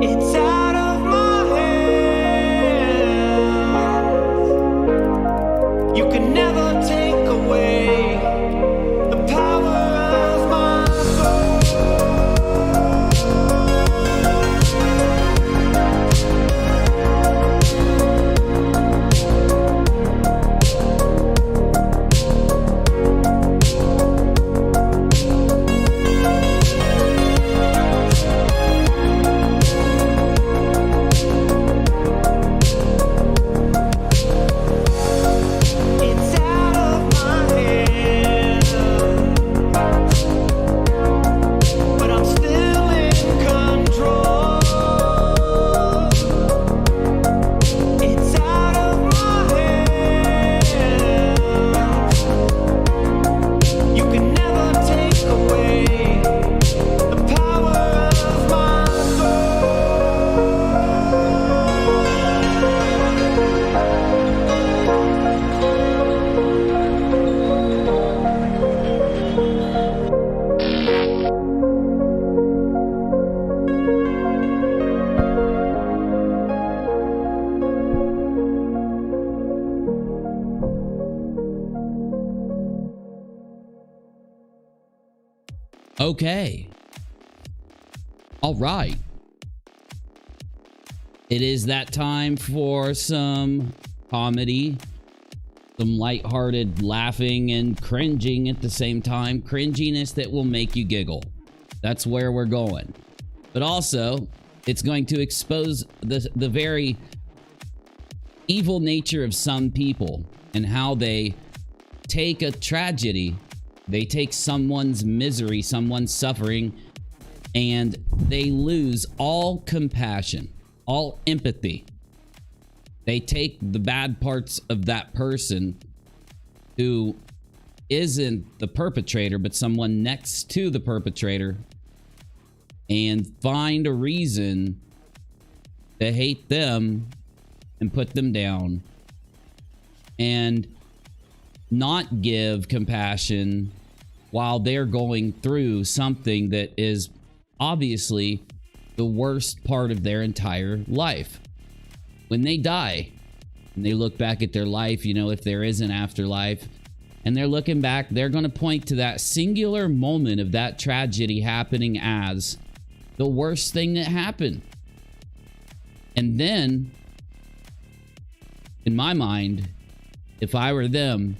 It's out of my hands. You can never take away the power of my Okay. All right. It is that time for some comedy, some lighthearted laughing and cringing at the same time. Cringiness that will make you giggle. That's where we're going. But also, it's going to expose the very evil nature of some people and how they take a tragedy. They take someone's misery, someone's suffering, and they lose all compassion, all empathy. They take the bad parts of that person who isn't the perpetrator, but someone next to the perpetrator, and find a reason to hate them and put them down and not give compassion while they're going through something that is obviously the worst part of their entire life. When they die and they look back at their life, you know, if there is an afterlife, and they're looking back, they're going to point to that singular moment of that tragedy happening as the worst thing that happened. And then, in my mind, if I were them,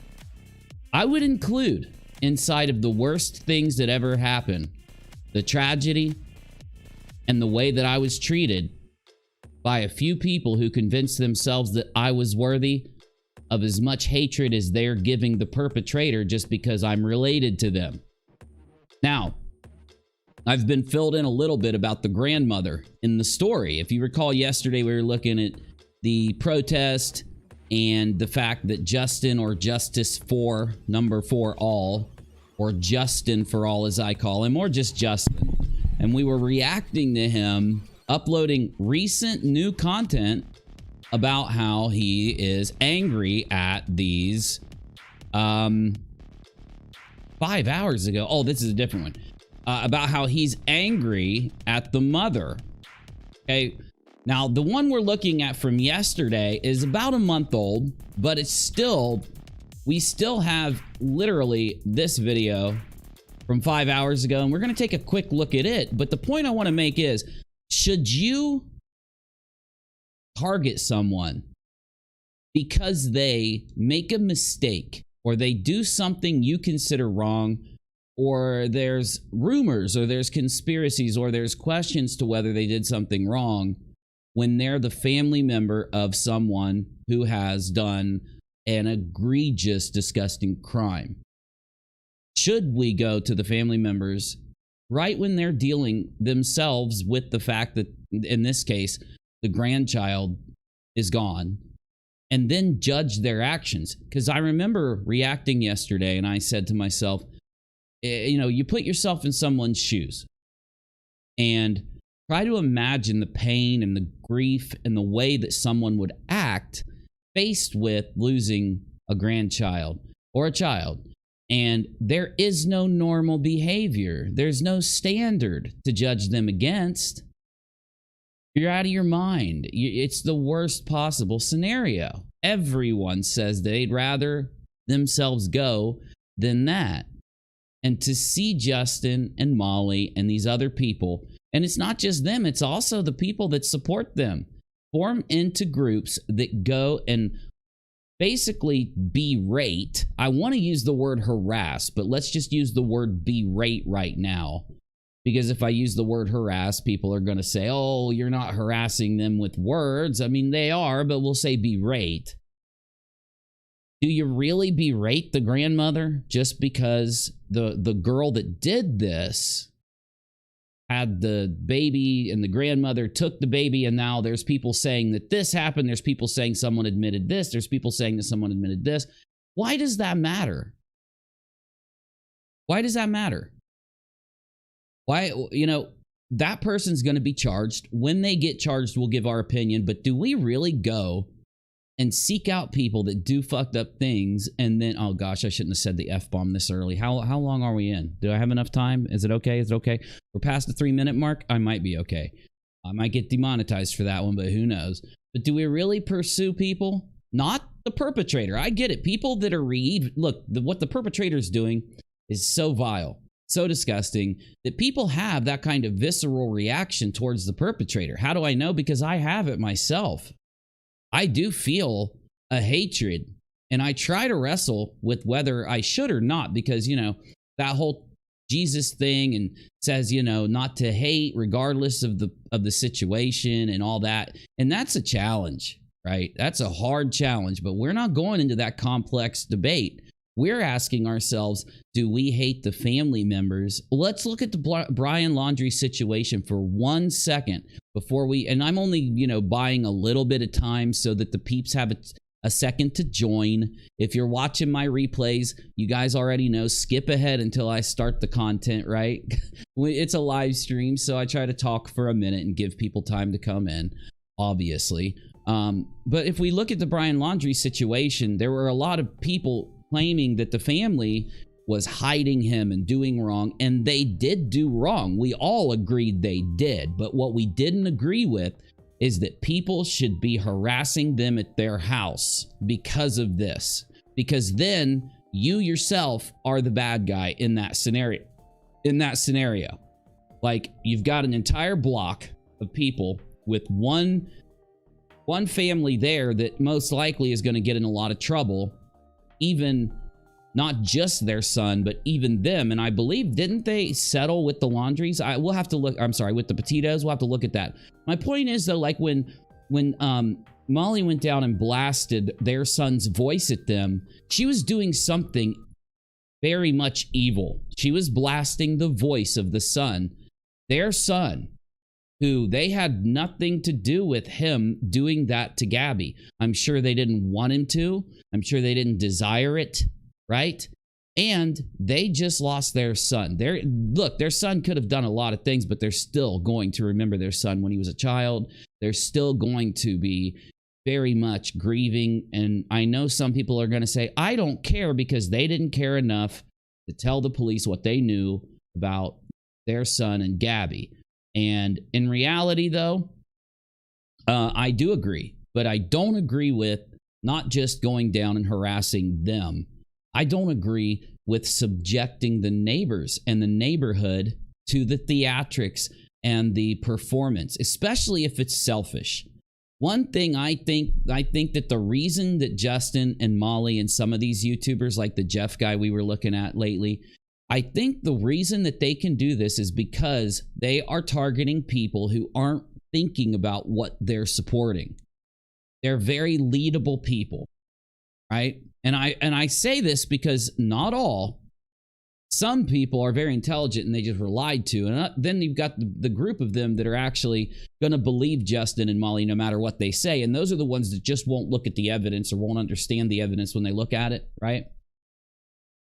I would include inside of the worst things that ever happened, the tragedy and the way that I was treated by a few people who convinced themselves that I was worthy of as much hatred as they're giving the perpetrator just because I'm related to them. Now, I've been filled in a little bit about the grandmother in the story. If you recall, yesterday we were looking at the protest and the fact that Justin, or Justice for number 4 all, or Justin for all as I call him, or just Justin, and we were reacting to him uploading recent new content about how he is angry at these 5 hours ago. Oh, this is a different one. About how he's angry at the mother. Okay. Now, the one we're looking at from yesterday is about a month old, but it's still, we still have literally this video from 5 hours ago, and we're going to take a quick look at it. But the point I want to make is, should you target someone because they make a mistake or they do something you consider wrong, or there's rumors or there's conspiracies or there's questions to whether they did something wrong, when they're the family member of someone who has done an egregious, disgusting crime? Should we go to the family members right when they're dealing themselves with the fact that, in this case, the grandchild is gone, and then judge their actions? Because I remember reacting yesterday and I said to myself, you know, you put yourself in someone's shoes and try to imagine the pain and the grief and the way that someone would act faced with losing a grandchild or a child. And there is no normal behavior. There's no standard to judge them against. You're out of your mind. It's the worst possible scenario. Everyone says they'd rather themselves go than that. And to see Justin and Molly and these other people, and it's not just them, it's also the people that support them, form into groups that go and basically berate. I want to use the word harass, but let's just use the word berate right now. Because if I use the word harass, people are going to say, oh, you're not harassing them with words. I mean, they are, but we'll say berate. Do you really berate the grandmother just because the girl that did this had the baby and the grandmother took the baby, and now there's people saying that this happened, there's people saying someone admitted this, there's people saying that someone admitted this? Why does that matter? Why does that matter? Why, you know, that person's going to be charged. When they get charged, we'll give our opinion, but do we really go and seek out people that do fucked up things and then, oh gosh, I shouldn't have said the F-bomb this early. How long are we in? Do I have enough time? Is it okay? Is it okay? We're past the 3-minute mark. I might be okay. I might get demonetized for that one, but who knows? But do we really pursue people? Not the perpetrator. I get it. People that are look, what the perpetrator is doing is so vile, so disgusting, that people have that kind of visceral reaction towards the perpetrator. How do I know? Because I have it myself. I do feel a hatred, and I try to wrestle with whether I should or not, because, you know, that whole Jesus thing and says, you know, not to hate regardless of the situation and all that. And that's a challenge, right? That's a hard challenge, but we're not going into that complex debate. We're asking ourselves, do we hate the family members? Let's look at the Brian Laundrie situation for 1 second before we, and I'm only, you know, buying a little bit of time so that the peeps have a second to join. If you're watching my replays, you guys already know, skip ahead until I start the content, right? It's a live stream, so I try to talk for a minute and give people time to come in, obviously. But if we look at the Brian Laundrie situation, there were a lot of people claiming that the family was hiding him and doing wrong, and they did do wrong. We all agreed they did, but what we didn't agree with is that people should be harassing them at their house because of this, because then you yourself are the bad guy in that scenario. Like, you've got an entire block of people with one family there that most likely is going to get in a lot of trouble, even not just their son, but even them. And I believe, didn't they settle with the Laundries? We'll have to look. I'm sorry, with the Petitos. We'll have to look at that. My point is, though, like when Molly went down and blasted their son's voice at them, she was doing something very much evil. She was blasting the voice of the son, their son, who they had nothing to do with him doing that to Gabby. I'm sure they didn't want him to. I'm sure they didn't desire it, right? And they just lost their son. Their son could have done a lot of things, but they're still going to remember their son when he was a child. They're still going to be very much grieving. And I know some people are going to say, I don't care, because they didn't care enough to tell the police what they knew about their son and Gabby. And in reality, though, I do agree, but I don't agree with not just going down and harassing them. I don't agree with subjecting the neighbors and the neighborhood to the theatrics and the performance, especially if it's selfish. One thing I think that the reason that Justin and Molly and some of these YouTubers, like the Jeff guy we were looking at lately, I think the reason that they can do this is because they are targeting people who aren't thinking about what they're supporting. They're very leadable people, right? And I say this because not all. Some people are very intelligent and they just were lied to. And then you've got the group of them that are actually going to believe Justin and Molly no matter what they say. And those are the ones that just won't look at the evidence or won't understand the evidence when they look at it, right?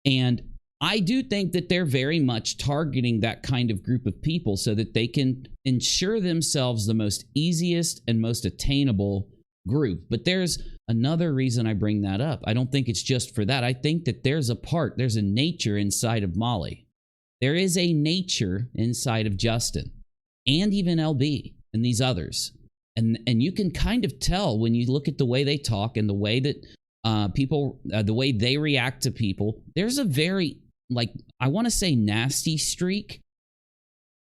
And I do think that they're very much targeting that kind of group of people so that they can ensure themselves the most easiest and most attainable group. But there's another reason I bring that up. I don't think it's just for that. I think that there's a nature inside of Molly. There is a nature inside of Justin and even LB and these others And you can kind of tell when you look at the way they talk and the way that people, the way they react to people. There's a very, like, I want to say nasty streak,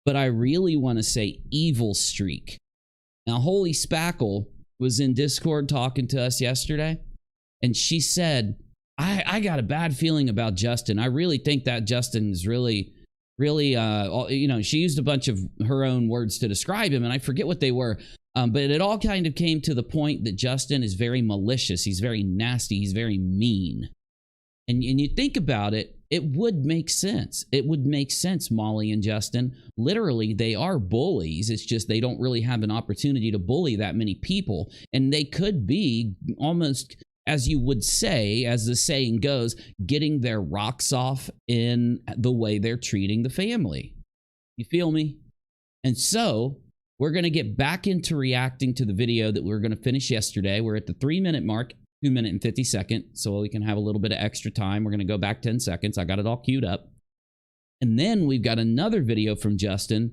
but I really want to say evil streak. Now, Holy Spackle was in Discord talking to us yesterday, and she said, I got a bad feeling about Justin. I really think that Justin is really, she used a bunch of her own words to describe him, and I forget what they were. But it all kind of came to the point that Justin is very malicious. He's very nasty. He's very mean. And you think about it, it would make sense. It would make sense, Molly and Justin. Literally, they are bullies. It's just they don't really have an opportunity to bully that many people. And they could be almost, as you would say, as the saying goes, getting their rocks off in the way they're treating the family. You feel me? And so we're going to get back into reacting to the video that we were going to finish yesterday. We're at the 3-minute mark, 2 minute and 50 second, so we can have a little bit of extra time. We're going to go back 10 seconds. I got it all queued up. And then we've got another video from Justin,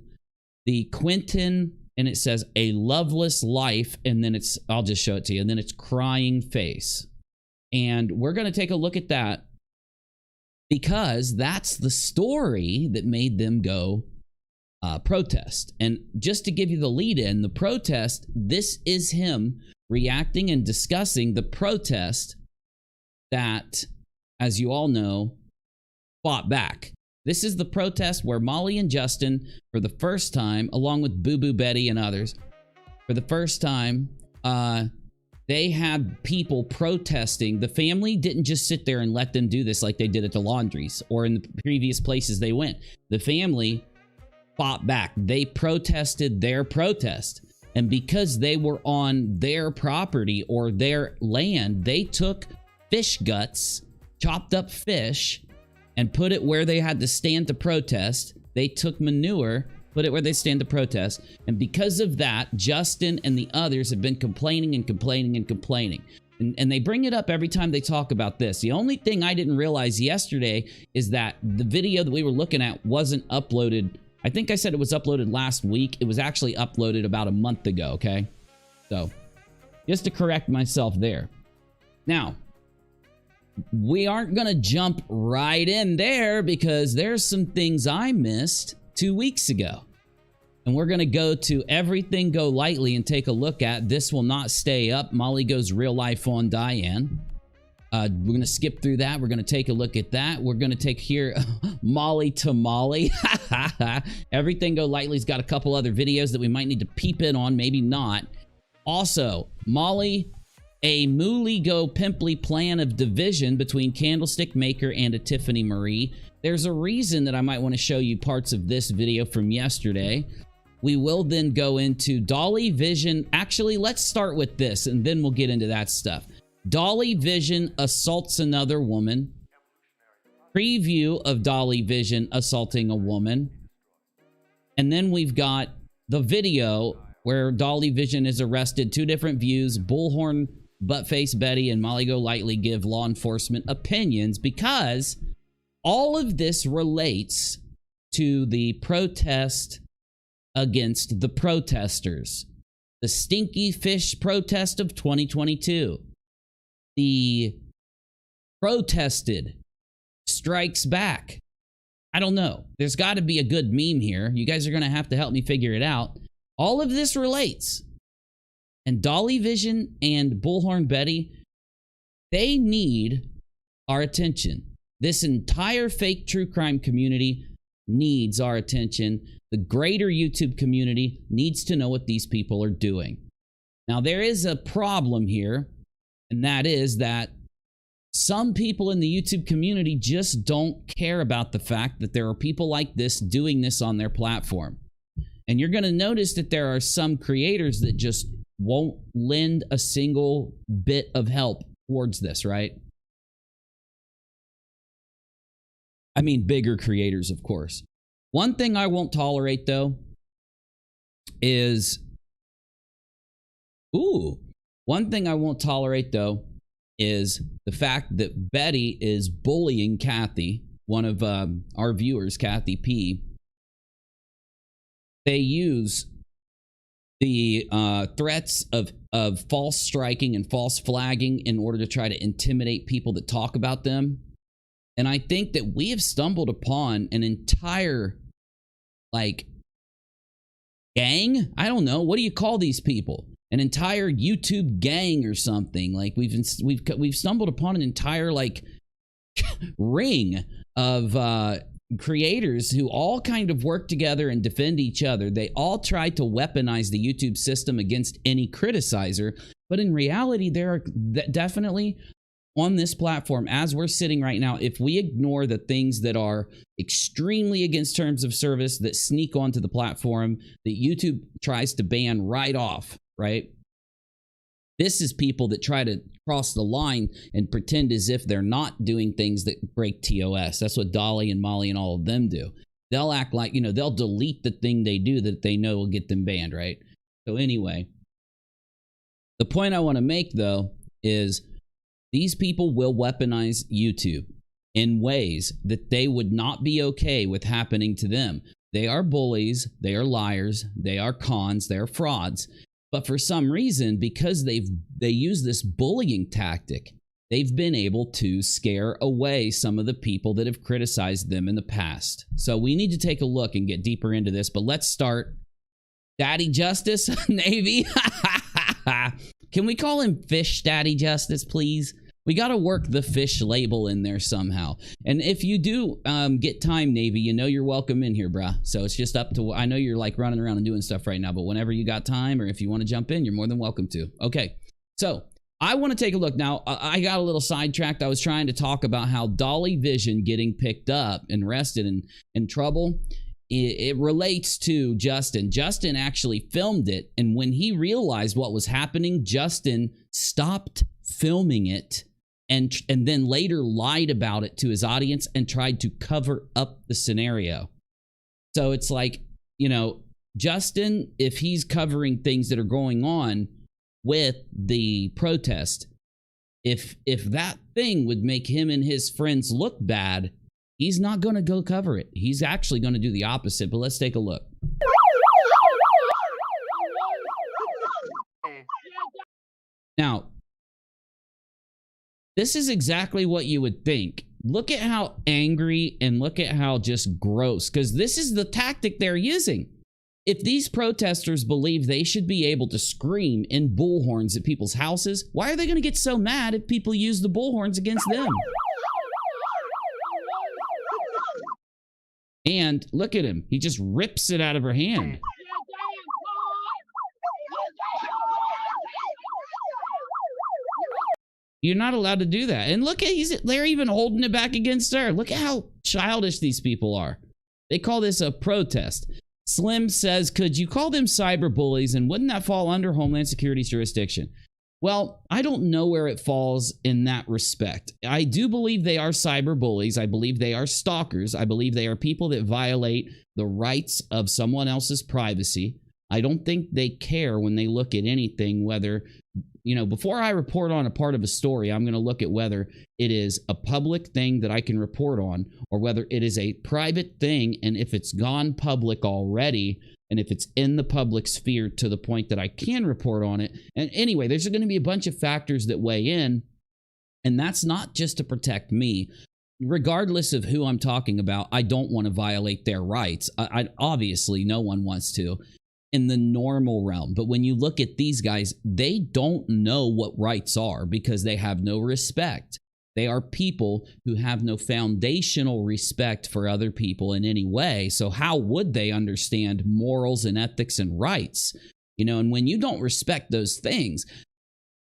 the Quentin, and it says a loveless life, and then it's, I'll just show it to you, and then it's crying face. And we're going to take a look at that because that's the story that made them go protest. And just to give you the lead in, the protest, this is him reacting and discussing the protest that, as you all know, fought back. This is the protest where Molly and Justin, for the first time, along with Boo Boo Betty and others, for the first time, they had people protesting. The family didn't just sit there and let them do this like they did at the laundries or in the previous places they went. The family fought back. They protested their protest. And because they were on their property or their land, they took fish guts, chopped up fish, and put it where they had to stand to protest. They took manure, put it where they stand to protest. And because of that, Justin and the others have been complaining and complaining and complaining. And they bring it up every time they talk about this. The only thing I didn't realize yesterday is that the video that we were looking at wasn't uploaded. I think I said it was uploaded last week. It was actually uploaded about a month ago, okay? So, just to correct myself there. Now, we aren't going to jump right in there because there's some things I missed 2 weeks ago. And we're going to go to Everything GoLightly and take a look at This Will Not Stay Up. Molly Goes Real Life on Diane. We're going to skip through that. We're going to take a look at that. We're going to take here Molly to Molly. Everything GoLightly's got a couple other videos that we might need to peep in on, maybe not. Also, Molly, a Mooly Go Pimply plan of division between Candlestick Maker and a Tiffany Marie. There's a reason that I might want to show you parts of this video from yesterday. We will then go into Dolly Vision. Actually, let's start with this, and then we'll get into that stuff. Dolly Vision assaults another woman. Preview of Dolly Vision assaulting a woman. And then we've got the video where Dolly Vision is arrested. 2 different views. Bullhorn, Buttface Betty, and Molly GoLightly give law enforcement opinions because all of this relates to the protest against the protesters. The stinky fish protest of 2022. The protested strikes back. I don't know. There's got to be a good meme here. You guys are going to have to help me figure it out. All of this relates. And Dolly Vision and Bullhorn Betty, they need our attention. This entire fake true crime community needs our attention. The greater YouTube community needs to know what these people are doing. Now, there is a problem here. And that is that some people in the YouTube community just don't care about the fact that there are people like this doing this on their platform. And you're going to notice that there are some creators that just won't lend a single bit of help towards this, right? I mean, bigger creators, of course. One thing I won't tolerate, though, is... One thing I won't tolerate, though, is the fact that Betty is bullying Kathy, one of our viewers, Kathy P. They use the threats of false striking and false flagging in order to try to intimidate people that talk about them. And I think that we have stumbled upon an entire, like, gang? I don't know. What do you call these people? An entire YouTube gang or something. Like, we've stumbled upon an entire, like, ring of creators who all kind of work together and defend each other. They all try to weaponize the YouTube system against any criticizer, but in reality, there are definitely on this platform, as we're sitting right now, if we ignore the things that are extremely against terms of service that sneak onto the platform that YouTube tries to ban right off, right? This is people that try to cross the line and pretend as if they're not doing things that break TOS. That's what Dolly and Molly and all of them do. They'll act like, you know, they'll delete the thing they do that they know will get them banned, right? So anyway, the point I want to make, though, is these people will weaponize YouTube in ways that they would not be okay with happening to them. They are bullies, they are liars, they are cons, they are frauds. But for some reason, because they use this bullying tactic, they've been able to scare away some of the people that have criticized them in the past. So we need to take a look and get deeper into this. But let's start. Daddy Justice, Navy. Can we call him Fish Daddy Justice, please? We got to work the fish label in there somehow. And if you do get time, Navy, you know you're welcome in here, bruh. So it's just up to, I know you're like running around and doing stuff right now, but whenever you got time or if you want to jump in, you're more than welcome to. Okay, so I want to take a look. Now, I got a little sidetracked. I was trying to talk about how Dolly Vision getting picked up and arrested and in trouble. It relates to Justin. Justin actually filmed it. And when he realized what was happening, Justin stopped filming it and then later lied about it to his audience and tried to cover up the scenario. So it's like, you know, Justin, if he's covering things that are going on with the protest, if that thing would make him and his friends look bad, he's not going to go cover it. He's actually going to do the opposite, but let's take a look. Now, this is exactly what you would think. Look at how angry and look at how just gross, because this is the tactic they're using. If these protesters believe they should be able to scream in bullhorns at people's houses, why are they going to get so mad if people use the bullhorns against them? And look at him. He just rips it out of her hand. You're not allowed to do that. And look at, they're even holding it back against her. Look at how childish these people are. They call this a protest. Slim says, could you call them cyber bullies, and wouldn't that fall under Homeland Security's jurisdiction? Well, I don't know where it falls in that respect. I do believe they are cyber bullies. I believe they are stalkers. I believe they are people that violate the rights of someone else's privacy. I don't think they care when they look at anything, whether, you know, before I report on a part of a story, I'm going to look at whether it is a public thing that I can report on or whether it is a private thing. And if it's gone public already, and if it's in the public sphere to the point that I can report on it. And anyway, there's going to be a bunch of factors that weigh in. And that's not just to protect me. Regardless of who I'm talking about, I don't want to violate their rights. I obviously, no one wants to in the normal realm. But when you look at these guys, they don't know what rights are because they have no respect. They are people who have no foundational respect for other people in any way. So how would they understand morals and ethics and rights? You know, and when you don't respect those things,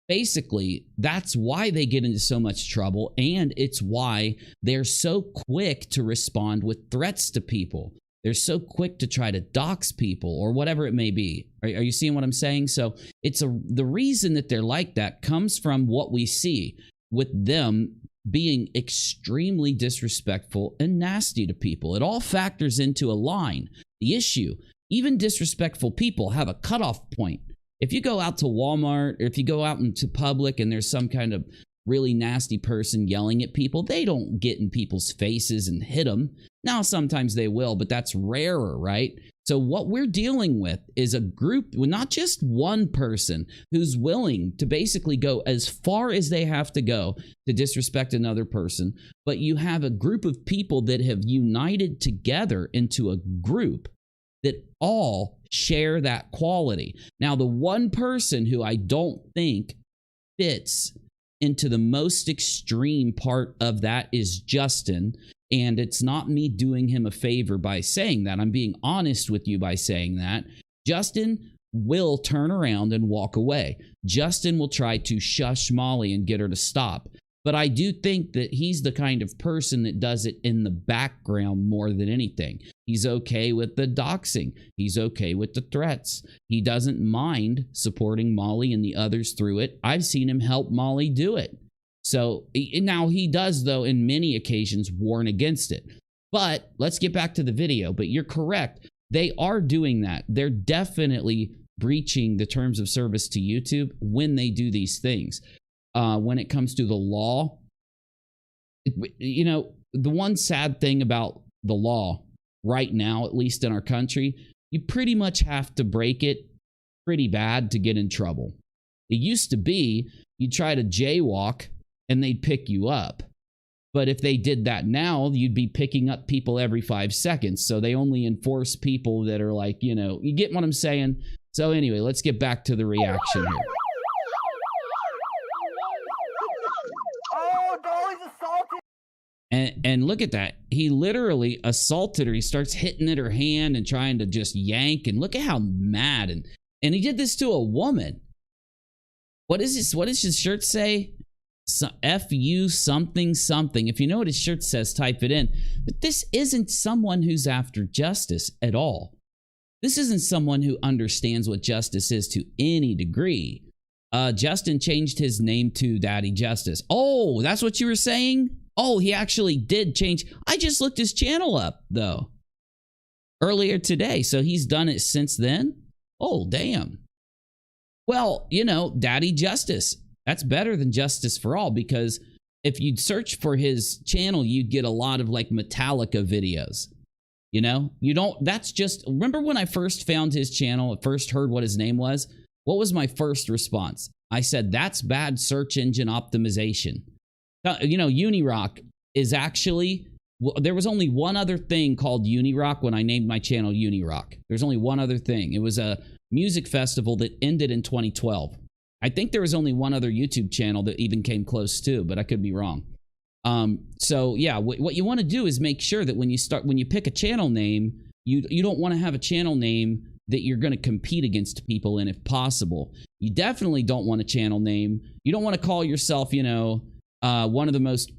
basically, that's why they get into so much trouble. And it's why they're so quick to respond with threats to people. They're so quick to try to dox people or whatever it may be. Are you seeing what I'm saying? So it's the reason that they're like that comes from what we see with them being extremely disrespectful and nasty to people. It all factors into a line. The issue, even disrespectful people have a cutoff point. If you go out to Walmart or if you go out into public and there's some kind of really nasty person yelling at people, they don't get in people's faces and hit them. Now, sometimes they will, but that's rarer, right? So what we're dealing with is a group, well, not just one person who's willing to basically go as far as they have to go to disrespect another person, but you have a group of people that have united together into a group that all share that quality. Now, the one person who I don't think fits into the most extreme part of that is Justin. And it's not me doing him a favor by saying that. I'm being honest with you by saying that. Justin will turn around and walk away. Justin will try to shush Molly and get her to stop. But I do think that he's the kind of person that does it in the background more than anything. He's okay with the doxing. He's okay with the threats. He doesn't mind supporting Molly and the others through it. I've seen him help Molly do it. So now he does, though, in many occasions warn against it. But let's get back to the video. But you're correct. They are doing that. They're definitely breaching the terms of service to YouTube when they do these things. When it comes to the law, you know, the one sad thing about the law right now, at least in our country, you pretty much have to break it pretty bad to get in trouble. It used to be you try to jaywalk and they'd pick you up. But if they did that now, you'd be picking up people every 5 seconds. So they only enforce people that are like, you know, you get what I'm saying? So anyway, let's get back to the reaction here. Oh, Dolly's assaulted. And look at that. He literally assaulted her. He starts hitting at her hand and trying to just yank. And look at how mad. And he did this to a woman. What is this? What does his shirt say? So, F-U something something. If you know what his shirt says, type it in. But this isn't someone who's after justice at all. This isn't someone who understands what justice is to any degree. Justin changed his name to Daddy Justice. Oh, that's what you were saying? Oh, he actually did change. I just looked his channel up, though, earlier today. So he's done it since then? Oh, damn. Well, you know, Daddy Justice. That's better than Justice for All, because if you'd search for his channel, you'd get a lot of like Metallica videos. You know, you don't, that's just, remember when I first found his channel, at first heard what his name was? What was my first response? I said, that's bad search engine optimization. You know, unirock is actually, there was only one other thing called unirock when I named my channel unirock. There's only one other thing. It was a music festival that ended in 2012. I think there was only one other YouTube channel that even came close to, but I could be wrong. So yeah, what you want to do is make sure that when you pick a channel name, you don't want to have a channel name that you're going to compete against people in if possible. You definitely don't want a channel name. You don't want to call yourself, you know, one of the most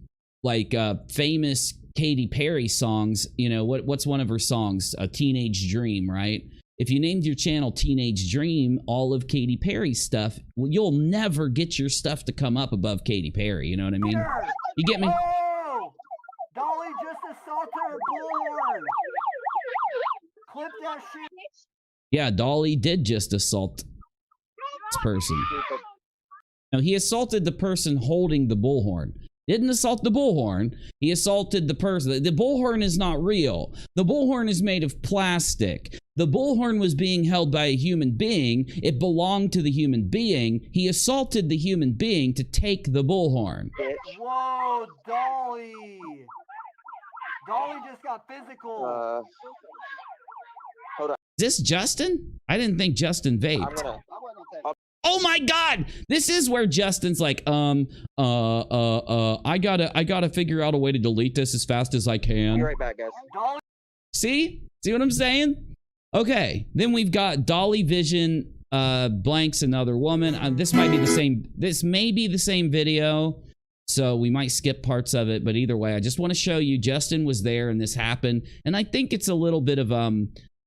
like famous Katy Perry songs. You know, what's one of her songs? A Teenage Dream, right? If you named your channel Teenage Dream, all of Katy Perry's stuff, well, you'll never get your stuff to come up above Katy Perry. You know what I mean? You get me? Oh, Dolly just assaulted her bullhorn. Clip that shit. Yeah, Dolly did just assault this person. No, he assaulted the person holding the bullhorn. Didn't assault the bullhorn. He assaulted the person. The bullhorn is not real. The bullhorn is made of plastic. The bullhorn was being held by a human being. It belonged to the human being. He assaulted the human being to take the bullhorn. Whoa, Dolly. Dolly just got physical. Hold on. Is this Justin? I didn't think Justin vaped. Oh my God! This is where Justin's like, I gotta figure out a way to delete this as fast as I can. Be right back, guys. Dolly. See what I'm saying? Okay, then we've got Dolly Vision blanks another woman. This might be the same. This may be the same video, so we might skip parts of it. But either way, I just want to show you Justin was there and this happened, and I think it's a little bit of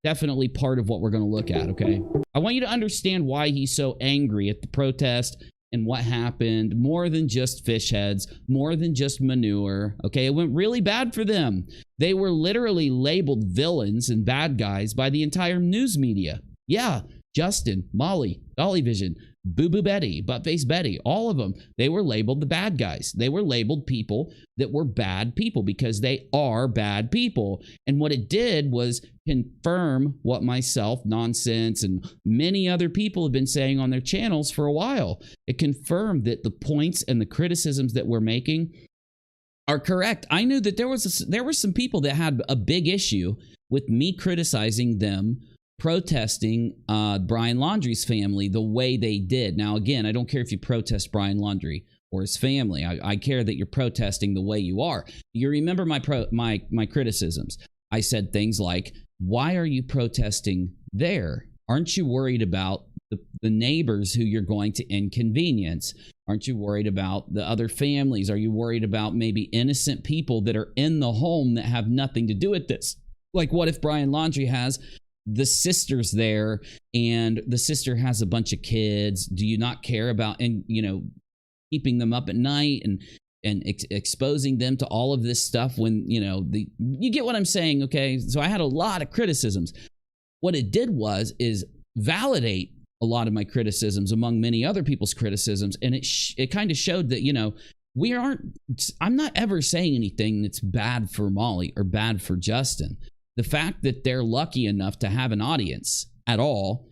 definitely part of what we're going to look at. Okay, I want you to understand why he's so angry at the protest and what happened. More than just fish heads, more than just manure. Okay, it went really bad for them. They were literally labeled villains and bad guys by the entire news media. Yeah, Justin, Molly, Dolly Vision, Boo Boo Betty, Buttface Betty, all of them, they were labeled the bad guys. They were labeled people that were bad people because they are bad people. And what it did was confirm what myself, Nonsense, and many other people have been saying on their channels for a while. It confirmed that the points and the criticisms that we're making are correct. I knew that there were some people that had a big issue with me criticizing them protesting Brian Laundrie's family the way they did. Now, again, I don't care if you protest Brian Laundrie or his family. I care that you're protesting the way you are. You remember my criticisms. I said things like, why are you protesting there? Aren't you worried about the neighbors who you're going to inconvenience? Aren't you worried about the other families? Are you worried about maybe innocent people that are in the home that have nothing to do with this? Like, what if Brian Laundrie has the sisters there and the sister has a bunch of kids? Do you not care about, and keeping them up at night and exposing them to all of this stuff when, you get what I'm saying, okay? So I had a lot of criticisms. What it did is validate a lot of my criticisms among many other people's criticisms, and it kind of showed that, I'm not ever saying anything that's bad for Molly or bad for Justin. The fact that they're lucky enough to have an audience at all,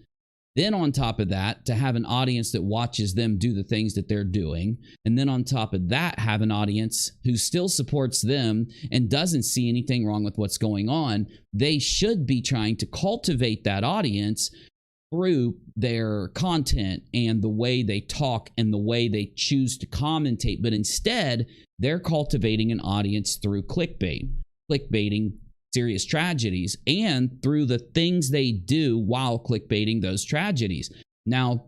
then on top of that, to have an audience that watches them do the things that they're doing, and then on top of that, have an audience who still supports them and doesn't see anything wrong with what's going on, they should be trying to cultivate that audience through their content and the way they talk and the way they choose to commentate. But instead, they're cultivating an audience through clickbaiting serious tragedies, and through the things they do while clickbaiting those tragedies. Now,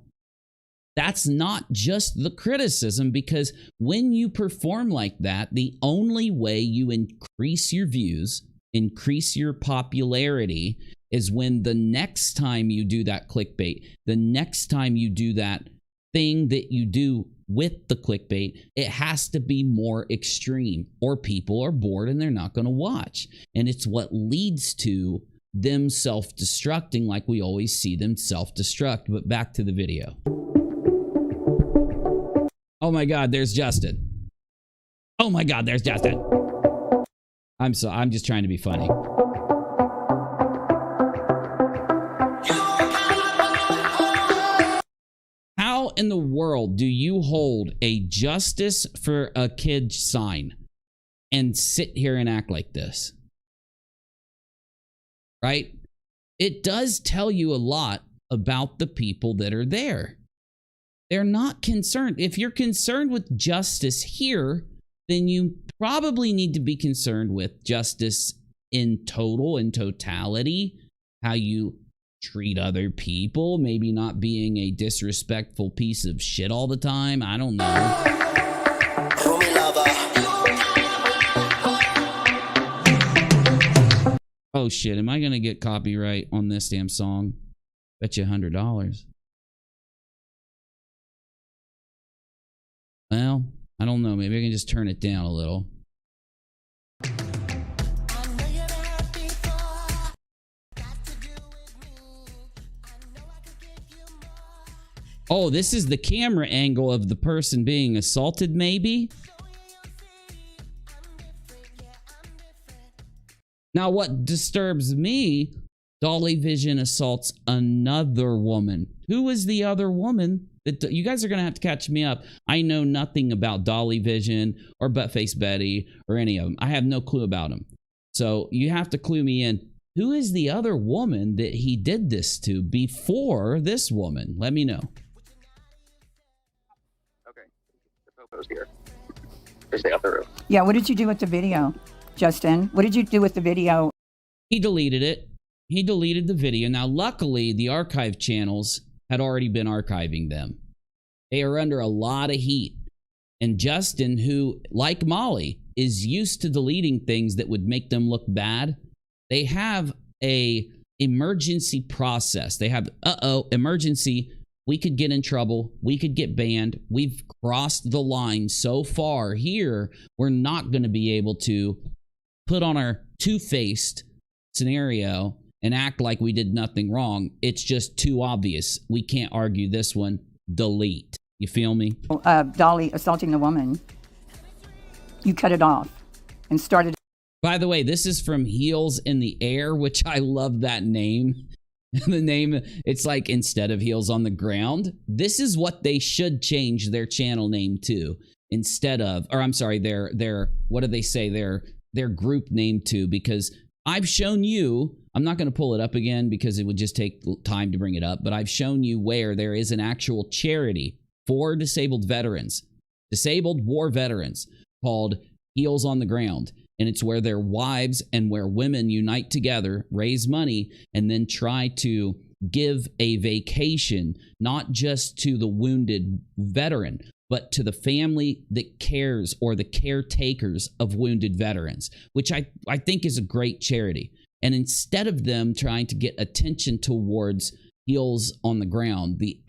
that's not just the criticism, because when you perform like that, the only way you increase your views, increase your popularity, is when the next time you do that clickbait, the next time you do that thing that you do with the clickbait, it has to be more extreme, or people are bored and they're not going to watch. And it's what leads to them self-destructing, like we always see them self-destruct. But back to the video. Oh my God, there's Justin. Oh my God, there's Justin. I'm just trying to be funny. How in the world do you hold a justice for a kid sign and sit here and act like this? Right? It does tell you a lot about the people that are there. They're not concerned. If you're concerned with justice here, then you probably need to be concerned with justice in totality, how you treat other people, maybe not being a disrespectful piece of shit all the time. I don't know. Oh shit, am I gonna get copyright on this damn song? Bet you $100. Well, I don't know. Maybe I can just turn it down a little. Oh, this is the camera angle of the person being assaulted, maybe? Now, what disturbs me, Dolly Vision assaults another woman. Who is the other woman? You guys are going to have to catch me up. I know nothing about Dolly Vision or Buttface Betty or any of them. I have no clue about them. So you have to clue me in. Who is the other woman that he did this to before this woman? Let me know. Okay. The popo's here. There's the other room. Yeah, what did you do with the video, Justin? What did you do with the video? He deleted it. He deleted the video. Now, luckily, the archive channels had already been archiving them. They are under a lot of heat. And Justin, who, like Molly, is used to deleting things that would make them look bad, they have a emergency process. They have, emergency, we could get in trouble, we could get banned, we've crossed the line so far here, we're not going to be able to put on our two-faced scenario and act like we did nothing wrong. It's just too obvious. We can't argue this one. Delete. You feel me? Dolly assaulting the woman. You cut it off and started. By the way, this is from Heels in the Air, which I love that name. The name, it's like instead of Heels on the Ground. This is what they should change their channel name to. Instead of, or I'm sorry, their what do they say? Their group name to, because I've shown you, I'm not going to pull it up again because it would just take time to bring it up, but I've shown you where there is an actual charity for disabled veterans, disabled war veterans, called Heels on the Ground. And it's where their wives and where women unite together, raise money, and then try to give a vacation, not just to the wounded veteran, but to the family that cares or the caretakers of wounded veterans, which I think is a great charity. And instead of them trying to get attention towards Heels on the Ground, the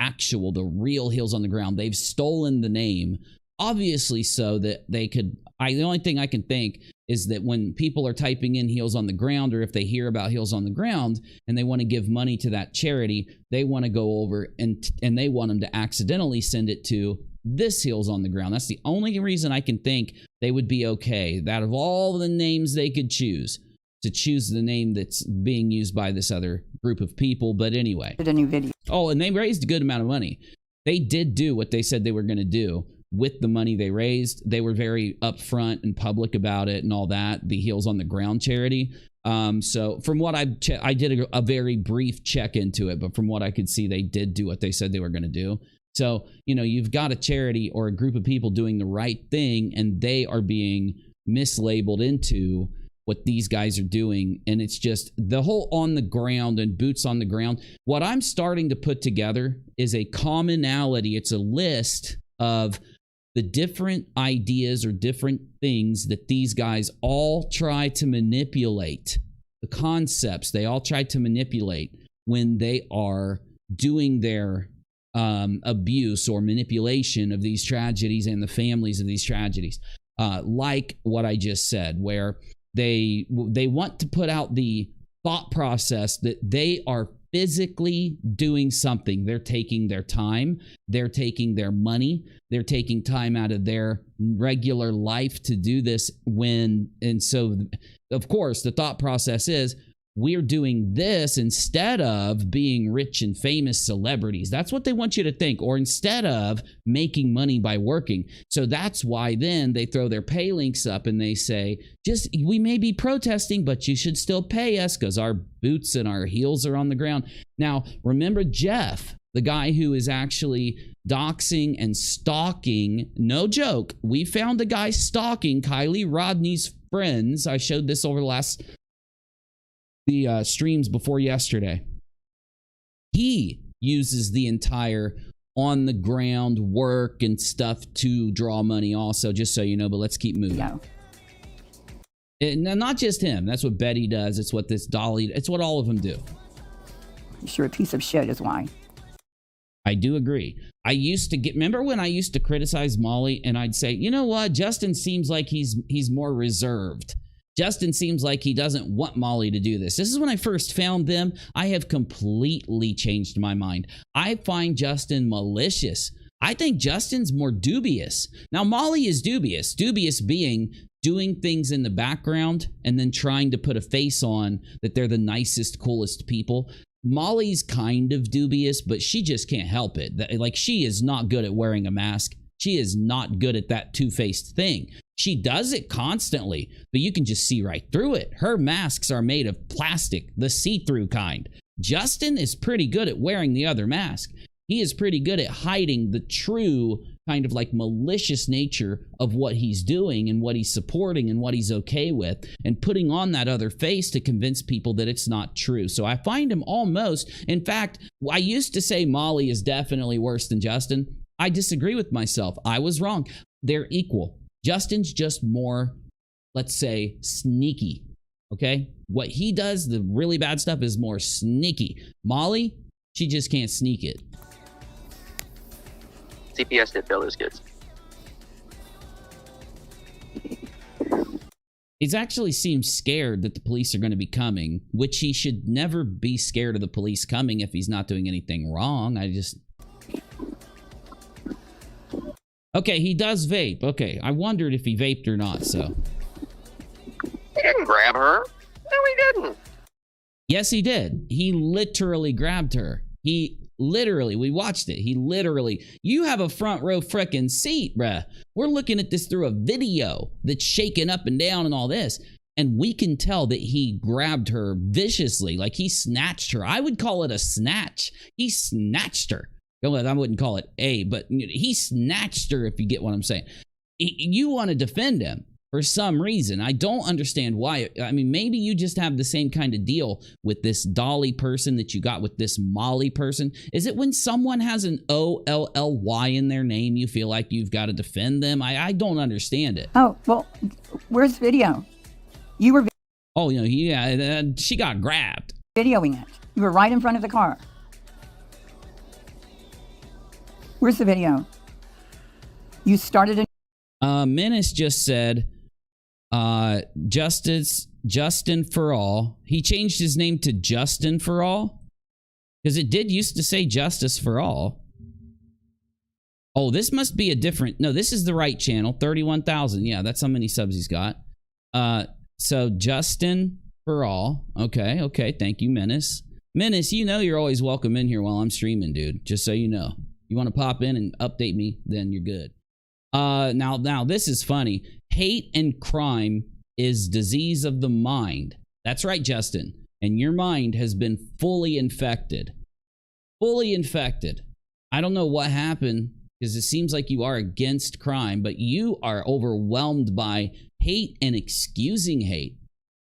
real Heels on the Ground, they've stolen the name, obviously so that they could, the only thing I can think is that when people are typing in Heels on the Ground, or if they hear about Heels on the Ground and they want to give money to that charity, they want to go over and they want them to accidentally send it to this Heels on the Ground. That's the only reason I can think they would be okay. That of all the names they could choose, to choose the name that's being used by this other group of people. But anyway. Did a new video. Oh, and they raised a good amount of money. They did do what they said they were going to do with the money they raised. They were very upfront and public about it and all that, the Heels on the Ground charity. So from what I did a very brief check into it, but from what I could see, they did do what they said they were going to do. So, you know, you've got a charity or a group of people doing the right thing, and they are being mislabeled into what these guys are doing. And it's just the whole on the ground and boots on the ground. What I'm starting to put together is a commonality. It's a list of the different ideas or different things that these guys all try to manipulate, the concepts they all try to manipulate when they are doing their abuse or manipulation of these tragedies and the families of these tragedies. Like what I just said, where they want to put out the thought process that they are physically doing something. They're taking their time, they're taking their money, they're taking time out of their regular life to do this and so of course the thought process is we're doing this instead of being rich and famous celebrities. That's what they want you to think, or instead of making money by working. So that's why then they throw their pay links up and they say, we may be protesting, but you should still pay us because our boots and our heels are on the ground. Now, remember Jeff, the guy who is actually doxing and stalking, no joke. We found a guy stalking Kylie Rodney's friends. I showed this over the streams before yesterday. He uses the entire on the ground work and stuff to draw money also, just so you know, but let's keep moving. No. And not just him. That's what Betty does. It's what this Dolly, it's what all of them do. You're a piece of shit is why. I do agree. I used to remember when I used to criticize Molly and I'd say, you know what? Justin seems like he's more reserved. Justin seems like he doesn't want Molly to do this. This is when I first found them. I have completely changed my mind. I find Justin malicious. I think Justin's more dubious. Now, Molly is dubious. Dubious being doing things in the background and then trying to put a face on that they're the nicest, coolest people. Molly's kind of dubious, but she just can't help it. Like, she is not good at wearing a mask. She is not good at that two-faced thing. She does it constantly, but you can just see right through it. Her masks are made of plastic, the see-through kind. Justin is pretty good at wearing the other mask. He is pretty good at hiding the true kind of like malicious nature of what he's doing and what he's supporting and what he's okay with, and putting on that other face to convince people that it's not true. So I find him almost, in fact, I used to say Molly is definitely worse than Justin. I disagree with myself. I was wrong. They're equal. Justin's just more, let's say, sneaky. Okay? What he does, the really bad stuff, is more sneaky. Molly, she just can't sneak it. CPS did fail those kids. He's actually seems scared that the police are going to be coming, which he should never be scared of the police coming if he's not doing anything wrong. Okay, he does vape. Okay, I wondered if he vaped or not, so. He didn't grab her. No, he didn't. Yes, he did. He literally grabbed her. He literally, we watched it. He literally, you have a front row frickin' seat, bruh. We're looking at this through a video that's shaking up and down and all this. And we can tell that he grabbed her viciously, like he snatched her. I would call it a snatch. He snatched her. I wouldn't call it but he snatched her, if you get what I'm saying. You want to defend him for some reason. I don't understand why. I mean, maybe you just have the same kind of deal with this Dolly person that you got with this Molly person. Is it when someone has an O-L-L-Y in their name, you feel like you've got to defend them? I don't understand it. Oh, well, where's the video? You were Oh, yeah, she got grabbed. videoing it. You were right in front of the car. Where's the video? You started a Menace just said, Justin for all. He changed his name to Justin for all because it did used to say Justice for all. Oh, this must be a different. No, this is the right channel. 31,000. Yeah, that's how many subs he's got. So Justin for all. Okay. Thank you, Menace. Menace, you're always welcome in here while I'm streaming, dude. Just so you know. You want to pop in and update me, then you're good. Now this is funny. Hate and crime is disease of the mind. That's right, Justin. And your mind has been fully infected. Fully infected. I don't know what happened because it seems like you are against crime, but you are overwhelmed by hate and excusing hate.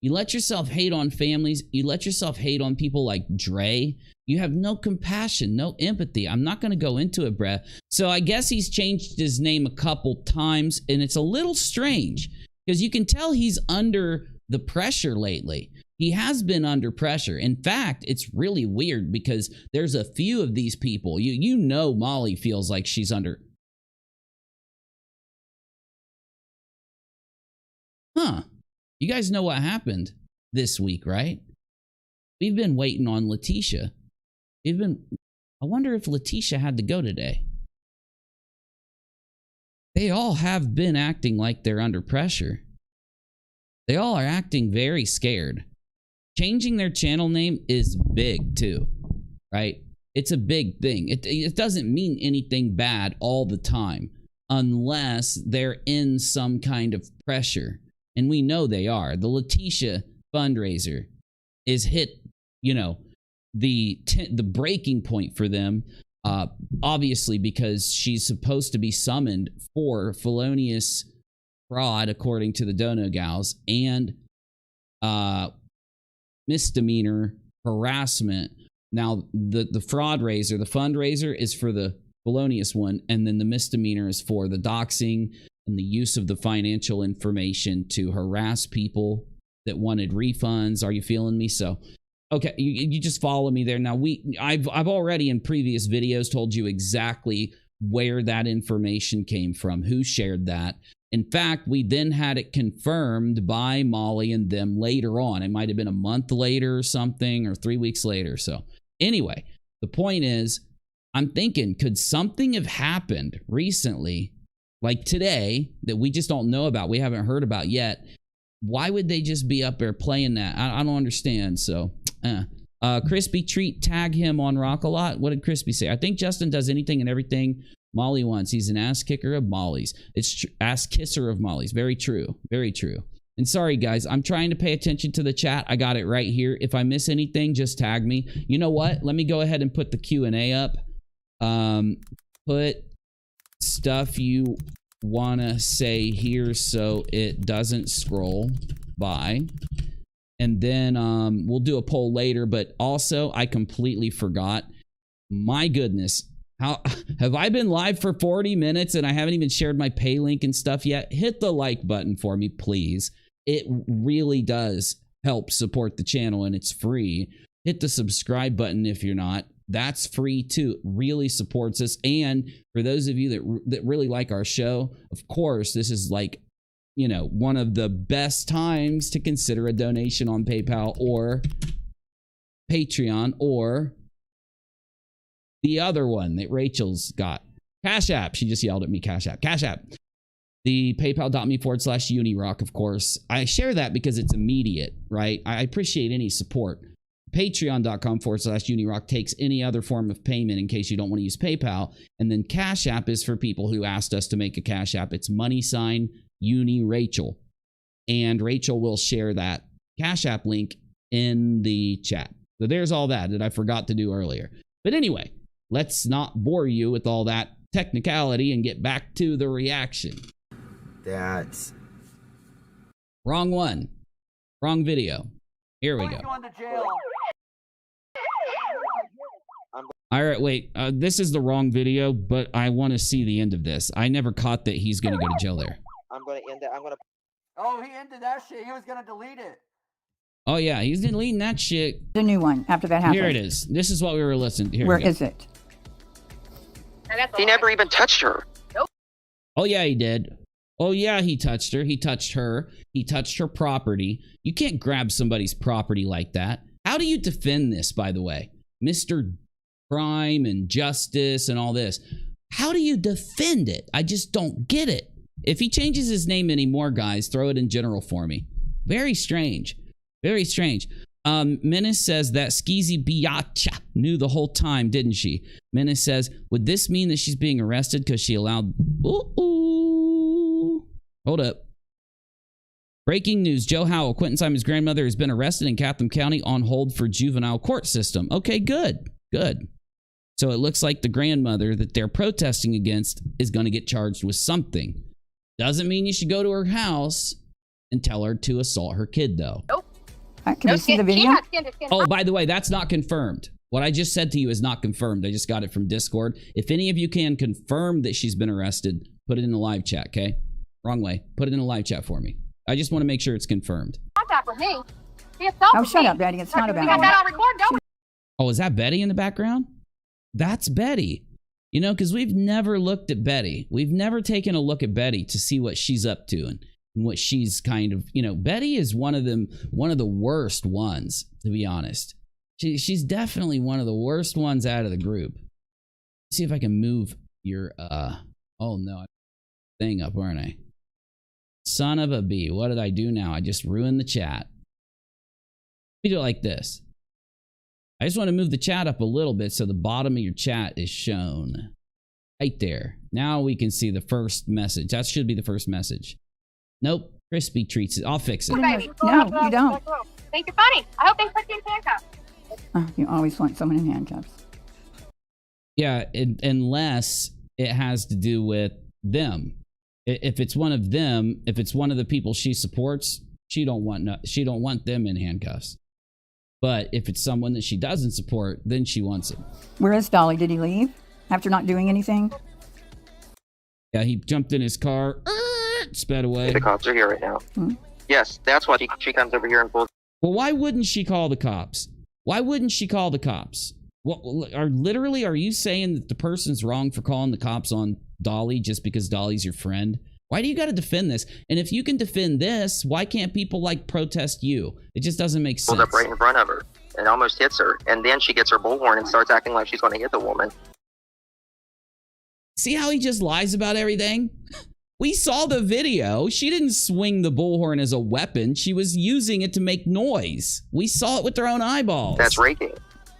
You let yourself hate on families. You let yourself hate on people like Dre. You have no compassion, no empathy. I'm not going to go into it, bruh. So I guess he's changed his name a couple times, and it's a little strange because you can tell he's under the pressure lately. He has been under pressure. In fact, it's really weird because there's a few of these people. You know Molly feels like she's under... Huh. You guys know what happened this week, right? We've been waiting on Letitia. I wonder if Letitia had to go today. They all have been acting like they're under pressure. They all are acting very scared. Changing their channel name is big too, right? It's a big thing. It doesn't mean anything bad all the time unless they're in some kind of pressure. And we know they are. The Letitia fundraiser is hit, the breaking point for them, obviously because she's supposed to be summoned for felonious fraud, according to the Dono Gals, and misdemeanor harassment. Now, the fraud raiser, the fundraiser is for the felonious one, and then the misdemeanor is for the doxing and the use of the financial information to harass people that wanted refunds. Are you feeling me? So, okay, you just follow me there. Now, I've already in previous videos told you exactly where that information came from, who shared that. In fact, we then had it confirmed by Molly and them later on. It might have been a month later or something, or 3 weeks later. So, anyway, the point is, I'm thinking, could something have happened recently, like today, that we just don't know about, we haven't heard about yet? Why would they just be up there playing that? I don't understand. So, Crispy Treat, tag him on rockAlot. What did Crispy say? I think Justin does anything and everything Molly wants. He's an ass kicker of Molly's. It's ass kisser of Molly's. Very true. Very true. And sorry, guys, I'm trying to pay attention to the chat. I got it right here. If I miss anything, just tag me. You know what? Let me go ahead and put the Q&A up. Put stuff you want to say here so it doesn't scroll by. And then we'll do a poll later. But also, I completely forgot. My goodness. How have I been live for 40 minutes and I haven't even shared my pay link and stuff yet? Hit the like button for me, please. It really does help support the channel, and it's free. Hit the subscribe button if you're not. That's free too. It really supports us. And for those of you that really like our show, of course, this is like you know, one of the best times to consider a donation on PayPal or Patreon or the other one that Rachel's got. Cash App. She just yelled at me. Cash App. Cash App. The paypal.me/unirock, of course. I share that because it's immediate, right? I appreciate any support. Patreon.com/unirock takes any other form of payment in case you don't want to use PayPal. And then Cash App is for people who asked us to make a Cash App. It's $UniRachel. And Rachel will share that Cash App link in the chat. So there's all that I forgot to do earlier. But anyway, let's not bore you with all that technicality and get back to the reaction. That's wrong one. Wrong video. Here we go. Going to jail. All right, wait. This is the wrong video, but I want to see the end of this. I never caught that he's going to go to jail there. I'm going to end it. I'm going to. Oh, he ended that shit. He was going to delete it. Oh, yeah. He's deleting that shit. The new one after that happened. Here it is. This is what we were listening to. Here Where is it? He never even touched her. Oh, yeah, he did. Oh, yeah, he touched her. He touched her. He touched her property. You can't grab somebody's property like that. How do you defend this, by the way? Mr. Crime and Justice and all this. How do you defend it? I just don't get it. If he changes his name anymore, guys, throw it in general for me. Very strange. Very strange. Menace says that Skeezy Biatcha knew the whole time, didn't she? Menace says, would this mean that she's being arrested because she allowed... Ooh. Hold up. Breaking news. Joe Howell, Quentin Simon's grandmother, has been arrested in Chatham County on hold for juvenile court system. Okay, good. Good. So it looks like the grandmother that they're protesting against is going to get charged with something. Doesn't mean you should go to her house and tell her to assault her kid, though. Nope. Can you see the video? Oh, by the way, that's not confirmed. What I just said to you is not confirmed. I just got it from Discord. If any of you can confirm that she's been arrested, put it in the live chat, okay? Wrong way. Put it in the live chat for me. I just want to make sure it's confirmed. Contact with me. Oh, shut up, Betty. It's not about We got me. that on record, don't we? Oh, is that Betty in the background? That's Betty. You know, because we've never looked at Betty. We've never taken a look at Betty to see what she's up to and what she's kind of, you know, Betty is one of the worst ones, to be honest. She's definitely one of the worst ones out of the group. Let's see if I can move your, oh no, thing up, aren't I? Son of a bee. What did I do now? I just ruined the chat. We do it like this. I just want to move the chat up a little bit so the bottom of your chat is shown. Right there. Now we can see the first message. That should be the first message. Nope. Crispy treats it. I'll fix it. Okay. No, you don't. Think you're funny. I hope they put you in handcuffs. Oh, you always want someone in handcuffs. Yeah, unless it has to do with them. If it's one of them, if it's one of the people she supports, she don't want them in handcuffs. But if it's someone that she doesn't support, then she wants it. Where is Dolly? Did he leave after not doing anything? Yeah, he jumped in his car, sped away. The cops are here right now. Hmm? Yes, that's why she comes over here and pulls. Well, why wouldn't she call the cops? Why wouldn't she call the cops? What are you saying that the person's wrong for calling the cops on Dolly just because Dolly's your friend? Why do you got to defend this? And if you can defend this, why can't people like protest you? It just doesn't make sense. Pulls up right in front of her and almost hits her, and then she gets her bullhorn and starts acting like she's going to hit the woman. See how he just lies about everything? We saw the video. She didn't swing the bullhorn as a weapon. She was using it to make noise. We saw it with our own eyeballs. That's raking.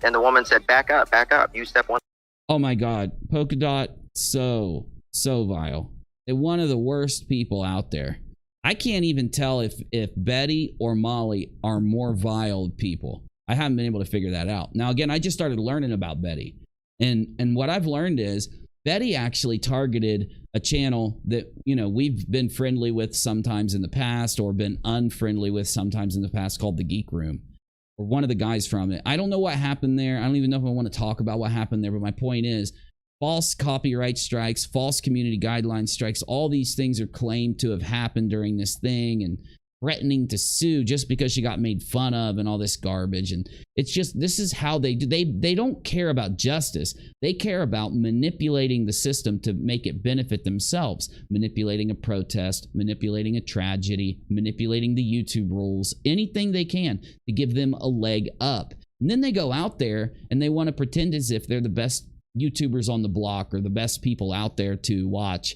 And the woman said, back up, you step one. Oh my God. Polka Dot, so vile. They're one of the worst people out there. I can't even tell if Betty or Molly are more vile people. I haven't been able to figure that out. Now, again, I just started learning about Betty. And what I've learned is Betty actually targeted a channel that, you know, we've been friendly with sometimes in the past or been unfriendly with sometimes in the past, called The Geek Room, or one of the guys from it. I don't know what happened there. I don't even know if I want to talk about what happened there, but my point is, false copyright strikes, false community guideline strikes, all these things are claimed to have happened during this thing. And threatening to sue just because she got made fun of and all this garbage. And it's just, this is how they do. They don't care about justice. They care about manipulating the system to make it benefit themselves, manipulating a protest, manipulating a tragedy, manipulating the YouTube rules, anything they can to give them a leg up. And then they go out there and they want to pretend as if they're the best YouTubers on the block or the best people out there to watch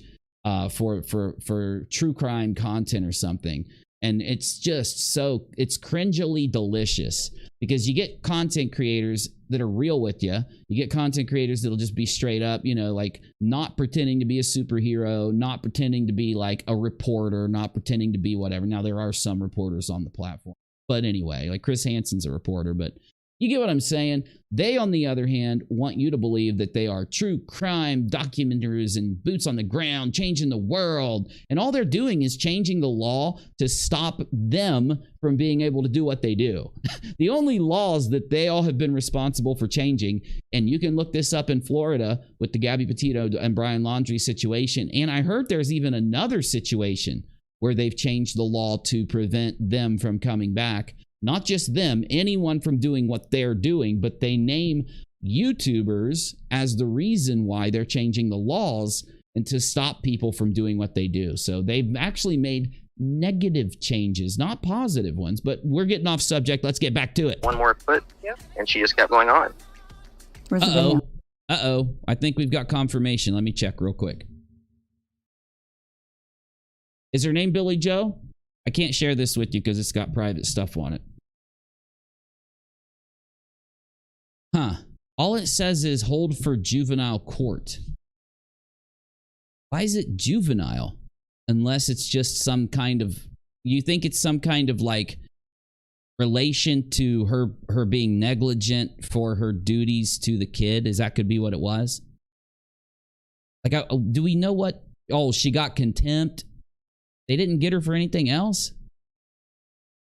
for true crime content or something. And it's just so, it's cringily delicious because you get content creators that are real with you. You get content creators that'll just be straight up, you know, like not pretending to be a superhero, not pretending to be like a reporter, not pretending to be whatever. Now, there are some reporters on the platform. But anyway, like Chris Hansen's a reporter, but you get what I'm saying? They, on the other hand, want you to believe that they are true crime documenters and boots on the ground, changing the world. And all they're doing is changing the law to stop them from being able to do what they do. The only laws that they all have been responsible for changing, and you can look this up in Florida with the Gabby Petito and Brian Laundrie situation. And I heard there's even another situation where they've changed the law to prevent them from coming back. Not just them, anyone from doing what they're doing, but they name YouTubers as the reason why they're changing the laws and to stop people from doing what they do. So they've actually made negative changes, not positive ones, but we're getting off subject. Let's get back to it. One more foot, and she just kept going on. Where's the video? Uh-oh. I think we've got confirmation. Let me check real quick. Is her name Billy Joe? I can't share this with you because it's got private stuff on it. Huh. All it says is hold for juvenile court. Why is it juvenile? Unless it's just some kind of... You think it's some kind of like relation to her being negligent for her duties to the kid? Is that could be what it was? Like, do we know what... Oh, she got contempt. They didn't get her for anything else?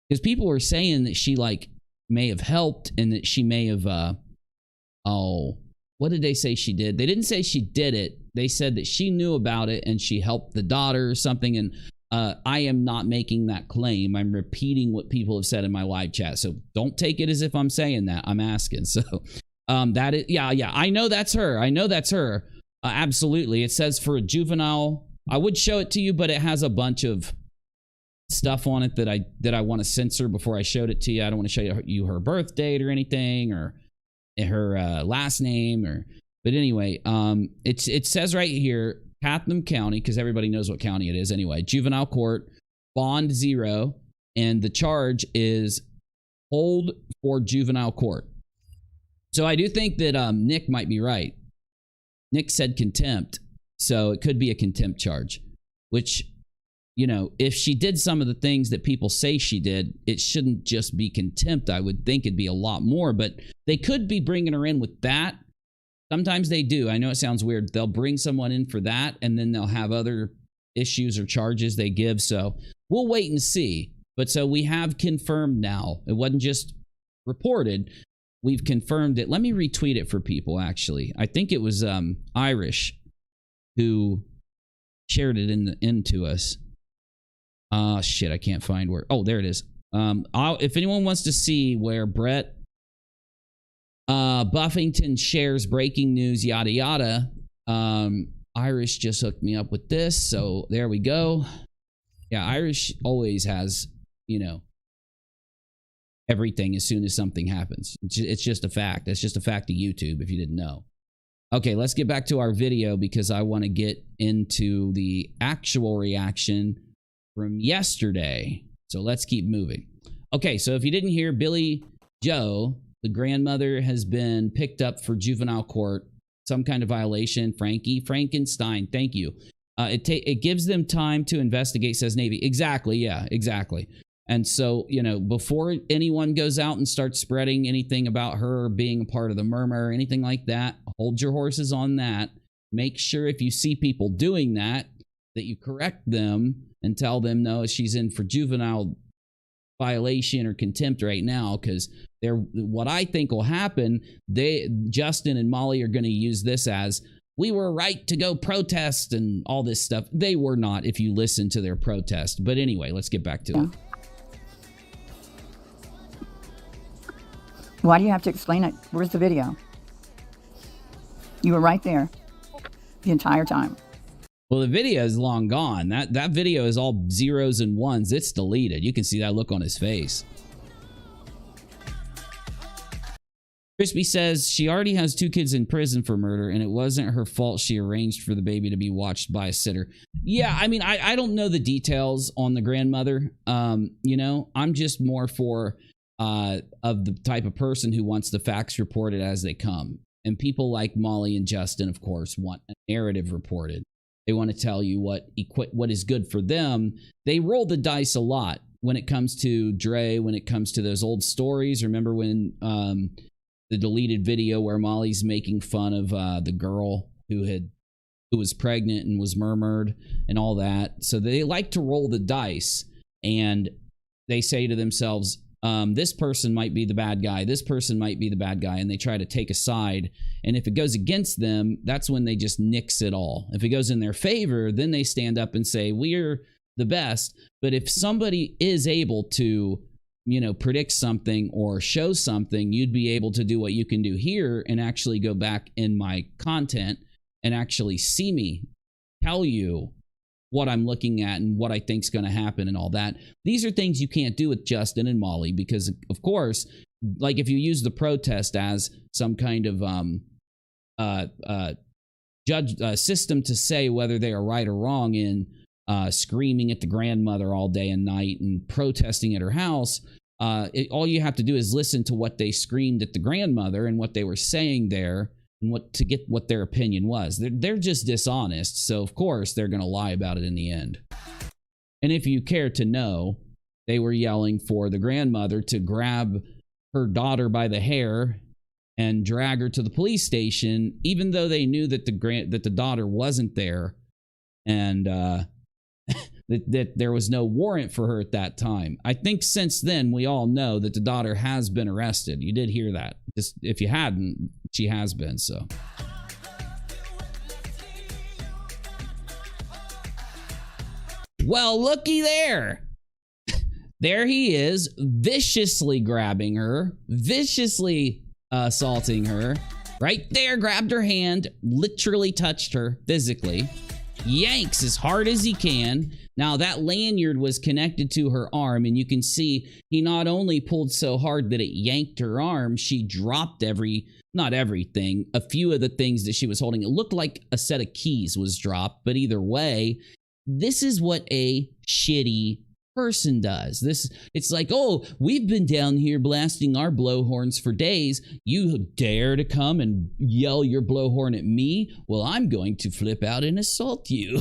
Because people were saying that she like may have helped and that she may have what did they say she did? They didn't say she did it. They said that she knew about it and she helped the daughter or something. And I am not making that claim. I'm repeating what people have said in my live chat. So don't take it as if I'm saying that. I'm asking. So that is, yeah. I know that's her. Absolutely. It says for a juvenile. I would show it to you, but it has a bunch of stuff on it that I want to censor before I showed it to you. I don't want to show you her birth date or anything or her last name but anyway, it says right here, Chatham County, because everybody knows what county it is anyway, juvenile court, bond 0, and the charge is hold for juvenile court. So I do think that Nick might be right. Nick said contempt. So it could be a contempt charge, which, you know, if she did some of the things that people say she did, it shouldn't just be contempt. I would think it'd be a lot more, but they could be bringing her in with that. Sometimes they do. I know it sounds weird. They'll bring someone in for that, and then they'll have other issues or charges they give. So we'll wait and see. But so we have confirmed now. It wasn't just reported. We've confirmed it. Let me retweet it for people, actually. I think it was Irish who shared it into us. Shit, I can't find where. Oh, there it is. If anyone wants to see where Brett Buffington shares breaking news, yada yada, Irish just hooked me up with this, so there we go. Yeah, Irish always has, you know, everything as soon as something happens. It's just a fact. That's just a fact of YouTube if you didn't know. Okay, let's get back to our video because I want to get into the actual reaction from yesterday. So let's keep moving. Okay, so if you didn't hear, Billy Joe, the grandmother, has been picked up for juvenile court, some kind of violation. Frankie Frankenstein, thank you. It gives them time to investigate, says Navy. Exactly, yeah, exactly. And so, you know, before anyone goes out and starts spreading anything about her being a part of the murmur or anything like that, hold your horses on that. Make sure if you see people doing that you correct them and tell them, no, she's in for juvenile violation or contempt right now, because what I think will happen, Justin and Molly are going to use this as, we were right to go protest and all this stuff. They were not if you listen to their protest. But anyway, let's get back to it. Why do you have to explain it? Where's the video? You were right there the entire time. Well, the video is long gone. That video is all zeros and ones. It's deleted. You can see that look on his face. Crispy says she already has 2 kids in prison for murder, and it wasn't her fault she arranged for the baby to be watched by a sitter. Yeah, I mean, I don't know the details on the grandmother. You know, I'm just more for of the type of person who wants the facts reported as they come. And people like Molly and Justin, of course, want a narrative reported. They want to tell you what is good for them. They roll the dice a lot when it comes to Dre, when it comes to those old stories. Remember when the deleted video where Molly's making fun of the girl who was pregnant and was murmured and all that. So they like to roll the dice, and they say to themselves, this person might be the bad guy. This person might be the bad guy. And they try to take a side. And if it goes against them, that's when they just nix it all. If it goes in their favor, then they stand up and say, we're the best. But if somebody is able to, you know, predict something or show something, you'd be able to do what you can do here and actually go back in my content and actually see me tell you what I'm looking at and what I think's going to happen and all that. These are things you can't do with Justin and Molly because, of course, like if you use the protest as some kind of system to say whether they are right or wrong in screaming at the grandmother all day and night and protesting at her house, all you have to do is listen to what they screamed at the grandmother and what they were saying there and to get what their opinion was. They're just dishonest, so of course they're going to lie about it in the end. And if you care to know, they were yelling for the grandmother to grab her daughter by the hair and drag her to the police station, even though they knew that the daughter wasn't there, and that there was no warrant for her at that time. I think since then we all know that the daughter has been arrested. You did hear that. Just if you hadn't, she has been. So. Well, looky there. There he is, viciously grabbing her, viciously assaulting her. Right there, grabbed her hand, literally touched her physically. Yanks as hard as he can. Now that lanyard was connected to her arm, and you can see he not only pulled so hard that it yanked her arm, she dropped not everything, a few of the things that she was holding. It looked like a set of keys was dropped, but either way, this is what a shitty person does. It's like, oh, we've been down here blasting our blowhorns for days. You dare to come and yell your blowhorn at me? Well, I'm going to flip out and assault you.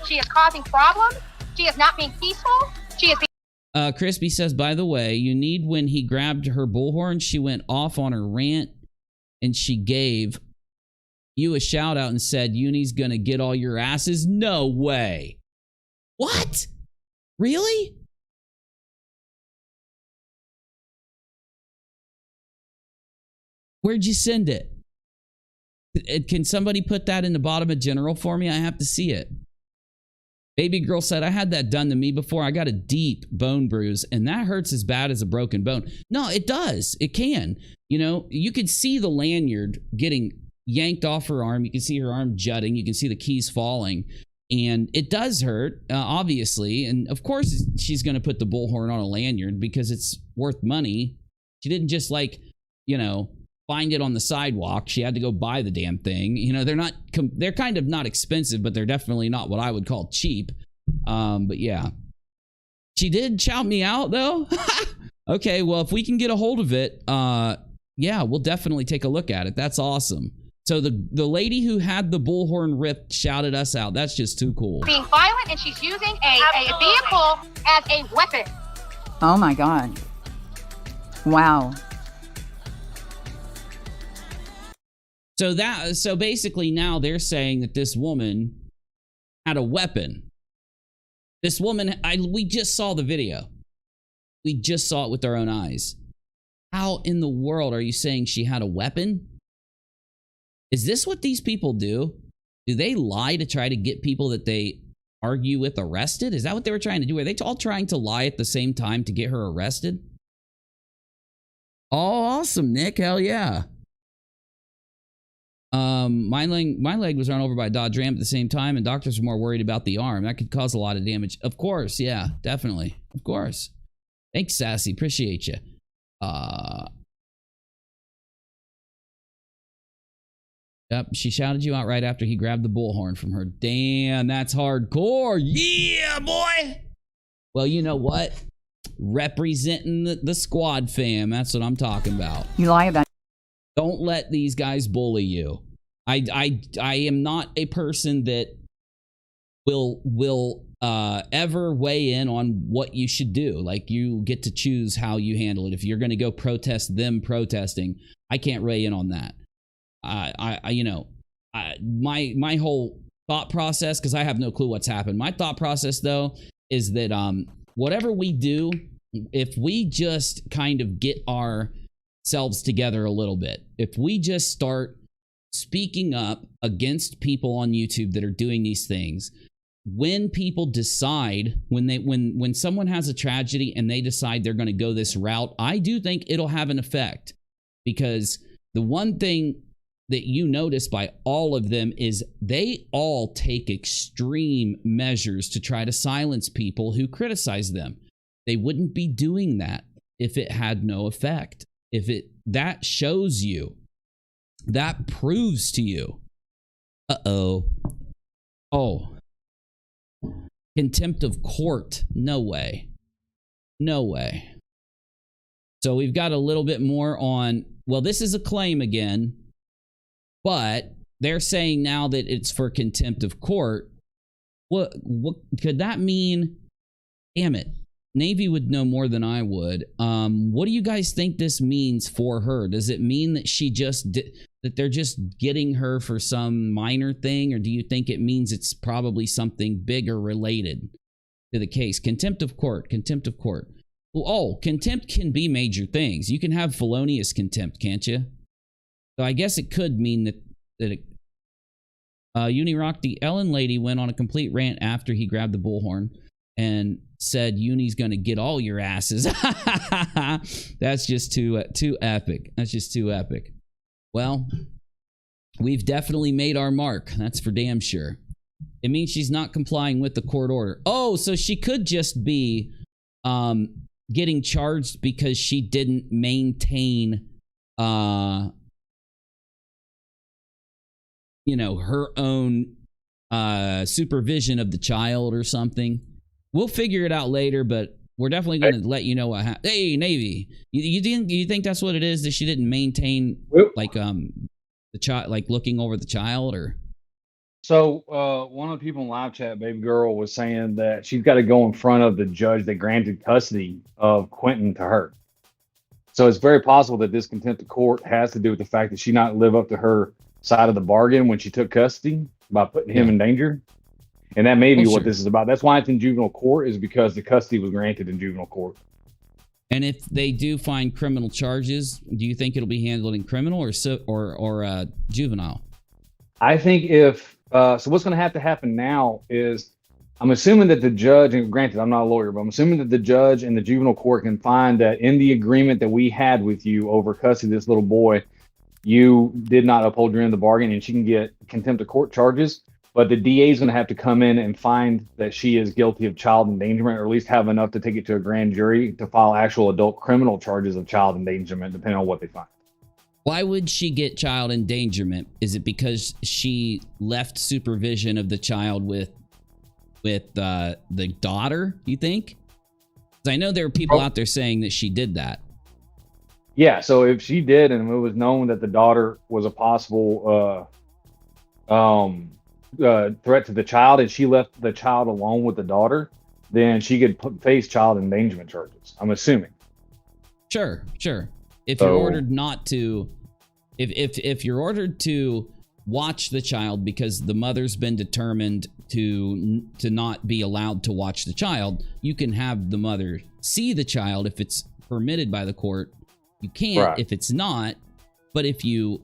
She is causing problems. She is not being peaceful. She is being Crispy says, by the way, you need when he grabbed her bullhorn, she went off on her rant and she gave you a shout out and said, Uni's gonna get all your asses. No way. What? Really? Where'd you send it? Can somebody put that in the bottom of general for me? I have to see it. Baby girl said, I had that done to me before. I got a deep bone bruise, and that hurts as bad as a broken bone. No, it does. It can. You know, you could see the lanyard getting yanked off her arm. You can see her arm jutting. You can see the keys falling. And it does hurt, obviously. And of course, she's going to put the bullhorn on a lanyard because it's worth money. She didn't just find it on the sidewalk. She had to go buy the damn thing. You know, they're kind of not expensive, but they're definitely not what I would call cheap. But yeah, she did shout me out though. Okay, well, if we can get a hold of it, yeah, we'll definitely take a look at it. That's awesome. So the lady who had the bullhorn ripped shouted us out. That's just too cool. being violent, and she's using a vehicle as a weapon. Oh my God. Wow. So basically now they're saying that this woman had a weapon. This woman, we just saw the video. We just saw it with our own eyes. How in the world are you saying she had a weapon? Is this what these people do? Do they lie to try to get people that they argue with arrested? Is that what they were trying to do? Are they all trying to lie at the same time to get her arrested? Oh, awesome, Nick. Hell yeah. My leg was run over by a Dodge Ram at the same time, and doctors are more worried about the arm. That could cause a lot of damage. Of course, yeah, definitely. Of course. Thanks, Sassy. Appreciate you. Yep, she shouted you out right after he grabbed the bullhorn from her. Damn, that's hardcore. Yeah, boy. Well, you know what? Representing the squad fam. That's what I'm talking about. You lie about. Don't let these guys bully you. I am not a person that will ever weigh in on what you should do. Like, you get to choose how you handle it. If you're going to go protest them protesting, I can't weigh in on that. My whole thought process, because I have no clue what's happened. My thought process, though, is that whatever we do, if we just kind of get ourselves together a little bit, if we just start speaking up against people on YouTube that are doing these things, when people decide, when someone has a tragedy and they decide they're going to go this route, I do think it'll have an effect. Because the one thing that you notice by all of them is they all take extreme measures to try to silence people who criticize them. They wouldn't be doing that if it had no effect. That shows you, that proves to you. Oh, contempt of court. No way. No way. So we've got a little bit more on, well, this is a claim again, but they're saying now that it's for contempt of court. What could that mean? Damn it. Navy would know more than I would. What do you guys think this means for her? Does it mean that that they're just getting her for some minor thing, or do you think it means it's probably something bigger related to the case? Contempt of court. Contempt of court. Oh, contempt can be major things. You can have felonious contempt, can't you? So I guess it could mean that Unirock, the Ellen lady, went on a complete rant after he grabbed the bullhorn and said Uni's gonna get all your asses. That's just too epic. That's just too epic. Well, we've definitely made our mark. That's for damn sure. It means she's not complying with the court order. Oh, so she could just be getting charged because she didn't maintain her own supervision of the child or something. We'll figure it out later, but we're definitely going to let you know what happened. Hey, Navy, you think that's what it is, that she didn't maintain the child, like looking over the child? Or so one of the people in live chat, baby girl, was saying that she's got to go in front of the judge that granted custody of Quentin to her. So it's very possible that this contempt of court has to do with the fact that she not live up to her side of the bargain when she took custody by putting him in danger. And that may be what this is about. That's why it's in juvenile court, is because the custody was granted in juvenile court. And if they do find criminal charges, do you think it'll be handled in criminal or juvenile? I think if so, what's going to happen now is, I'm assuming that the judge, and granted, I'm not a lawyer, but I'm assuming that the judge and the juvenile court can find that in the agreement that we had with you over custody of this little boy, you did not uphold your end of the bargain, and she can get contempt of court charges. But the DA is going to have to come in and find that she is guilty of child endangerment, or at least have enough to take it to a grand jury to file actual adult criminal charges of child endangerment, depending on what they find. Why would she get child endangerment? Is it because she left supervision of the child with the daughter, you think? Because I know there are people out there saying that she did that. Yeah, so if she did, and it was known that the daughter was a possible threat to the child, and she left the child alone with the daughter, then she could face child endangerment charges, I'm assuming. Sure. If you're ordered not to, if you're ordered to watch the child because the mother's been determined to not be allowed to watch the child, you can have the mother see the child if it's permitted by the court. You can't if it's not. But if you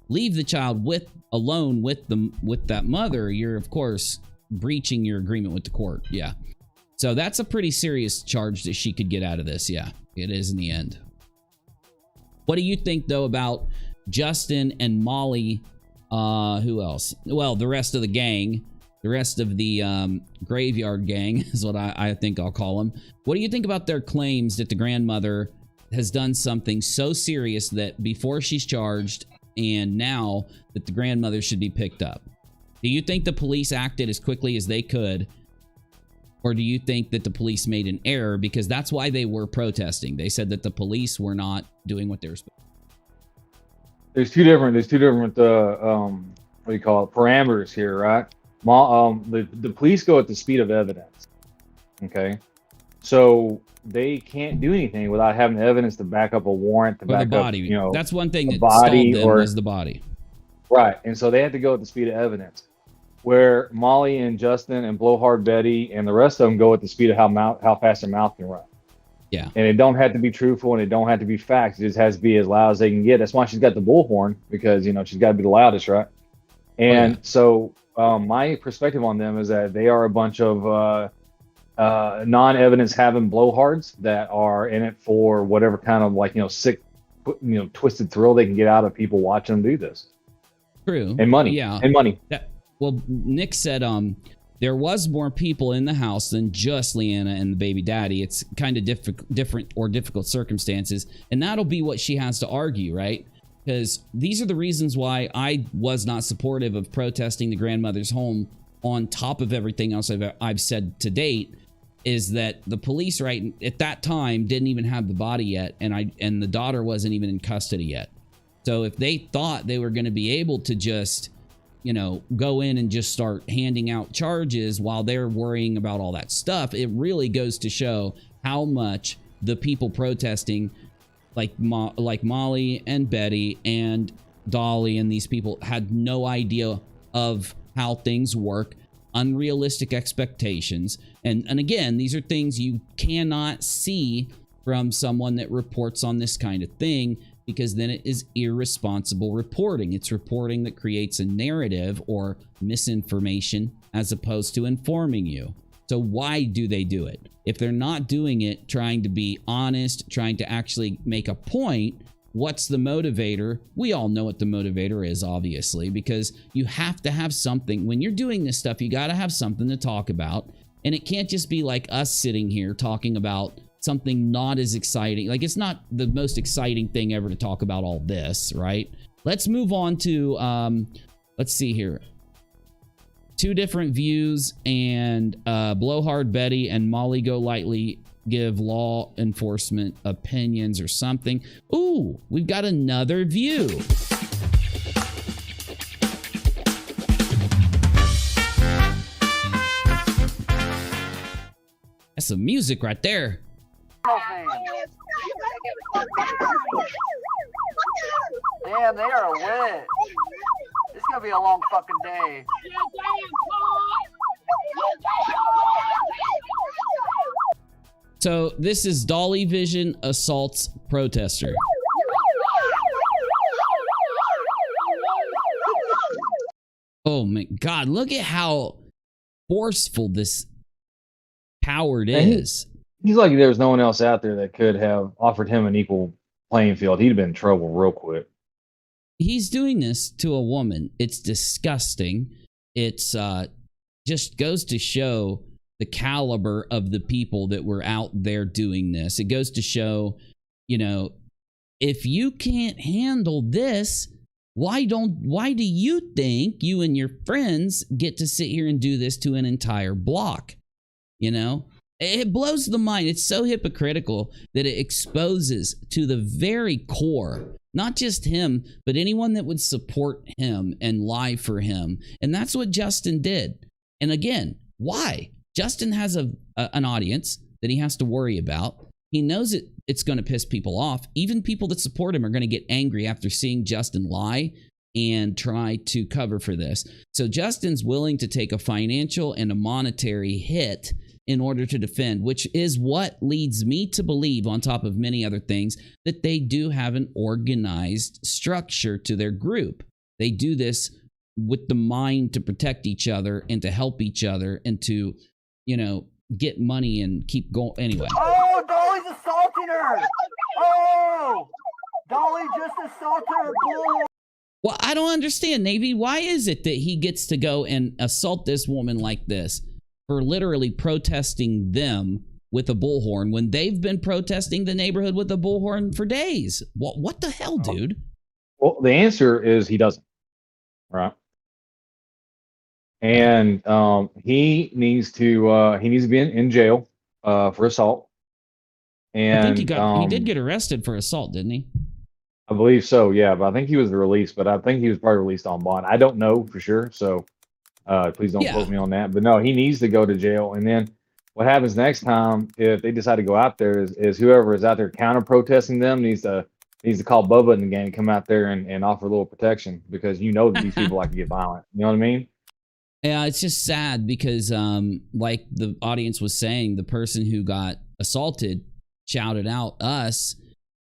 leave the child alone with that mother, you're of course breaching your agreement with the court. Yeah. So that's a pretty serious charge that she could get out of this. Yeah, it is in the end. What do you think, though, about Justin and Molly? Who else? Well, the rest of the gang. The rest of the graveyard gang is what I think I'll call them. What do you think about their claims that the grandmother has done something so serious that before she's charged and now that the grandmother should be picked up? Do you think the police acted as quickly as they could? Or do you think that the police made an error? Because that's why they were protesting. They said that the police were not doing what they were supposed to. There's two different what do you call it, parameters here, right? The police go at the speed of evidence. Okay, so they can't do anything without having evidence to back up a warrant, to back the body. up, you know, that's one thing that body stalled them or was the body. Right, and so they had to go at the speed of evidence. Where Molly and Justin and Blowhard Betty and the rest of them go at the speed of how fast their mouth can run. Yeah, and it don't have to be truthful and it don't have to be facts. It just has to be as loud as they can get. That's why she's got the bullhorn, because you know she's got to be the loudest, right? And so my perspective on them is that they are a bunch of non-evidence having blowhards that are in it for whatever kind of, like, you know, sick, you know, twisted thrill they can get out of people watching them do this. True. And money. Yeah. And money. Well, Nick said there was more people in the house than just Leanna and the baby daddy. It's kind of difficult circumstances, and that'll be what she has to argue, right? Because these are the reasons why I was not supportive of protesting the grandmother's home on top of everything else I've said to date, is that the police right at that time didn't even have the body yet, and the daughter wasn't even in custody yet. So if they thought they were going to be able to just, you know, go in and just start handing out charges while they're worrying about all that stuff, it really goes to show how much the people protesting, like Molly and Betty and Dolly and these people, had no idea of how things work, unrealistic expectations. And again, these are things you cannot see from someone that reports on this kind of thing, because then it is irresponsible reporting. It's reporting that creates a narrative or misinformation as opposed to informing you. So why do they do it? If they're not doing it trying to be honest, trying to actually make a point, what's the motivator? We all know what the motivator is, obviously, because you have to have something. When you're doing this stuff, you got to have something to talk about. And it can't just be like us sitting here talking about something not as exciting. Like, it's not the most exciting thing ever to talk about all this, right? Let's move on to, let's see here. Two different views, and Blowhard Betty and Molly GoLightly give law enforcement opinions or something. Ooh, we've got another view. That's some music right there. Damn, they are lit. It's gonna be a long fucking day. So this is Dolly Vision assaults protester. Oh my God, look at how forceful this coward is. He's lucky there was no one else out there that could have offered him an equal playing field. He'd have been in trouble real quick. He's doing this to a woman. It's disgusting. It's just goes to show the caliber of the people that were out there doing this. It goes to show, you know, if you can't handle this, why do you think you and your friends get to sit here and do this to an entire block? You know, it blows the mind. It's so hypocritical that it exposes to the very core, not just him, but anyone that would support him and lie for him. And that's what Justin did. And again, why? Justin has an audience that he has to worry about. He knows it's going to piss people off. Even people that support him are going to get angry after seeing Justin lie and try to cover for this. So Justin's willing to take a financial and a monetary hit in order to defend, which is what leads me to believe, on top of many other things, that they do have an organized structure to their group. They do this with the mind to protect each other and to help each other and to, you know, get money and keep going. Anyway. Oh, Dolly's assaulting her. Oh, Dolly just assaulted her bull. Well, I don't understand, Navy. Why is it that he gets to go and assault this woman like this for literally protesting them with a bullhorn when they've been protesting the neighborhood with a bullhorn for days? What the hell, dude? Well, the answer is he doesn't. Right. And he needs to be in jail for assault. And I think he did get arrested for assault, didn't he? I believe so, yeah. But I think he was released. But I think he was probably released on bond. I don't know for sure, so please don't quote me on that. But no, he needs to go to jail. And then what happens next time if they decide to go out there is whoever is out there counter protesting them needs to call Bubba in the game, come out there and offer a little protection, because you know that these people like to get violent. You know what I mean? Yeah, it's just sad because, like the audience was saying, the person who got assaulted shouted out us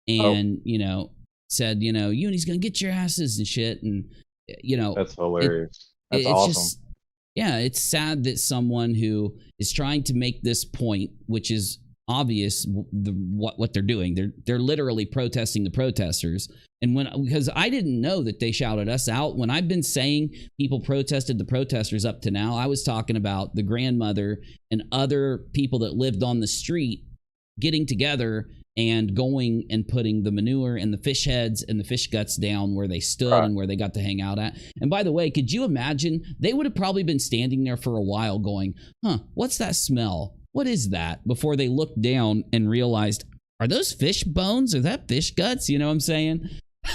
and, you know, said, you know, Uni's gonna get your asses and shit. And, you know, that's hilarious. That's awesome. It's sad that someone who is trying to make this point, which is obvious, what they're doing, they're literally protesting the protesters. And because I didn't know that they shouted us out. When I've been saying people protested the protesters up to now, I was talking about the grandmother and other people that lived on the street getting together and going and putting the manure and the fish heads and the fish guts down where they stood and where they got to hang out at. And by the way, could you imagine? They would have probably been standing there for a while going, what's that smell? What is that? Before they looked down and realized, are those fish bones? Are that fish guts? You know what I'm saying?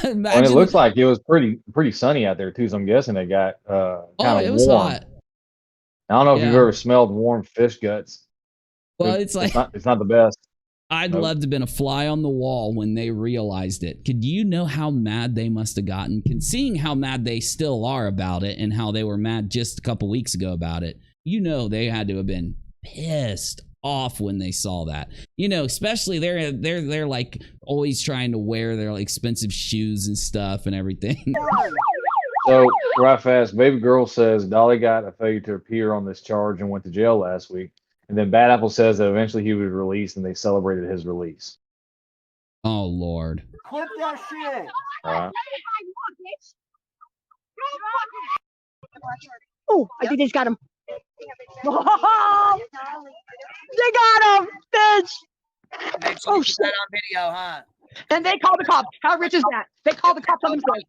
And it looks like it was pretty sunny out there too, so I'm guessing it got kind of it was warm. hot. I don't know if you've ever smelled warm fish guts. Well, it's not the best. I'd love to have been a fly on the wall when they realized it. Could you know how mad they must have gotten? Seeing how mad they still are about it and how they were mad just a couple weeks ago about it, you know they had to have been pissed off when they saw that. You know, especially they're like always trying to wear their like expensive shoes and stuff and everything. So right fast, baby girl says Dolly got a failure to appear on this charge and went to jail last week. And then Bad Apple says that eventually he was released and they celebrated his release. Oh, Lord. Clip that shit. All right. Oh, I think they just got him. Oh, they got him, bitch. Oh, shit. That on video, huh? And they called the cops. How rich is that? They called the cops on themselves.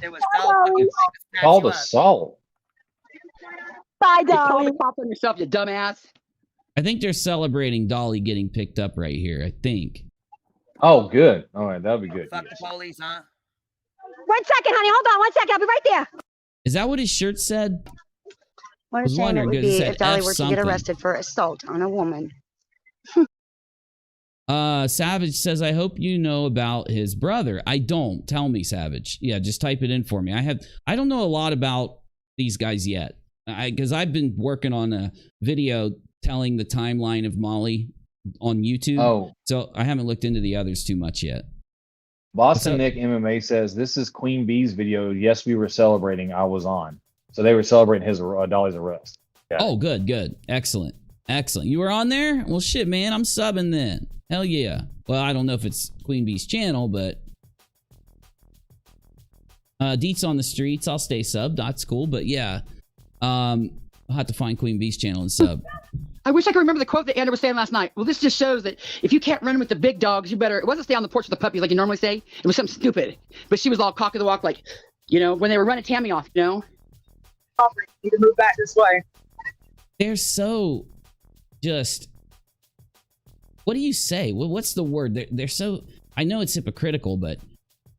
It was so fucking Called assault. Bye, Dolly. Call the cops on yourself, you dumbass. I think they're celebrating Dolly getting picked up right here. I think. Oh, good. All right, that'll be good. Fuck the police, huh? 1 second, honey. Hold on 1 second. I'll be right there. Is that what his shirt said? What I was I'm saying it wondering would because it be said if Dolly F were to something. get arrested for assault on a woman. Savage says, I hope you know about his brother. I don't. Tell me, Savage. Yeah, just type it in for me. I don't know a lot about these guys yet. Because I've been working on a video telling the timeline of Molly on YouTube. Oh. So I haven't looked into the others too much yet. Boston Nick MMA says, this is Queen Bee's video. Yes, we were celebrating. I was on. So they were celebrating his Dolly's arrest. Yeah. Oh, good. Excellent. You were on there? Well, shit, man. I'm subbing then. Hell yeah. Well, I don't know if it's Queen Bee's channel, but... Deets on the streets. I'll stay subbed. That's cool. But yeah. I'll have to find Queen Bee's channel and sub. I wish I could remember the quote that Andrew was saying last night. Well, this just shows that if you can't run with the big dogs, you better... It wasn't stay on the porch with the puppies like you normally say. It was something stupid. But she was all cock of the walk like, you know, when they were running Tammy off, you know? You can move back this way. They're so just... What do you say? What's the word? They're so... I know it's hypocritical, but,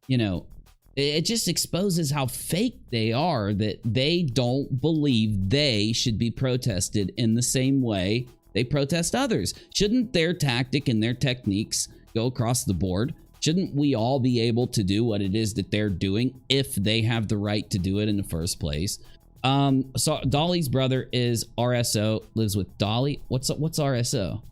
you know... It just exposes how fake they are, that they don't believe they should be protested in the same way they protest others. Shouldn't their tactic and their techniques go across the board? Shouldn't we all be able to do what it is that they're doing if they have the right to do it in the first place? So Dolly's brother is RSO, lives with Dolly. What's RSO?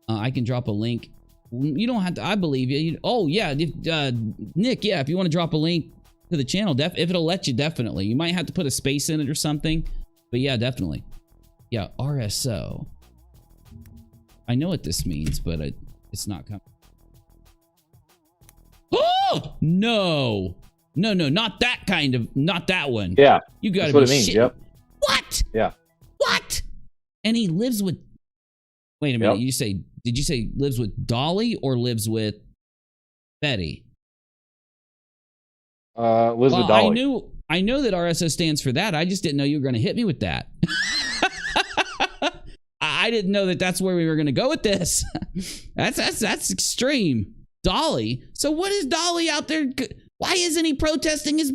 I can drop a link. You don't have to. I believe you. Oh yeah, Nick. Yeah, if you want to drop a link, to the channel. If it'll let you, definitely. You might have to put a space in it or something. But yeah, definitely. Yeah, RSO. I know what this means, but it's not coming. Oh! No! No, not that kind of, not that one. Yeah. You gotta that's what be it means. shit. Yep. What? Yeah. What? And he lives with, wait a minute, Yep. did you say lives with Dolly or lives with Betty? Lives with Dolly. I know that RSO stands for that. I just didn't know you were going to hit me with that. I didn't know that that's where we were going to go with this. That's extreme. Dolly. So what is Dolly out there? Why isn't he protesting his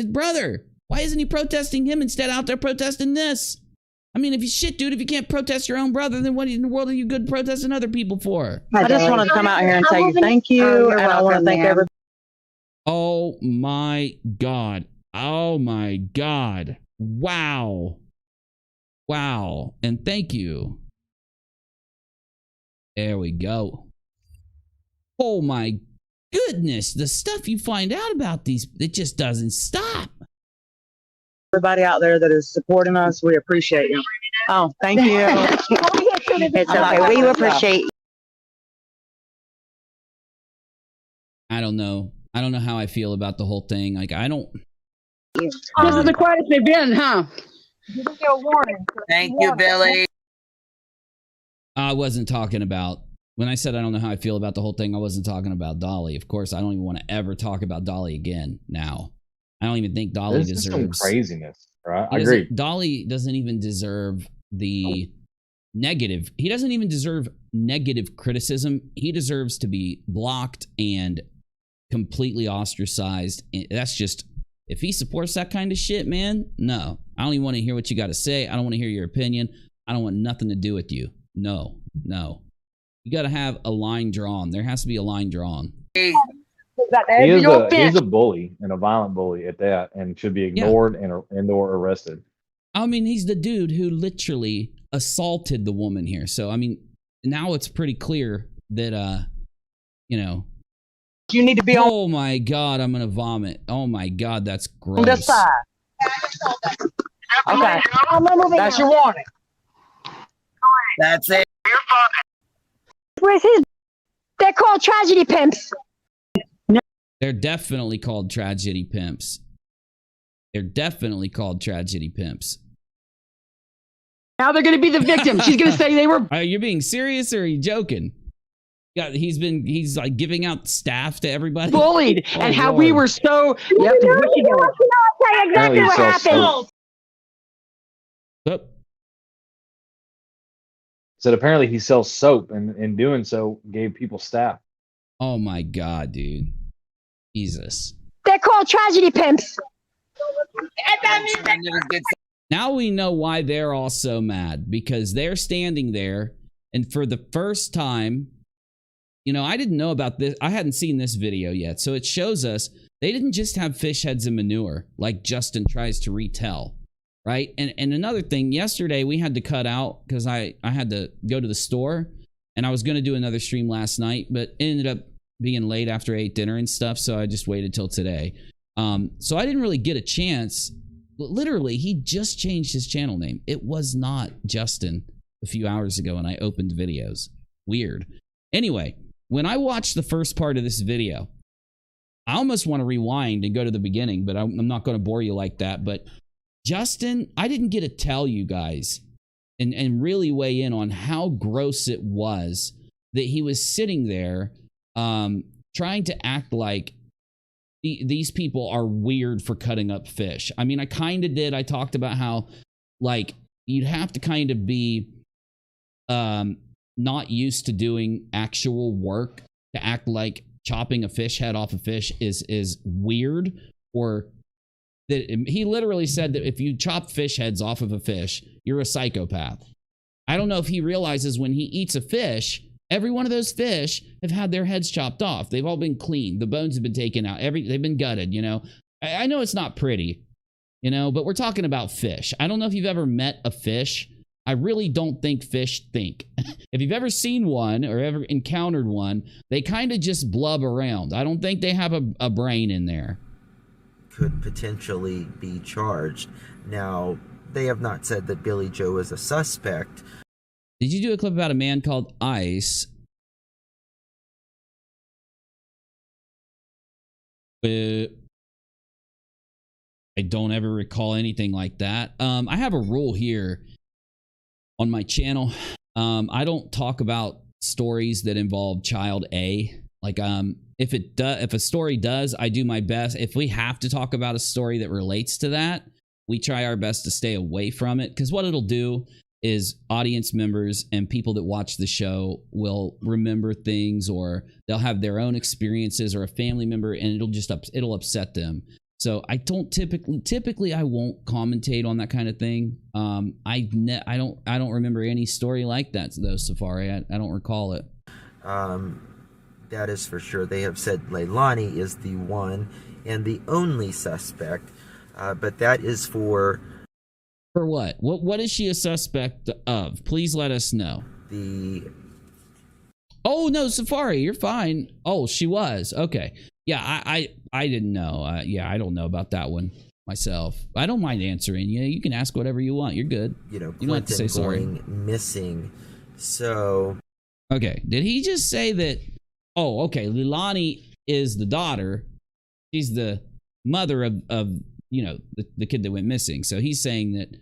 brother? Why isn't he protesting him instead out there protesting this? I mean, if you can't protest your own brother, then what in the world are you good protesting other people for? I just wanted to come out here and tell you thank you, and I want to thank everybody. Oh my God. Oh my God. Wow. Wow. And thank you. There we go. Oh my goodness. The stuff you find out about these, it just doesn't stop. Everybody out there that is supporting us, we appreciate you. Oh, thank you. It's okay. We appreciate you. I don't know. I don't know how I feel about the whole thing. Like, I don't. This is the quietest they've been, huh? Thank you, Billy. I wasn't talking about, when I said I don't know how I feel about the whole thing, I wasn't talking about Dolly. Of course, I don't even want to ever talk about Dolly again now. I don't even think Dolly This is some deserves craziness, right? I agree. Dolly doesn't even deserve the negative. He doesn't even deserve negative criticism. He deserves to be blocked and completely ostracized. That's just, if he supports that kind of shit, man, no. I don't even want to hear what you got to say. I don't want to hear your opinion. I don't want nothing to do with you. No. You got to have a line drawn. There has to be a line drawn. He is a bully and a violent bully at that, and should be ignored and or arrested. I mean, he's the dude who literally assaulted the woman here. So, I mean, now it's pretty clear that, you know. You need to be on. Oh my God, I'm going to vomit. Oh my God, that's gross. This side. Okay. That's your warning. That's it. Where's his? They're called tragedy pimps. They're definitely called tragedy pimps. They're definitely called tragedy pimps. Now they're going to be the victim. She's going to say they were. Are you being serious or are you joking? Yeah, he's like giving out staff to everybody. Bullied, Oh, and how Lord. we were so. Yep, Tell you exactly what happened. Yep. Said apparently he sells soap, and in doing so gave people staff. Oh my God, dude. Jesus. They're called tragedy pimps. Now we know why they're all so mad, because they're standing there, and for the first time, you know, I didn't know about this. I hadn't seen this video yet. So it shows us they didn't just have fish heads and manure like Justin tries to retell, right? And another thing, yesterday we had to cut out because I had to go to the store, and I was going to do another stream last night, but it ended up being late after I ate dinner and stuff, so I just waited till today. So I didn't really get a chance. Literally, he just changed his channel name. It was not Justin a few hours ago when I opened videos. Weird. Anyway, when I watched the first part of this video, I almost want to rewind and go to the beginning, but I'm not going to bore you like that. But Justin, I didn't get to tell you guys and really weigh in on how gross it was that he was sitting there trying to act like these people are weird for cutting up fish. I mean, I kind of did. I talked about how, like, you'd have to kind of be not used to doing actual work to act like chopping a fish head off a fish is weird, or that he literally said that if you chop fish heads off of a fish, you're a psychopath. I don't know if he realizes when he eats a fish, every one of those fish have had their heads chopped off. They've all been cleaned. The bones have been taken out. They've been gutted, you know. I know it's not pretty, you know, but we're talking about fish. I don't know if you've ever met a fish. I really don't think fish think. If you've ever seen one or ever encountered one, they kind of just blub around. I don't think they have a brain in there. could potentially be charged. Now, they have not said that Billy Joe is a suspect. Did you do a clip about a man called Ice? I don't ever recall anything like that. I have a rule here on my channel. I don't talk about stories that involve child A. Like, if a story does, I do my best. If we have to talk about a story that relates to that, we try our best to stay away from it, because what it'll do is audience members and people that watch the show will remember things, or they'll have their own experiences, or a family member, and it'll upset them. So I don't typically I won't commentate on that kind of thing. I don't remember any story like that though, Safari. I don't recall it. That is for sure. They have said Leilani is the one and the only suspect, but that is for what? What is she a suspect of? Please let us know. Oh no, Safari, you're fine. Oh, she was. Okay. Yeah, I didn't know. Yeah, I don't know about that one myself. I don't mind answering. Yeah, you can ask whatever you want. You're good. You know, you don't have to say sorry. Going missing. So okay, did he just say that? Oh, okay. Leilani is the daughter. She's the mother of you know, the kid that went missing. So he's saying that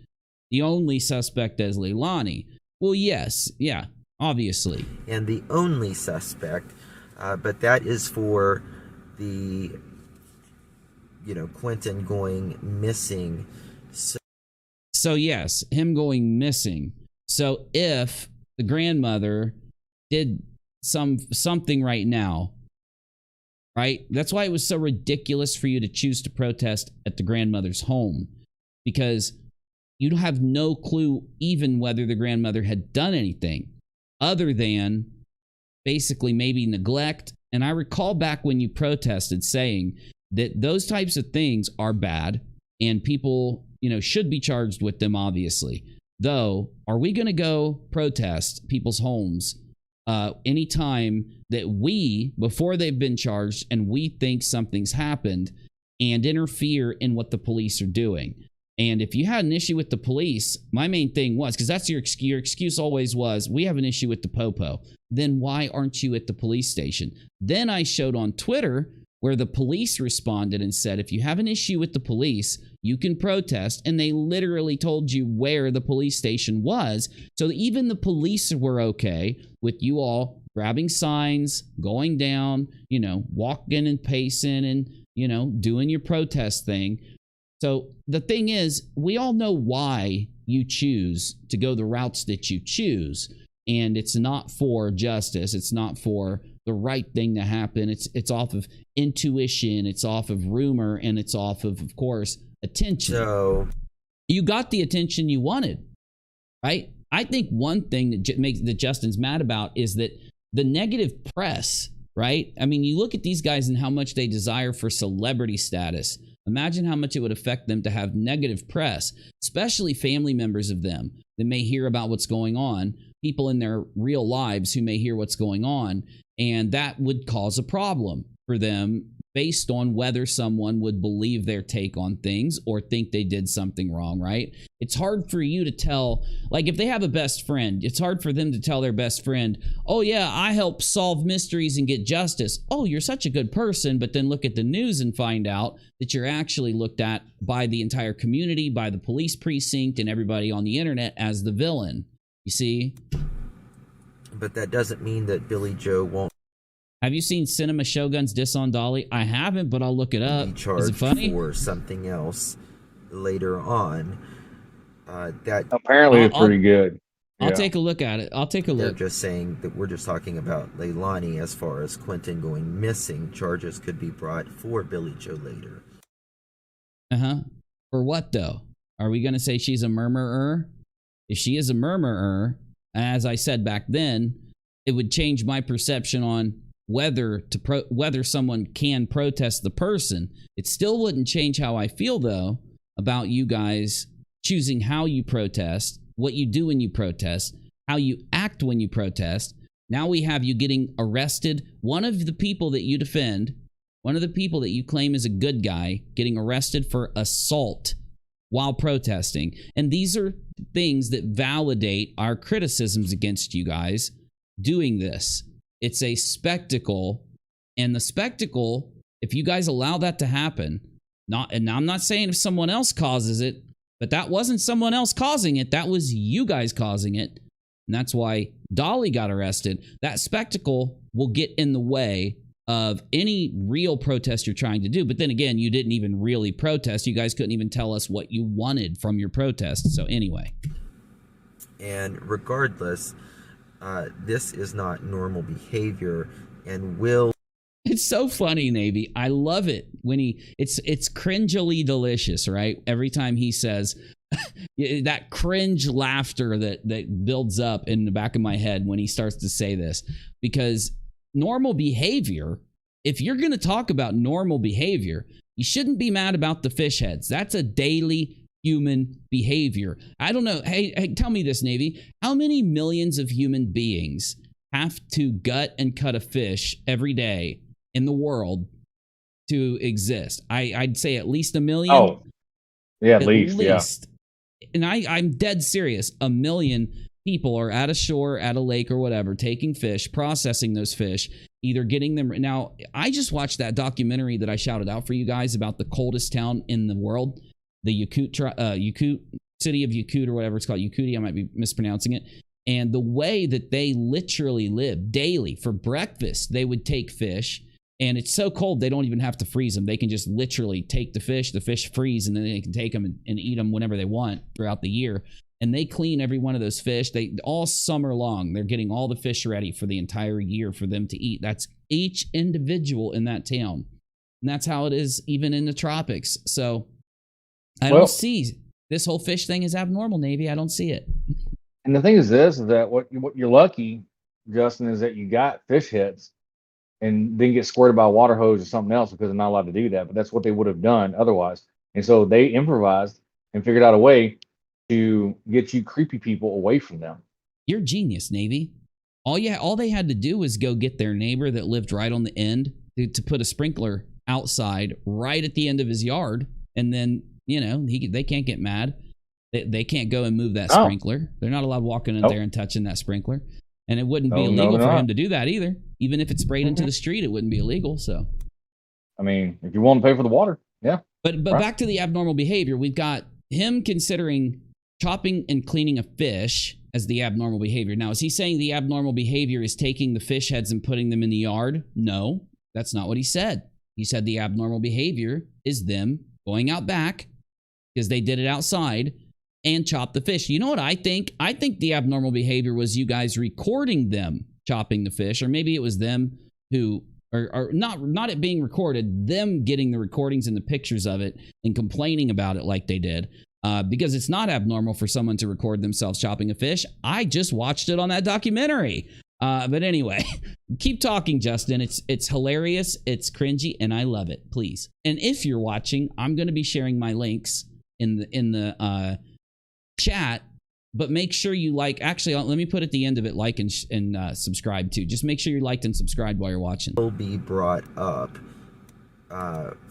the only suspect is Leilani. Well, yes, yeah, obviously. And the only suspect, but that is for the, you know, Quentin going missing. So yes, him going missing. So if the grandmother did something right now, right? That's why it was so ridiculous for you to choose to protest at the grandmother's home, because you have no clue even whether the grandmother had done anything other than basically maybe neglect. And I recall back when you protested saying that those types of things are bad and people, you know, should be charged with them, obviously. Though, are we going to go protest people's homes anytime that we, before they've been charged and we think something's happened, and interfere in what the police are doing? And if you had an issue with the police, my main thing was, because that's your excuse always was, we have an issue with the popo. Then why aren't you at the police station? Then I showed on Twitter where the police responded and said, if you have an issue with the police, you can protest. And they literally told you where the police station was. So even the police were okay with you all grabbing signs, going down, you know, walking and pacing and, you know, doing your protest thing. So the thing is, we all know why you choose to go the routes that you choose. And it's not for justice. It's not for the right thing to happen. It's off of intuition. It's off of rumor. And it's off of course, attention. So you got the attention you wanted, right? I think one thing that Justin's mad about is that the negative press, right? I mean, you look at these guys and how much they desire for celebrity status. Imagine how much it would affect them to have negative press, especially family members of them that may hear about what's going on, people in their real lives who may hear what's going on, and that would cause a problem for them based on whether someone would believe their take on things or think they did something wrong, right? It's hard for you to tell, like if they have a best friend, it's hard for them to tell their best friend, oh yeah, I help solve mysteries and get justice. Oh, you're such a good person, but then look at the news and find out that you're actually looked at by the entire community, by the police precinct and everybody on the internet as the villain. You see? But that doesn't mean that Billy Joe won't. Have you seen Cinema Shogun's diss on Dolly? I haven't, but I'll look it up. Be charged Is it funny? For something else later on. That apparently it's pretty good. I'll take a look at it. I'll take a look. They're just saying that we're just talking about Leilani as far as Quentin going missing. Charges could be brought for Billy Joe later. For what though? Are we going to say she's a murmurer? If she is a murmurer, as I said back then, it would change my perception on whether someone can protest the person. It still wouldn't change how I feel though about you guys choosing how you protest, what you do when you protest, how you act when you protest. Now we have you getting arrested. One of the people that you defend one of the people that you claim is a good guy getting arrested for assault while protesting. And these are things that validate our criticisms against you guys doing this. It's a spectacle. And the spectacle, if you guys allow that to happen, and I'm not saying if someone else causes it, but that wasn't someone else causing it. That was you guys causing it. And that's why Dolly got arrested. That spectacle will get in the way of any real protest you're trying to do. But then again, you didn't even really protest. You guys couldn't even tell us what you wanted from your protest. So anyway. And regardless, this is not normal behavior and will... It's so funny, Navy. I love it when it's cringily delicious, right? Every time he says that cringe laughter that builds up in the back of my head when he starts to say this, because normal behavior, if you're going to talk about normal behavior, you shouldn't be mad about the fish heads. That's a daily human behavior. I don't know. Hey, tell me this, Navy. How many millions of human beings have to gut and cut a fish every day in the world to exist? I'd say at least 1 million. Oh, yeah, at least. Yeah. And I'm dead serious. 1 million people are at a shore, at a lake or whatever, taking fish, processing those fish, either getting them. Now, I just watched that documentary that I shouted out for you guys about the coldest town in the world, the Yakut city of Yakut or whatever it's called. Yakuti, I might be mispronouncing it. And the way that they literally live daily, for breakfast, they would take fish. And it's so cold, they don't even have to freeze them. They can just literally take the fish freeze, and then they can take them and eat them whenever they want throughout the year. And they clean every one of those fish. They all summer long, they're getting all the fish ready for the entire year for them to eat. That's each individual in that town. And that's how it is even in the tropics. So I don't see this whole fish thing is abnormal, Navy. I don't see it. And the thing is this, is that what you're lucky, Justin, is that you got fish heads and didn't get squirted by a water hose or something else, because they're not allowed to do that. But that's what they would have done otherwise. And so they improvised and figured out a way to get you creepy people away from them. You're genius, Navy. All they had to do was go get their neighbor that lived right on the end to put a sprinkler outside right at the end of his yard. And then, they can't get mad. They can't go and move that sprinkler. They're not allowed walking in there and touching that sprinkler. And it wouldn't be illegal for him to do that either. Even if it's sprayed into the street, it wouldn't be illegal. So, I mean, if you want to pay for the water, yeah. But back to the abnormal behavior, we've got him considering chopping and cleaning a fish as the abnormal behavior. Now, is he saying the abnormal behavior is taking the fish heads and putting them in the yard? No, that's not what he said. He said the abnormal behavior is them going out back, because they did it outside, and chop the fish. You know what I think? I think the abnormal behavior was you guys recording them chopping the fish, or maybe it was them who, or not it being recorded, them getting the recordings and the pictures of it and complaining about it like they did. Because it's not abnormal for someone to record themselves chopping a fish. I just watched it on that documentary. But anyway, keep talking, Justin. It's hilarious, it's cringy, and I love it. Please. And if you're watching, I'm going to be sharing my links in the chat, but make sure you actually, let me put at the end of it, like and subscribe too. Just make sure you're liked and subscribed while you're watching. Will be brought up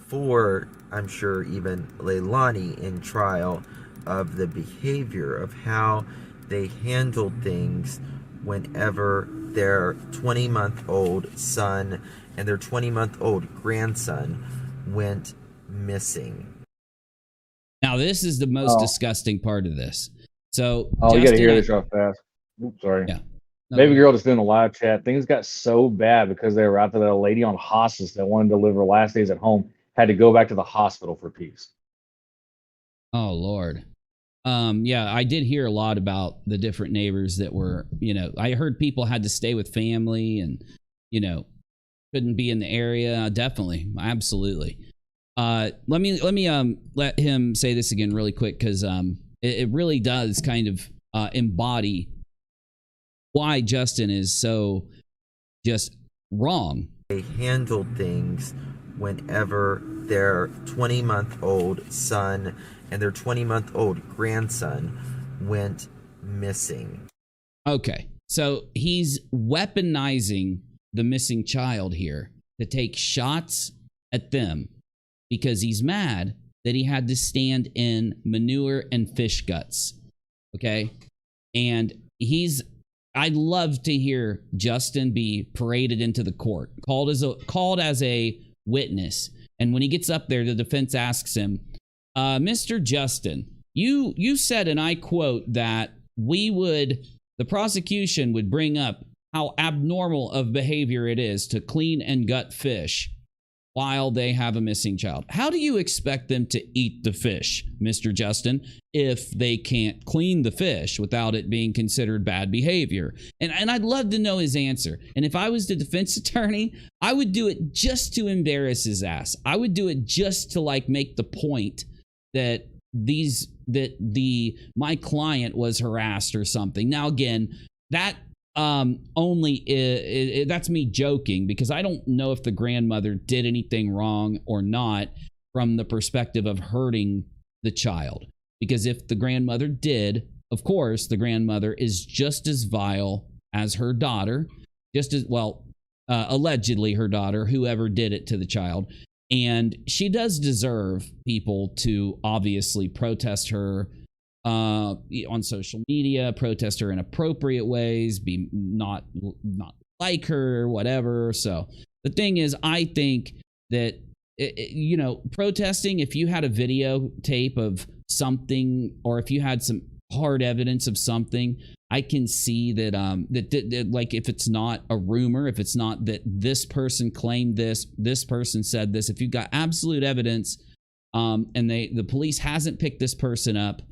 for, I'm sure, even Leilani in trial, of the behavior of how they handled things whenever their 20-month-old son and their 20-month-old grandson went missing. Now, this is the most disgusting part of this. So, you got to hear this real fast. Oops, sorry. Yeah. Baby girl just doing a live chat. Things got so bad because they were after that lady on hospice that wanted to live her last days at home had to go back to the hospital for peace. Oh, Lord. Yeah, I did hear a lot about the different neighbors that were, I heard people had to stay with family and, couldn't be in the area. Definitely. Absolutely. Let me let him say this again really quick, because it really does kind of embody why Justin is so just wrong. They handled things whenever their 20-month-old son and their 20-month-old grandson went missing. Okay, so he's weaponizing the missing child here to take shots at them because he's mad that he had to stand in manure and fish guts. Okay? And I'd love to hear Justin be paraded into the court, called as a witness. And when he gets up there, the defense asks him, Mr. Justin, you said, and I quote, that the prosecution would bring up how abnormal of behavior it is to clean and gut fish while they have a missing child. How do you expect them to eat the fish, Mr. Justin, if they can't clean the fish without it being considered bad behavior? And I'd love to know his answer. And if I was the defense attorney, I would do it just to embarrass his ass. I would do it just to like make the point that my client was harassed or something. Now again, that that's me joking, because I don't know if the grandmother did anything wrong or not from the perspective of hurting the child. Because if the grandmother did, of course, the grandmother is just as vile as her daughter, just as well, allegedly her daughter, whoever did it to the child. And she does deserve people to obviously protest her on social media, protest her in appropriate ways, be not like her or whatever. So the thing is, I think that protesting, if you had a videotape of something, or if you had some hard evidence of something, I can see that that like, if it's not a rumor, if it's not that this person claimed this person said this, if you've got absolute evidence, and the police hasn't picked this person up,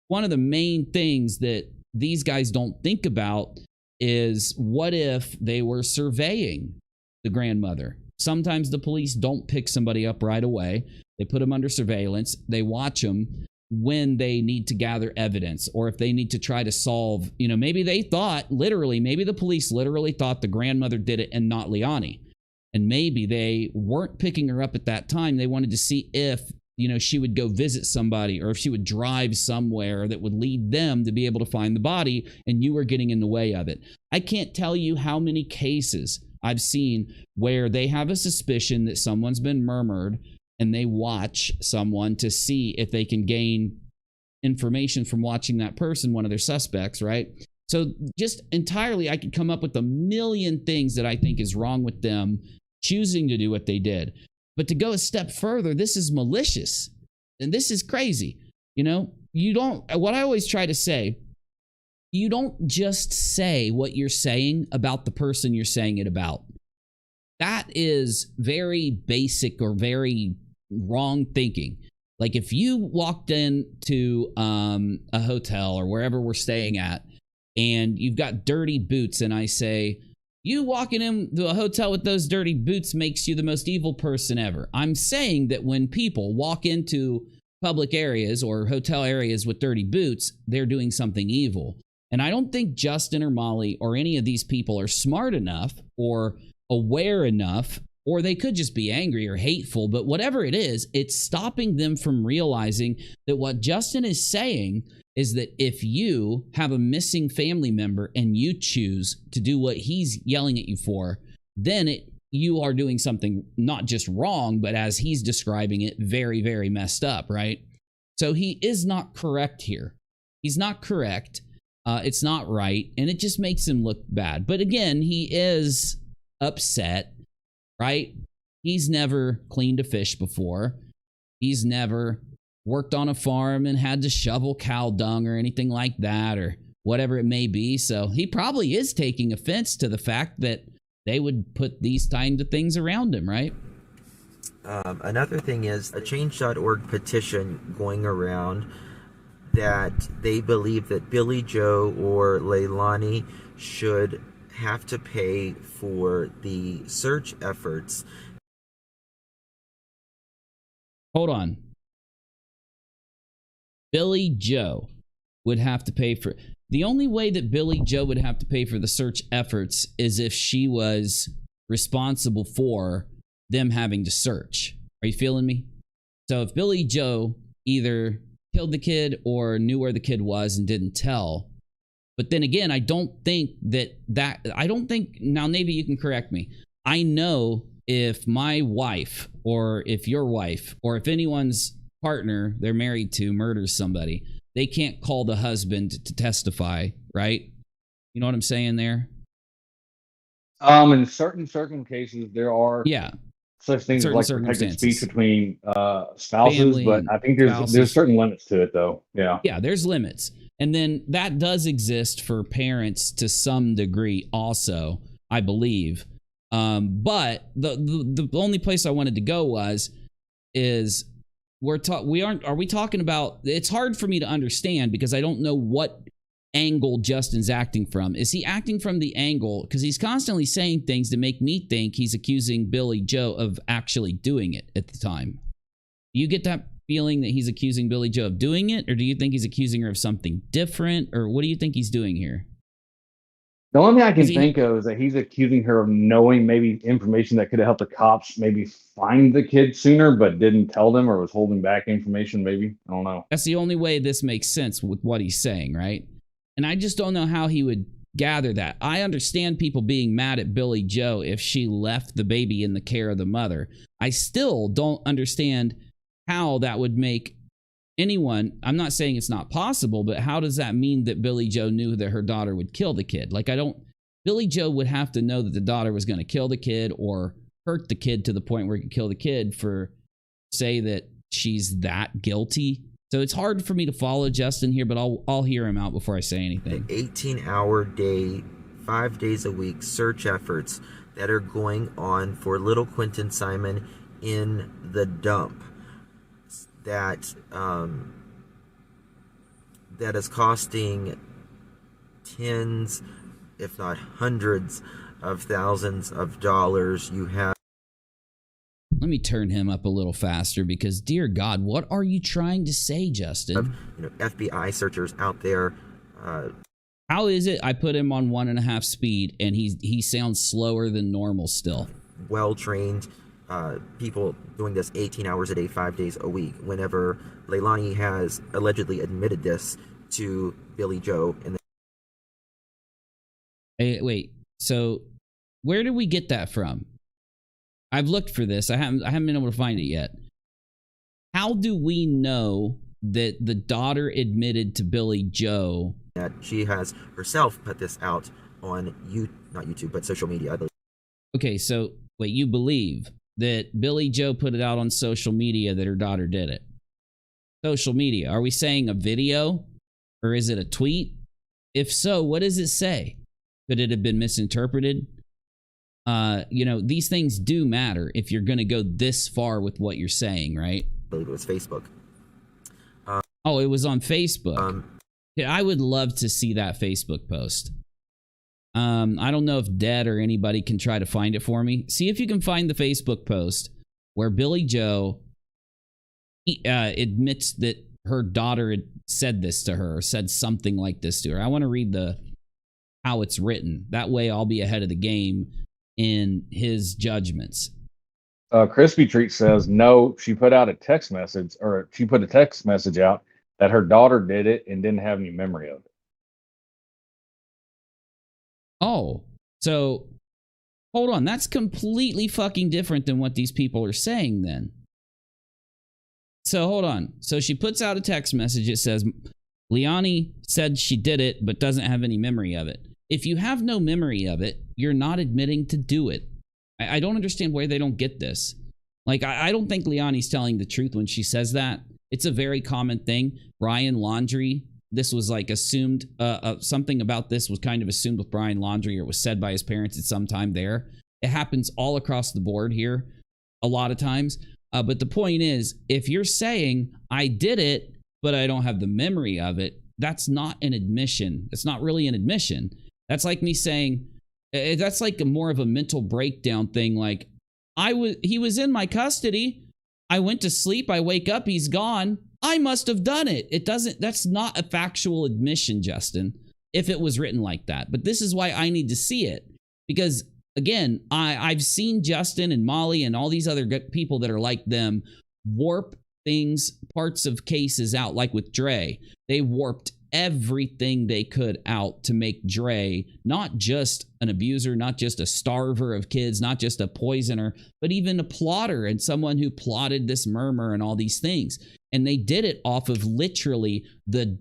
one of the main things that these guys don't think about is, what if they were surveying the grandmother? Sometimes the police don't pick somebody up right away. They put them under surveillance. They watch them when they need to gather evidence, or if they need to try to solve, maybe the police literally thought the grandmother did it and not Liani. And maybe they weren't picking her up at that time. They wanted to see if she would go visit somebody, or if she would drive somewhere that would lead them to be able to find the body, and you were getting in the way of it. I can't tell you how many cases I've seen where they have a suspicion that someone's been murdered, and they watch someone to see if they can gain information from watching that person, one of their suspects, right? So just entirely, I could come up with a million things that I think is wrong with them choosing to do what they did. But to go a step further, this is malicious. And this is crazy. What I always try to say, you don't just say what you're saying about the person you're saying it about. That is very basic or very wrong thinking. Like, if you walked into a hotel or wherever we're staying at, and you've got dirty boots, and I say, you walking into a hotel with those dirty boots makes you the most evil person ever. I'm saying that when people walk into public areas or hotel areas with dirty boots, they're doing something evil. And I don't think Justin or Molly or any of these people are smart enough or aware enough, or they could just be angry or hateful, but whatever it is, it's stopping them from realizing that what Justin is saying is that if you have a missing family member and you choose to do what he's yelling at you for, then you are doing something not just wrong, but as he's describing it, very, very messed up, right? So he is not correct here. He's not correct. It's not right. And it just makes him look bad. But again, he is upset, right? He's never cleaned a fish before. He's never worked on a farm and had to shovel cow dung or anything like that, or whatever it may be. So he probably is taking offense to the fact that they would put these kinds of things around him, right? Another thing is a change.org petition going around that they believe that Billy Joe or Leilani should have to pay for the search efforts. Hold on. Billy Joe would have to pay for... The only way that Billy Joe would have to pay for the search efforts is if she was responsible for them having to search. Are you feeling me? So if Billy Joe either killed the kid or knew where the kid was and didn't tell... But then again, I don't think... Now, Navy, you can correct me. I know if my wife or if your wife or if anyone's partner they're married to murders somebody, they can't call the husband to testify, right? You know what I'm saying there? In certain cases, there are Yeah. such things as Certain like protected speech circumstances. between spouses, Family but and I think spouses. there's certain limits to it, though. Yeah. Yeah, there's limits. And then that does exist for parents to some degree also, I believe. But the only place I wanted to go is are we talking about, it's hard for me to understand because I don't know what angle Justin's acting from. Is he acting from the angle, because he's constantly saying things to make me think he's accusing Billy Joe of actually doing it at the time. Do you get that feeling that he's accusing Billy Joe of doing it, or do you think he's accusing her of something different, or what do you think he's doing here? The only thing I can think of is that he's accusing her of knowing maybe information that could have helped the cops maybe find the kid sooner, but didn't tell them or was holding back information, maybe. I don't know. That's the only way this makes sense with what he's saying, right? And I just don't know how he would gather that. I understand people being mad at Billy Joe if she left the baby in the care of the mother. I still don't understand how that would make anyone, I'm not saying it's not possible, but how does that mean that Billy Joe knew that her daughter would kill the kid? Like, Billy Joe would have to know that the daughter was going to kill the kid or hurt the kid to the point where he could kill the kid for say that she's that guilty. So it's hard for me to follow Justin here, but I'll hear him out before I say anything. 18-hour day, 5 days a week search efforts that are going on for little Quentin Simon in the dump. That is costing tens, if not hundreds of thousands of dollars. You have. Let me turn him up a little faster because, dear God, what are you trying to say, Justin? FBI searchers out there. How is it I put him on 1.5 speed and he sounds slower than normal still? Well-trained people doing this 18 hours a day, 5 days a week. Whenever Leilani has allegedly admitted this to Billy Joe. Hey, wait, so where did we get that from? I've looked for this. I haven't been able to find it yet. How do we know that the daughter admitted to Billy Joe that she has herself put this out on not YouTube, but social media, I believe. Okay, so wait, you believe that Billy Joe put it out on social media that her daughter did it? Social media. Are we saying a video or is it a tweet? If so, what does it say? Could it have been misinterpreted? These things do matter if you're going to go this far with what you're saying, right? I believe it was Facebook. It was on Facebook. I would love to see that Facebook post. I don't know if Dead or anybody can try to find it for me. See if you can find the Facebook post where Billy Joe admits that her daughter had said this to her or said something like this to her. I want to read how it's written. That way I'll be ahead of the game in his judgments. Crispy Treat says, no, she put out a text message, or she put a text message out that her daughter did it and didn't have any memory of it. Oh, so hold on. That's completely fucking different than what these people are saying then. So hold on. So she puts out a text message. It says, Leilani said she did it, but doesn't have any memory of it. If you have no memory of it, you're not admitting to do it. I don't understand why they don't get this. Like, I don't think Leilani's telling the truth when she says that. It's a very common thing. Brian Laundrie, this was like assumed, something about this was kind of assumed with Brian Laundrie, or was said by his parents at some time there. It happens all across the board here a lot of times. But the point is, if you're saying, I did it, but I don't have the memory of it, that's not an admission. It's not really an admission. That's like me saying, that's like more of a mental breakdown thing. Like, he was in my custody. I went to sleep. I wake up. He's gone. I must have done it. That's not a factual admission, Justin, if it was written like that. But this is why I need to see it. Because, again, I've seen Justin and Molly and all these other people that are like them warp things, parts of cases out, like with Dre. They warped everything they could out to make Dre not just an abuser, not just a starver of kids, not just a poisoner, but even a plotter and someone who plotted this murmur and all these things. And they did it off of literally the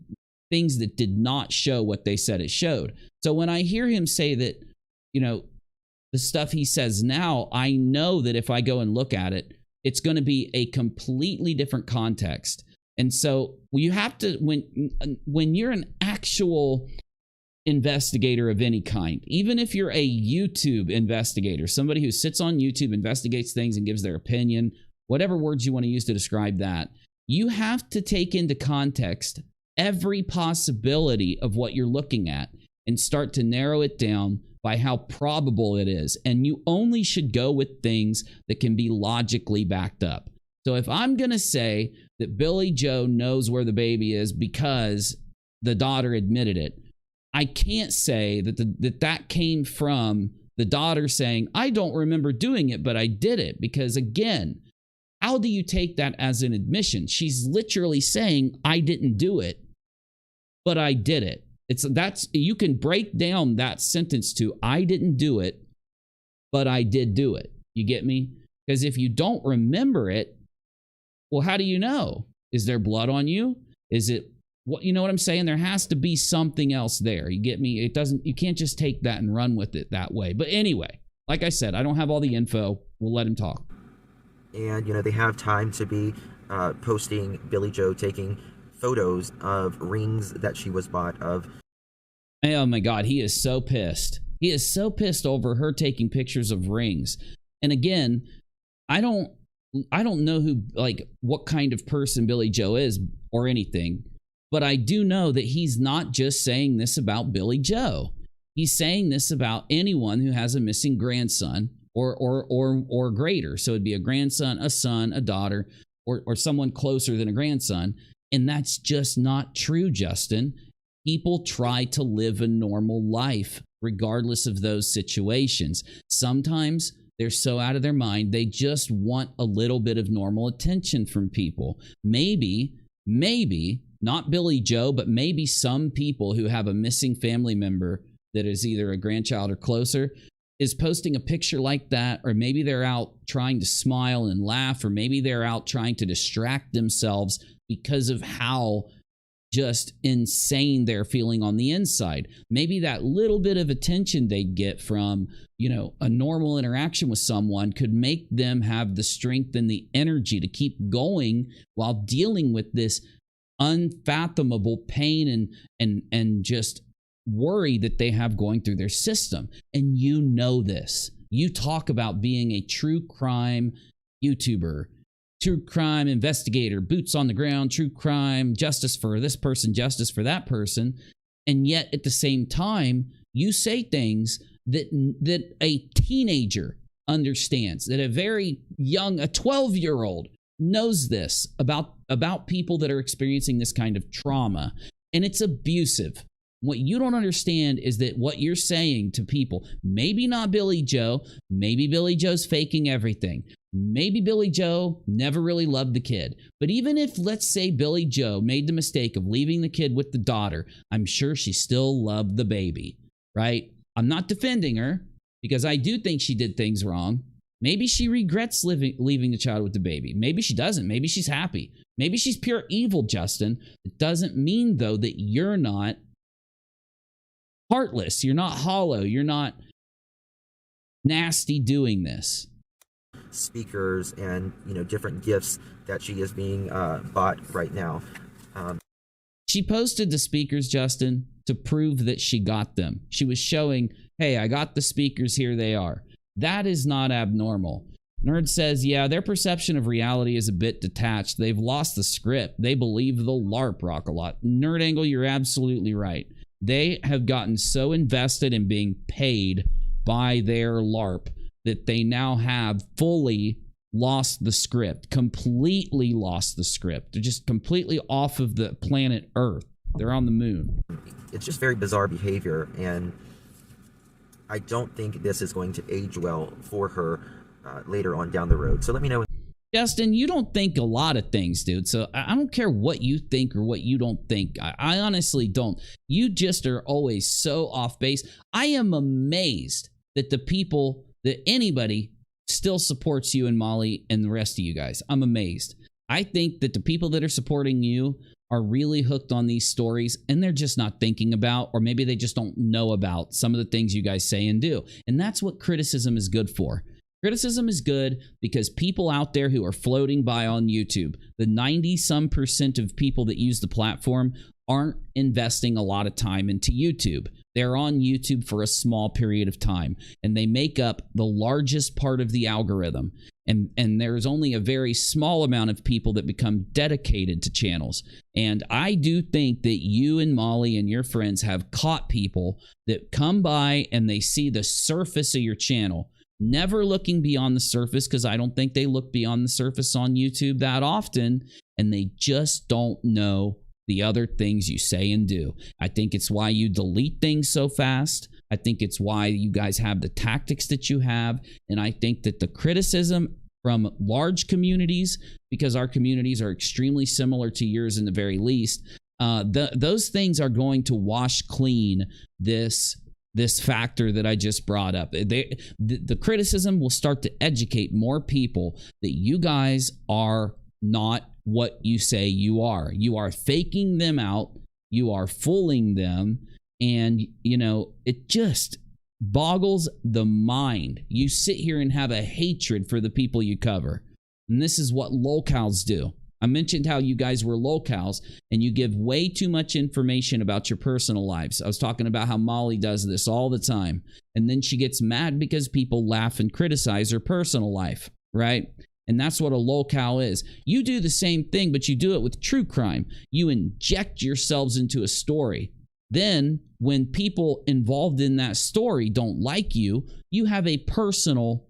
things that did not show what they said it showed. So when I hear him say that, you know, the stuff he says now, I know that if I go and look at it, it's going to be a completely different context. And so you have to, when you're an actual investigator of any kind, even if you're a YouTube investigator, somebody who sits on YouTube, investigates things and gives their opinion, whatever words you want to use to describe that, you have to take into context every possibility of what you're looking at and start to narrow it down by how probable it is. And you only should go with things that can be logically backed up. So if I'm going to say that Billy Joe knows where the baby is because the daughter admitted it, I can't say that that came from the daughter saying, I don't remember doing it, but I did it. Because again, how do you take that as an admission? She's literally saying, I didn't do it, but I did it. You can break down that sentence to, I didn't do it, but I did do it. You get me? Because if you don't remember it, well, how do you know? Is there blood on you? Is it what, you know what I'm saying? There has to be something else there. You get me? You can't just take that and run with it that way. But anyway, like I said, I don't have all the info. We'll let him talk. And, you know, they have time to be posting Billy Joe taking photos of rings that she was bought of. Oh my God, he is so pissed. He is so pissed over her taking pictures of rings. And again, I don't know who, like, what kind of person Billy Joe is or anything, but I do know that he's not just saying this about Billy Joe. He's saying this about anyone who has a missing grandson or greater. So it'd be a grandson, a son, a daughter, or someone closer than a grandson. And that's just not true, Justin. People try to live a normal life regardless of those situations. Sometimes they're so out of their mind, they just want a little bit of normal attention from people. Maybe, not Billy Joe, but maybe some people who have a missing family member that is either a grandchild or closer is posting a picture like that, or maybe they're out trying to smile and laugh, or maybe they're out trying to distract themselves because of how just insane they're feeling on the inside. Maybe that little bit of attention they get from, you know, a normal interaction with someone could make them have the strength and the energy to keep going while dealing with this unfathomable pain and just worry that they have going through their system. And you know this. You talk about being a true crime YouTuber, true crime investigator, boots on the ground, true crime, justice for this person, justice for that person. And yet at the same time, you say things that a teenager understands, that a very young, a 12-year-old knows this about people that are experiencing this kind of trauma. And it's abusive. What you don't understand is that what you're saying to people, maybe not Billy Joe, maybe Billy Joe's faking everything. Maybe Billy Joe never really loved the kid. But even if, let's say, Billy Joe made the mistake of leaving the kid with the daughter, I'm sure she still loved the baby, right? I'm not defending her because I do think she did things wrong. Maybe she regrets leaving the child with the baby. Maybe she doesn't. Maybe she's happy. Maybe she's pure evil, Justin. It doesn't mean, though, that you're not heartless. You're not hollow. You're not nasty doing this. Speakers and, you know, different gifts that she is being bought right now. She posted the speakers, Justin, to prove that she got them. She was showing, hey, I got the speakers, here they are. That is not abnormal. Nerd says, yeah, their perception of reality is a bit detached. They've lost the script. They believe the LARP rockAlot. Nerd Angle, you're absolutely right. They have gotten so invested in being paid by their LARP that they now have fully lost the script, completely lost the script. They're just completely off of the planet Earth. They're on the moon. It's just very bizarre behavior, and I don't think this is going to age well for her later on down the road. So let me know. Justin, you don't think a lot of things, dude. So I don't care what you think or what you don't think. I honestly don't. You just are always so off base. I am amazed that the people, that anybody still supports you and Molly and the rest of you guys. I'm amazed. I think that the people that are supporting you are really hooked on these stories, and they're just not thinking about, or maybe they just don't know about some of the things you guys say and do. And that's what criticism is good for. Criticism is good because people out there who are floating by on YouTube, the 90-some% of people that use the platform aren't investing a lot of time into YouTube. They're on YouTube for a small period of time, and they make up the largest part of the algorithm. And there's only a very small amount of people that become dedicated to channels. And I do think that you and Molly and your friends have caught people that come by and they see the surface of your channel, never looking beyond the surface, because I don't think they look beyond the surface on YouTube that often, and they just don't know the other things you say and do. I think it's why you delete things so fast. I think it's why you guys have the tactics that you have. And I think that the criticism from large communities, because our communities are extremely similar to yours in the very least, those things are going to wash clean this factor that I just brought up. The criticism will start to educate more people that you guys are not what you say you are. You are faking them out. You are fooling them. And, you know, it just boggles the mind. You sit here and have a hatred for the people you cover. And this is what lolcows do. I mentioned how you guys were lolcows and you give way too much information about your personal lives. I was talking about how Molly does this all the time. And then she gets mad because people laugh and criticize her personal life, right? And that's what a lolcow is. You do the same thing, but you do it with true crime. You inject yourselves into a story. Then, when people involved in that story don't like you, you have a personal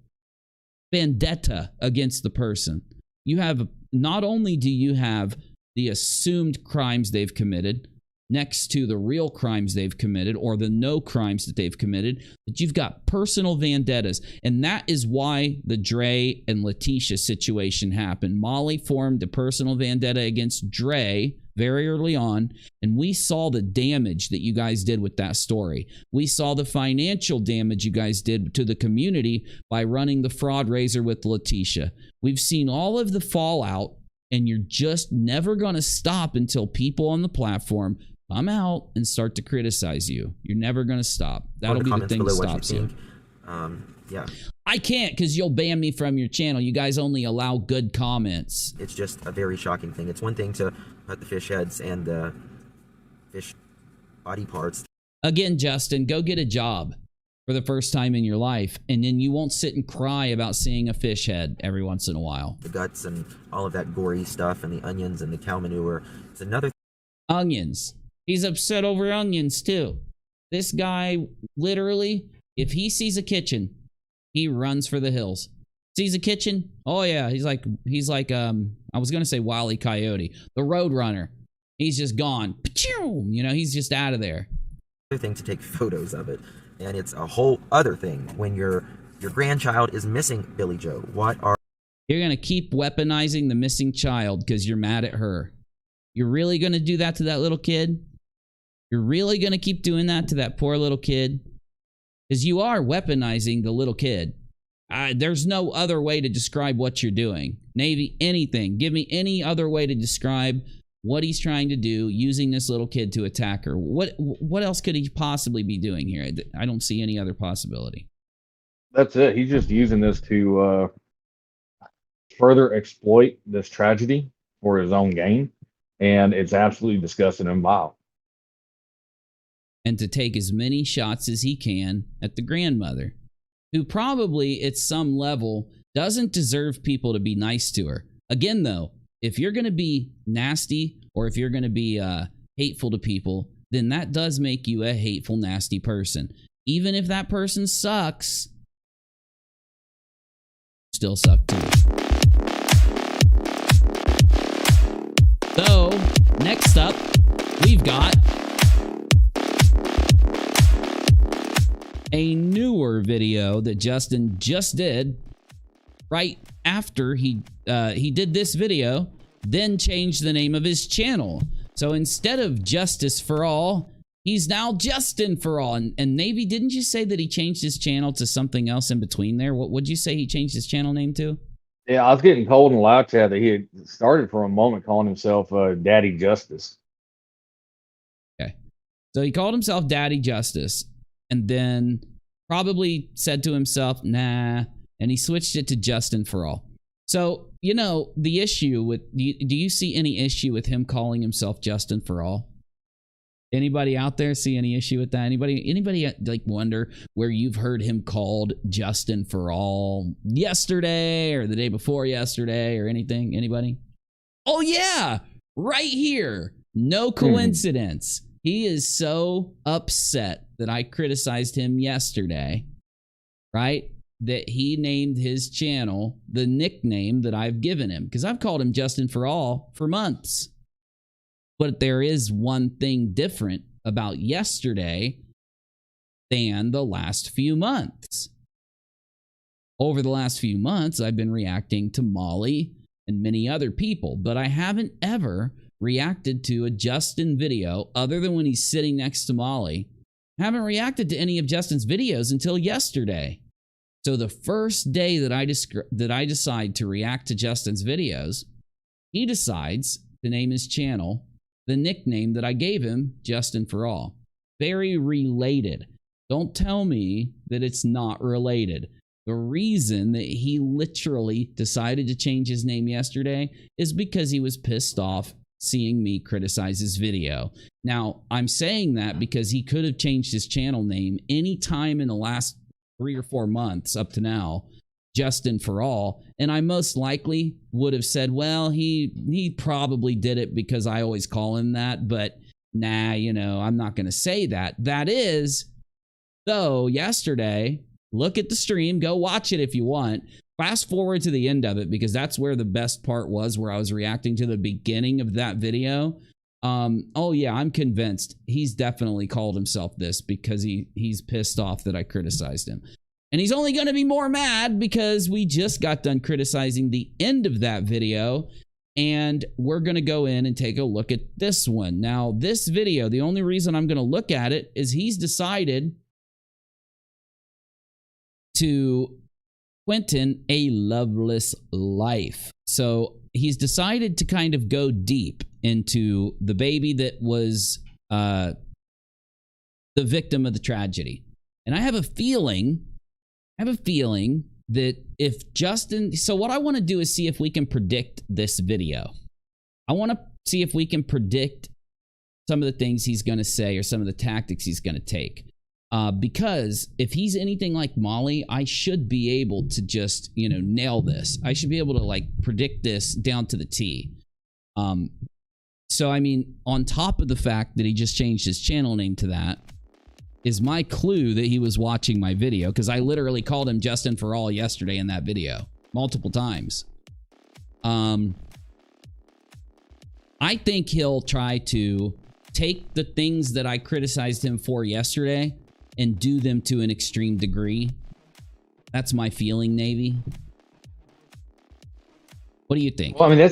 vendetta against the person. You have, not only do you have the assumed crimes they've committed next to the real crimes they've committed or the no crimes that they've committed, but you've got personal vendettas. And that is why the Dre and Letitia situation happened. Molly formed a personal vendetta against Dre very early on, and we saw the damage that you guys did with that story. We saw the financial damage you guys did to the community by running the fraud raiser with Letitia. We've seen all of the fallout, and you're just never going to stop until people on the platform come out and start to criticize you. You're never going to stop. That'll be the thing that stops you. Yeah. I can't, because you'll ban me from your channel. You guys only allow good comments. It's just a very shocking thing. It's one thing to put the fish heads and the fish body parts. Again, Justin, go get a job for the first time in your life, and then you won't sit and cry about seeing a fish head every once in a while. The guts and all of that gory stuff and the onions and the cow manure. It's another onions. He's upset over onions too. This guy, literally, if he sees a kitchen, he runs for the hills. Sees a kitchen? Oh yeah, he's like I was gonna say Wile E. Coyote, the Road Runner. He's just gone. You know, he's just out of there. Other thing to take photos of it, and it's a whole other thing when your grandchild is missing Billy Joe. You're gonna keep weaponizing the missing child because you're mad at her. You're really gonna do that to that little kid? You're really gonna keep doing that to that poor little kid? Because you are weaponizing the little kid. There's no other way to describe what you're doing. Navy, anything. Give me any other way to describe what he's trying to do using this little kid to attack her. What else could he possibly be doing here? I don't see any other possibility. That's it. He's just using this to further exploit this tragedy for his own gain. And it's absolutely disgusting and vile. And to take as many shots as he can at the grandmother, who probably at some level doesn't deserve people to be nice to her. Again, though, if you're going to be nasty or if you're going to be hateful to people, then that does make you a hateful, nasty person. Even if that person sucks, still suck too. So, next up, we've got a newer video that Justin just did right after he did this video, then changed the name of his channel. So instead of Justice for All, he's now Justin for All. And Navy, didn't you say that he changed his channel to something else in between there? What would you say he changed his channel name to? Yeah, I was getting told in live chat that he had started for a moment calling himself Daddy Justice. Okay. So he called himself Daddy Justice and then probably said to himself, nah, and he switched it to Justin for All. So, you know, the issue with, do you see any issue with him calling himself Justin for All? Anybody out there see any issue with that? Anybody like wonder where you've heard him called Justin for All yesterday or the day before yesterday or anything? Anybody? Oh yeah, right here. No coincidence. He is so upset that I criticized him yesterday, right? That he named his channel the nickname that I've given him, because I've called him Justin for All for months. But there is one thing different about yesterday than the last few months. Over the last few months, I've been reacting to Molly and many other people, but I haven't ever reacted to a Justin video other than when he's sitting next to Molly. I haven't reacted to any of Justin's videos until yesterday. So the first day that I decide to react to Justin's videos, he decides to name his channel the nickname that I gave him, Justin for All. Very related. Don't tell me that it's not related. The reason that he literally decided to change his name yesterday is because he was pissed off seeing me criticize his video. Now, I'm saying that because he could have changed his channel name any time in the last 3 or 4 months up to now, Justin for All, and I most likely would have said, well, he probably did it because I always call him that, but nah, you know, I'm not going to say that. That is, though, yesterday, look at the stream, go watch it if you want. Fast forward to the end of it because that's where the best part was, where I was reacting to the beginning of that video. Oh yeah, I'm convinced he's definitely called himself this because he's pissed off that I criticized him. And he's only going to be more mad because we just got done criticizing the end of that video. And we're going to go in and take a look at this one. Now, this video, the only reason I'm going to look at it is he's decided to Quentin a loveless life. So he's decided to kind of go deep into the baby that was the victim of the tragedy. And I have a feeling that if Justin, so what I want to do is see if we can predict this video. I want to see if we can predict some of the things he's going to say or some of the tactics he's going to take. Because if he's anything like Molly, I should be able to just, you know, nail this. I should be able to like predict this down to the T. So, I mean, on top of the fact that he just changed his channel name to that, is my clue that he was watching my video, because I literally called him Justin for All yesterday in that video multiple times. I think he'll try to take the things that I criticized him for yesterday and do them to an extreme degree. That's my feeling, Navy. What do you think? Well, I mean,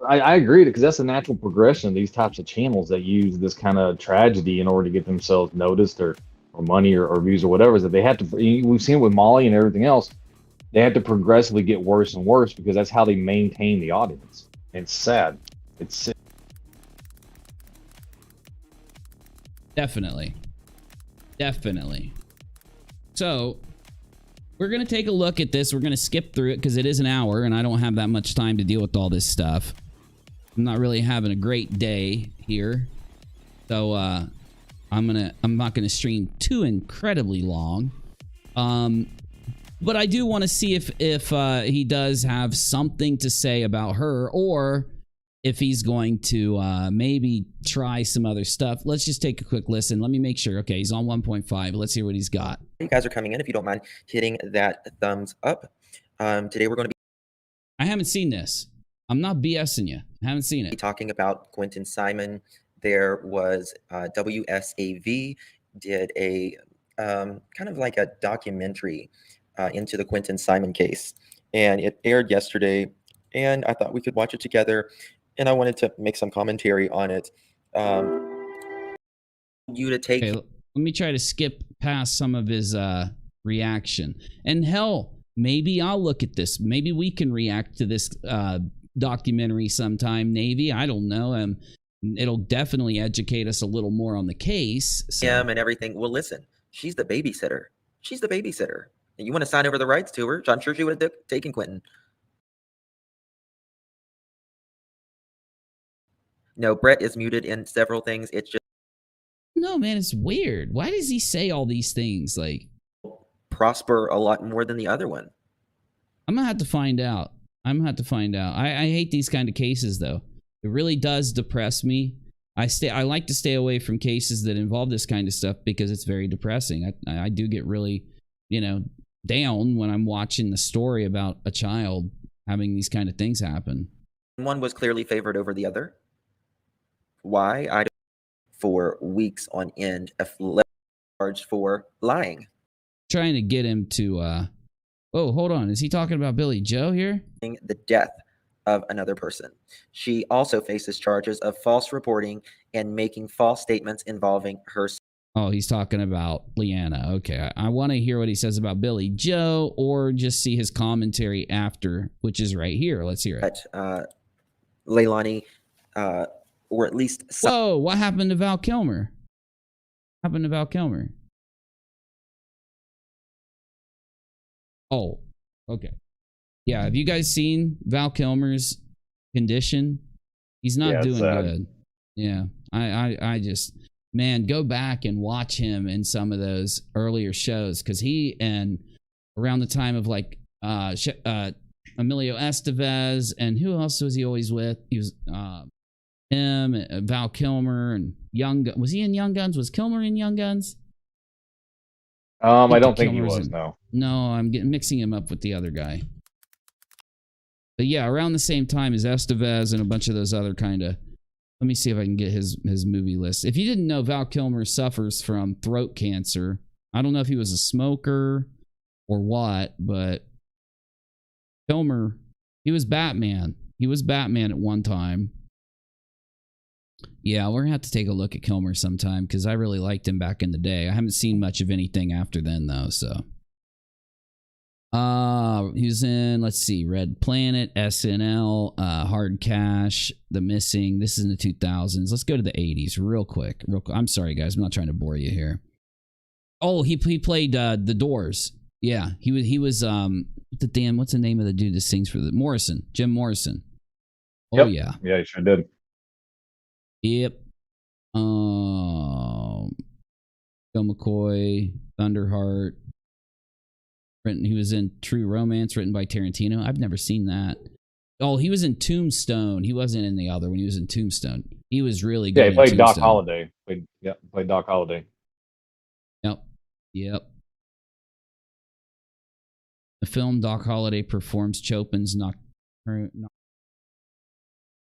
I agree, because that's the natural progression of these types of channels that use this kind of tragedy in order to get themselves noticed or money or views or whatever, is that they have to, we've seen it with Molly and everything else, they have to progressively get worse and worse because that's how they maintain the audience. It's sad. It's sick. Definitely. So we're going to take a look at this. We're going to skip through it because it is an hour and I don't have that much time to deal with all this stuff. I'm not really having a great day here. So I'm not gonna stream too incredibly long. But I do want to see if he does have something to say about her, or if he's going to maybe try some other stuff. Let's just take a quick listen. Let me make sure. Okay, he's on 1.5. Let's hear what he's got. You guys are coming in. If you don't mind hitting that thumbs up. Today we're going to be I haven't seen this. I'm not BSing you. I haven't seen it. Talking about Quentin Simon. There was WSAV did a kind of like a documentary into the Quentin Simon case. and it aired yesterday, and I thought we could watch it together, and I wanted to make some commentary on it. You to take. Okay, let me try to skip past some of his reaction. And hell, maybe I'll look at this. Maybe we can react to this documentary sometime, Navy. I don't know. It'll definitely educate us a little more on the case. So. And everything. Well, listen, she's the babysitter. She's the babysitter. And you want to sign over the rights to her? I'm sure she would have taken Quentin. No, Brett is muted in several things. It's just. No, man, it's weird. Why does he say all these things? Like, prosper a lot more than the other one. I'm gonna have to find out. I hate these kind of cases, though. It really does depress me. I like to stay away from cases that involve this kind of stuff because it's very depressing. I do get really, down when I'm watching the story about a child having these kind of things happen. One was clearly favored over the other. Why? I don't. For weeks on end, charged for lying. Trying to get him to. Oh, hold on. Is he talking about Billy Joe here? The death of another person. She also faces charges of false reporting and making false statements involving her. Oh, he's talking about Leanna. Okay. I want to hear what he says about Billy Joe or just see his commentary after, which is right here. Let's hear it. Leilani, or at least. Whoa, what happened to Val Kilmer? Oh, okay. Yeah, have you guys seen Val Kilmer's condition? He's not doing good. Yeah, I just, man, go back and watch him in some of those earlier shows because he, and around the time of like Emilio Estevez, and who else was he always with? He was him, Val Kilmer, and was he in Young Guns? Was Kilmer in Young Guns? I don't think he was. No, I'm mixing him up with the other guy. But yeah, around the same time as Estevez and a bunch of those other kind of. Let me see if I can get his movie list. If you didn't know, Val Kilmer suffers from throat cancer. I don't know if he was a smoker or what, but Kilmer, he was Batman. He was Batman at one time. Yeah, we're going to have to take a look at Kilmer sometime because I really liked him back in the day. I haven't seen much of anything after then, though, so. He was in, let's see, Red Planet, SNL, Hard Cash, The Missing. This is in the 2000s. Let's go to the 80s real quick. I'm sorry, guys. I'm not trying to bore you here. Oh, he played The Doors. Yeah, he was what's the name of the dude that sings for Jim Morrison. Oh, yep. Yeah. Yeah, he sure did. Yep. Joe McCoy, Thunderheart. He was in True Romance, written by Tarantino. I've never seen that. Oh, he was in Tombstone. He wasn't in the other one. He was in Tombstone. He was really good. Yeah, he played Doc Holliday. Played Doc Holliday. Yep. The film Doc Holliday performs Chopin's Nocturne.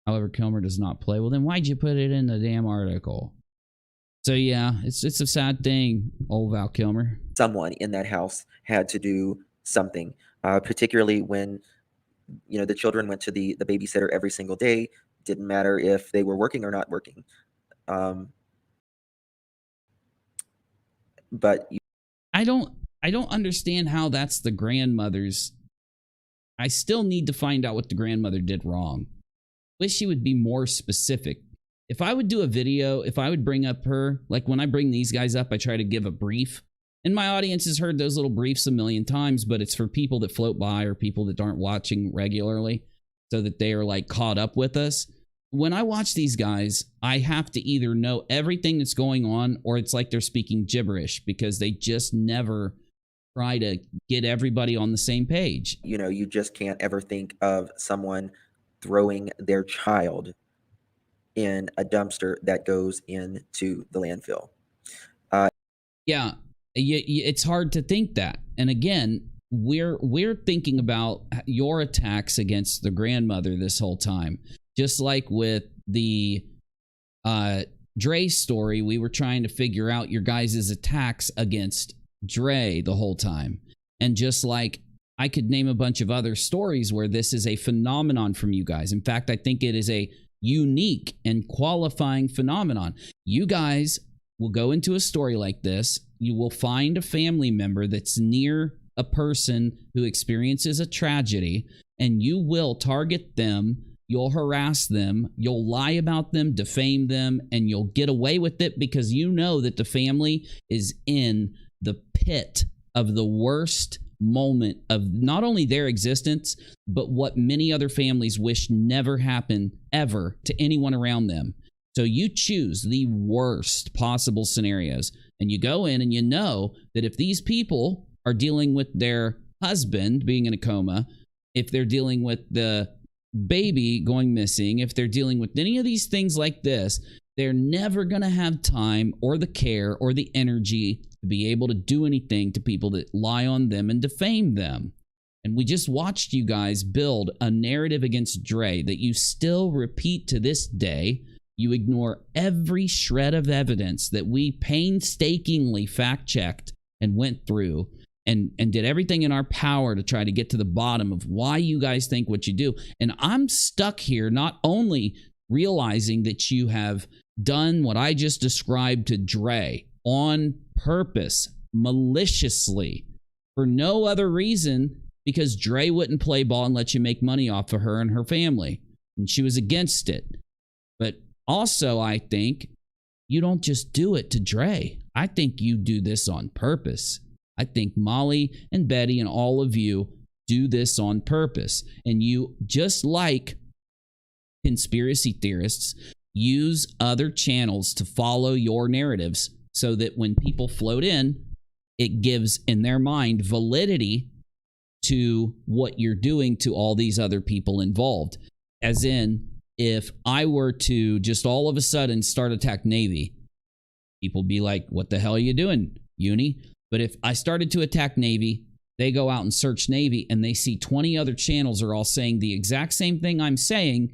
However, Kilmer does not play. Well, then why'd you put it in the damn article? So yeah, it's a sad thing, old Val Kilmer. Someone in that house had to do something, particularly when, the children went to the babysitter every single day. Didn't matter if they were working or not working. But I don't understand how that's the grandmother's. I still need to find out what the grandmother did wrong. Wish she would be more specific. If I would do a video, if I would bring up her, like when I bring these guys up, I try to give a brief. And my audience has heard those little briefs a million times, but it's for people that float by or people that aren't watching regularly so that they are like caught up with us. When I watch these guys, I have to either know everything that's going on or it's like they're speaking gibberish because they just never try to get everybody on the same page. You just can't ever think of someone throwing their child in a dumpster that goes into the landfill. Yeah, it's hard to think that. And again, we're thinking about your attacks against the grandmother this whole time. Just like with the Dre story, we were trying to figure out your guys' attacks against Dre the whole time. And just like I could name a bunch of other stories where this is a phenomenon from you guys. In fact, I think it is a unique and qualifying phenomenon. You guys will go into a story like this. You will find a family member that's near a person who experiences a tragedy, and you will target them. You'll harass them. You'll lie about them, defame them, and you'll get away with it because you know that the family is in the pit of the worst moment of not only their existence, but what many other families wish never happened ever to anyone around them. So you choose the worst possible scenarios, and you go in and you know that if these people are dealing with their husband being in a coma, if they're dealing with the baby going missing, if they're dealing with any of these things like this, they're never going to have time or the care or the energy to be able to do anything to people that lie on them and defame them. And we just watched you guys build a narrative against Dre that you still repeat to this day. You ignore every shred of evidence that we painstakingly fact-checked and went through and did everything in our power to try to get to the bottom of why you guys think what you do. And I'm stuck here not only realizing that you have done what I just described to Dre on purpose, maliciously, for no other reason, because Dre wouldn't play ball and let you make money off of her and her family. And she was against it. But also, I think you don't just do it to Dre. I think you do this on purpose. I think Molly and Betty and all of you do this on purpose. And you, just like conspiracy theorists, use other channels to follow your narratives so that when people float in, it gives in their mind validity to what you're doing to all these other people involved. As in, if I were to just all of a sudden start attack Navy, people be like, what the hell are you doing, Uni? But if I started to attack Navy, they go out and search Navy and they see 20 other channels are all saying the exact same thing I'm saying.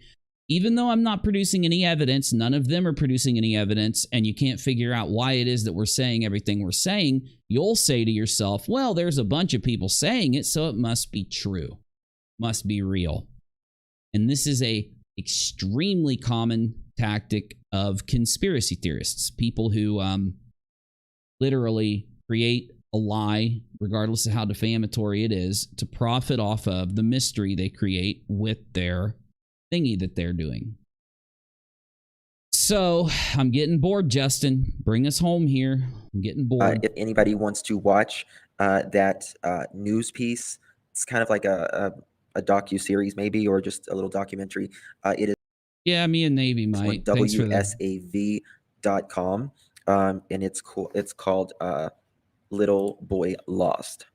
Even though I'm not producing any evidence, none of them are producing any evidence, and you can't figure out why it is that we're saying everything we're saying, you'll say to yourself, well, there's a bunch of people saying it, so it must be true, must be real. And this is a extremely common tactic of conspiracy theorists, people who literally create a lie, regardless of how defamatory it is, to profit off of the mystery they create with their thingy that they're doing. So I'm getting bored, Justin. Bring us home here. I'm getting bored. If anybody wants to watch that news piece, it's kind of like a docu-series maybe, or just a little documentary. It is. Yeah, me and Navy might. Thanks for that. WSAV.com. And it's cool. It's called Little Boy Lost.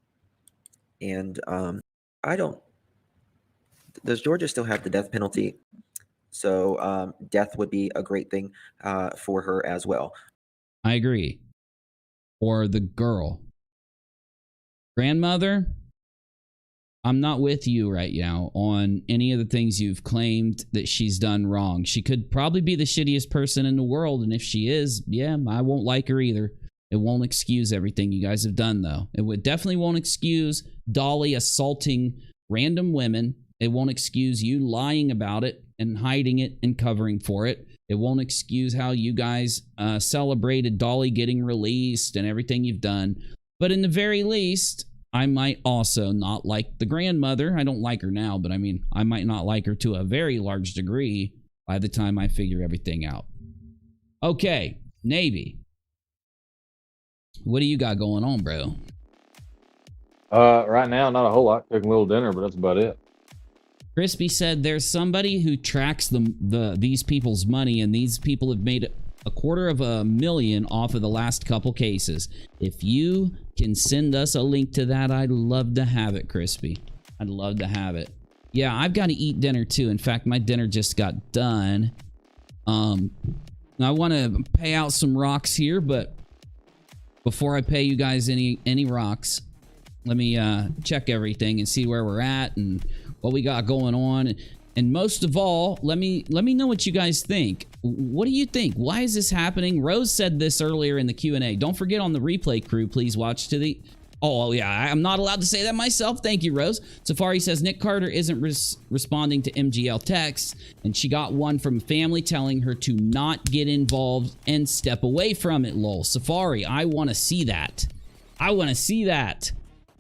And I don't. Does Georgia still have the death penalty? So death would be a great thing for her as well. I agree. Or the girl. Grandmother, I'm not with you right now on any of the things you've claimed that she's done wrong. She could probably be the shittiest person in the world, and if she is, yeah, I won't like her either. It won't excuse everything you guys have done, though. It would definitely won't excuse Dolly assaulting random women. It won't excuse you lying about it and hiding it and covering for it. It won't excuse how you guys celebrated Dolly getting released and everything you've done. But in the very least, I might also not like the grandmother. I don't like her now, but I mean, I might not like her to a very large degree by the time I figure everything out. Okay, Navy. What do you got going on, bro? Right now, not a whole lot. Cooking a little dinner, but that's about it. Crispy said there's somebody who tracks these people's money, and these people have made $250,000 off of the last couple cases. If you can send us a link to that, I'd love to have it, Crispy. I'd love to have it. Yeah, I've got to eat dinner too. In fact, my dinner just got done. I want to pay out some rocks here, but before I pay you guys any rocks, let me check everything and see where we're at and what we got going on. And most of all, let me know what you guys think. What do you think? Why is this happening? Rose said this earlier in the Q&A. Don't forget, on the replay crew, please watch to the Oh, yeah, I'm not allowed to say that myself. Thank you, Rose. Safari says Nick Carter isn't responding to MGL texts, and she got one from family telling her to not get involved and step away from it, lol. Safari, I want to see that. I want to see that.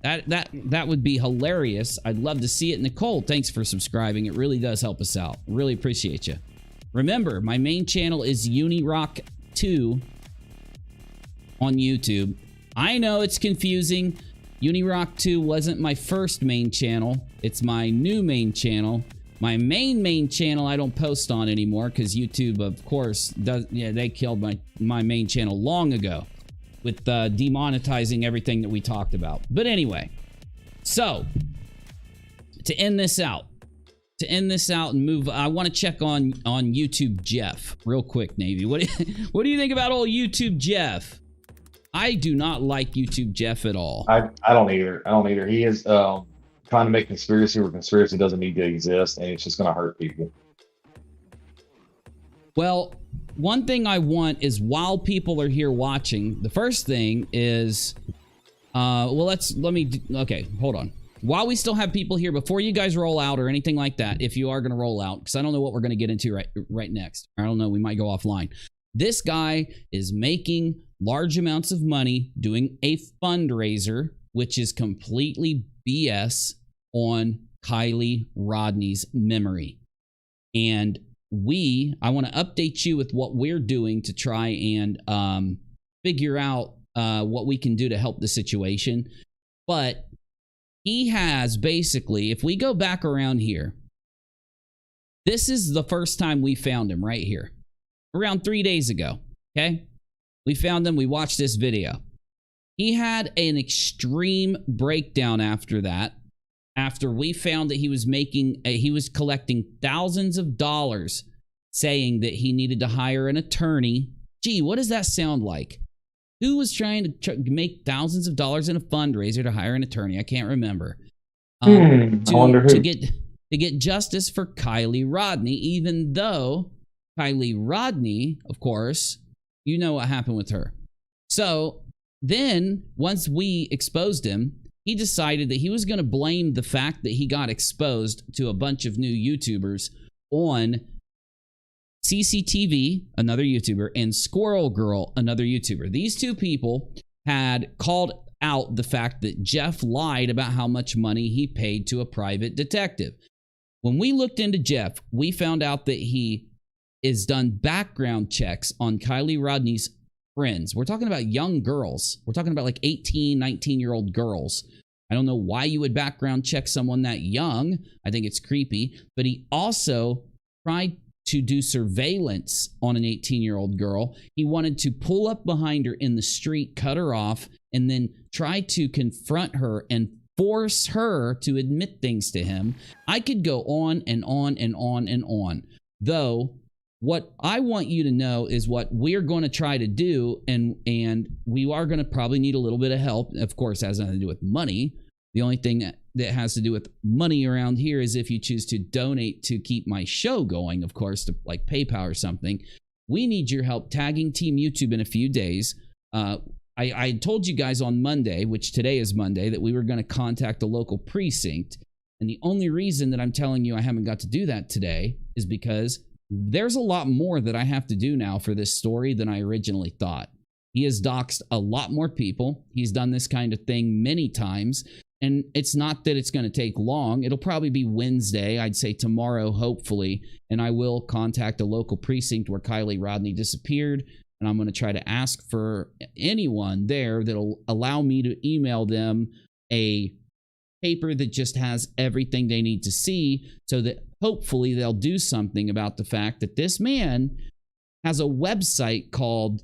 That would be hilarious. I'd love to see it. Nicole, thanks for subscribing. It really does help us out. Really appreciate you. Remember, my main channel is Unirock 2 on YouTube. I know it's confusing. Unirock 2 wasn't my first main channel. It's my new main channel. My main channel I don't post on anymore because YouTube, of course, they killed my main channel long ago with demonetizing everything that we talked about. But anyway, so to end this out and move, I want to check on YouTube Jeff real quick, Navy. What do you think about old YouTube Jeff? I do not like YouTube Jeff at all. I don't either. He is trying to make conspiracy where conspiracy doesn't need to exist, and it's just going to hurt people. Well, one thing I want is while people are here watching, the first thing is, okay, hold on. While we still have people here, before you guys roll out or anything like that, if you are going to roll out, because I don't know what we're going to get into right next. I don't know, we might go offline. This guy is making large amounts of money doing a fundraiser, which is completely BS on Kylie Rodney's memory. And I want to update you with what we're doing to try and figure out what we can do to help the situation. But he has basically, if we go back around here, this is the first time we found him right here. Around 3 days ago, okay? We found him, we watched this video. He had an extreme breakdown after that, after we found that he was collecting thousands of dollars saying that he needed to hire an attorney. Gee, what does that sound like? Who was trying to make thousands of dollars in a fundraiser to hire an attorney? I can't remember. I wonder who. To get justice for Kylie Rodney, even though Kylie Rodney, of course, you know what happened with her. So then once we exposed him, he decided that he was going to blame the fact that he got exposed to a bunch of new YouTubers on CCTV, another YouTuber, and Squirrel Girl, another YouTuber. These two people had called out the fact that Jeff lied about how much money he paid to a private detective. When we looked into Jeff, we found out that he is done background checks on Kylie Rodney's friends. We're talking about young girls. We're talking about like 18, 19-year-old girls. I don't know why you would background check someone that young. I think it's creepy. But he also tried to do surveillance on an 18-year-old girl. He wanted to pull up behind her in the street, cut her off, and then try to confront her and force her to admit things to him. I could go on and on and on and on. Though, what I want you to know is what we're going to try to do, and we are going to probably need a little bit of help. Of course, it has nothing to do with money. The only thing that has to do with money around here is if you choose to donate to keep my show going, of course, to like PayPal or something. We need your help tagging Team YouTube in a few days. I told you guys on Monday, which today is Monday, that we were going to contact the local precinct. And the only reason that I'm telling you I haven't got to do that today is because there's a lot more that I have to do now for this story than I originally thought. He has doxed a lot more people. He's done this kind of thing many times. And it's not that it's going to take long. It'll probably be Wednesday, I'd say tomorrow, hopefully. And I will contact a local precinct where Kylie Rodney disappeared. And I'm going to try to ask for anyone there that'll allow me to email them a paper that just has everything they need to see, so that hopefully they'll do something about the fact that this man has a website called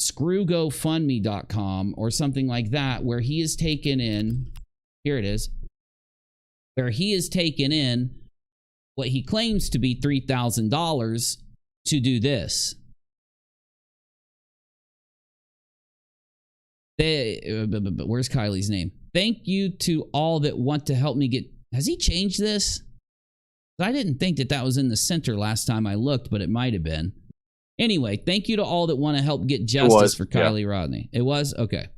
screwgofundme.com or something like that, where he is taken in, here it is, where he is taken in what he claims to be $3,000 to do this. Where's Kylie's name? Thank you to all that want to help me get... Has he changed this? I didn't think that was in the center last time I looked, but it might have been. Anyway, thank you to all that want to help get justice for Kylie Rodney. It was? Okay.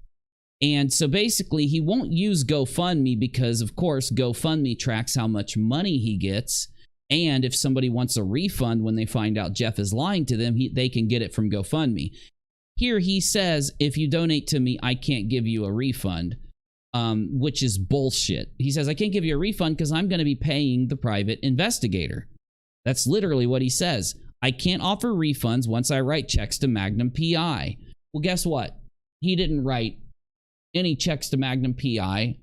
And so basically, he won't use GoFundMe because, of course, GoFundMe tracks how much money he gets. And if somebody wants a refund when they find out Jeff is lying to them, they can get it from GoFundMe. Here he says, if you donate to me, I can't give you a refund, which is bullshit. He says, I can't give you a refund because I'm going to be paying the private investigator. That's literally what he says. I can't offer refunds once I write checks to Magnum PI. Well, guess what? He didn't write any checks to Magnum PI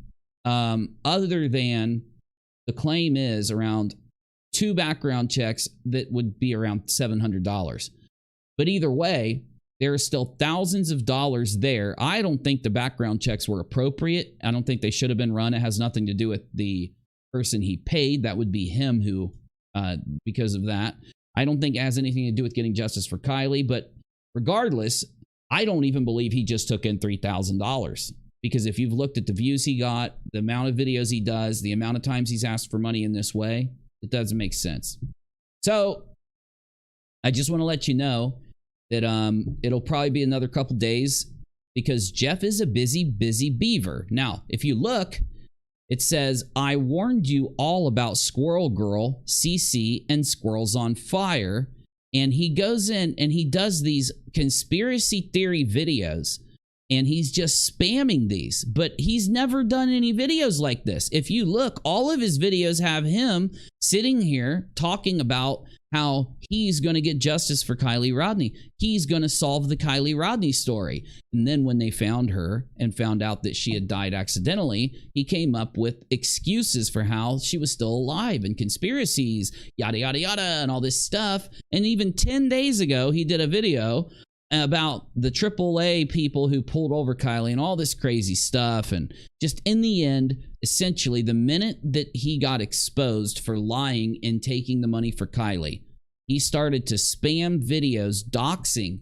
other than the claim is around 2 background checks that would be around $700. But either way, there are still thousands of dollars there. I don't think the background checks were appropriate. I don't think they should have been run. It has nothing to do with the person he paid. That would be him who, because of that. I don't think it has anything to do with getting justice for Kylie. But regardless, I don't even believe he just took in $3,000. Because if you've looked at the views he got, the amount of videos he does, the amount of times he's asked for money in this way, it doesn't make sense. So I just want to let you know that it'll probably be another couple days because Jeff is a busy beaver. Now, if you look, it says, I warned you all about Squirrel Girl, CC, and Squirrels on Fire. And he goes in and he does these conspiracy theory videos. And he's just spamming these, but he's never done any videos like this. If you look, all of his videos have him sitting here talking about how he's going to get justice for Kylie Rodney. He's going to solve the Kylie Rodney story. And then when they found her and found out that she had died accidentally, he came up with excuses for how she was still alive and conspiracies, yada, yada, yada, and all this stuff. And even 10 days ago, he did a video about the AAA people who pulled over Kylie and all this crazy stuff. And just in the end, essentially, the minute that he got exposed for lying and taking the money for Kylie, he started to spam videos doxing.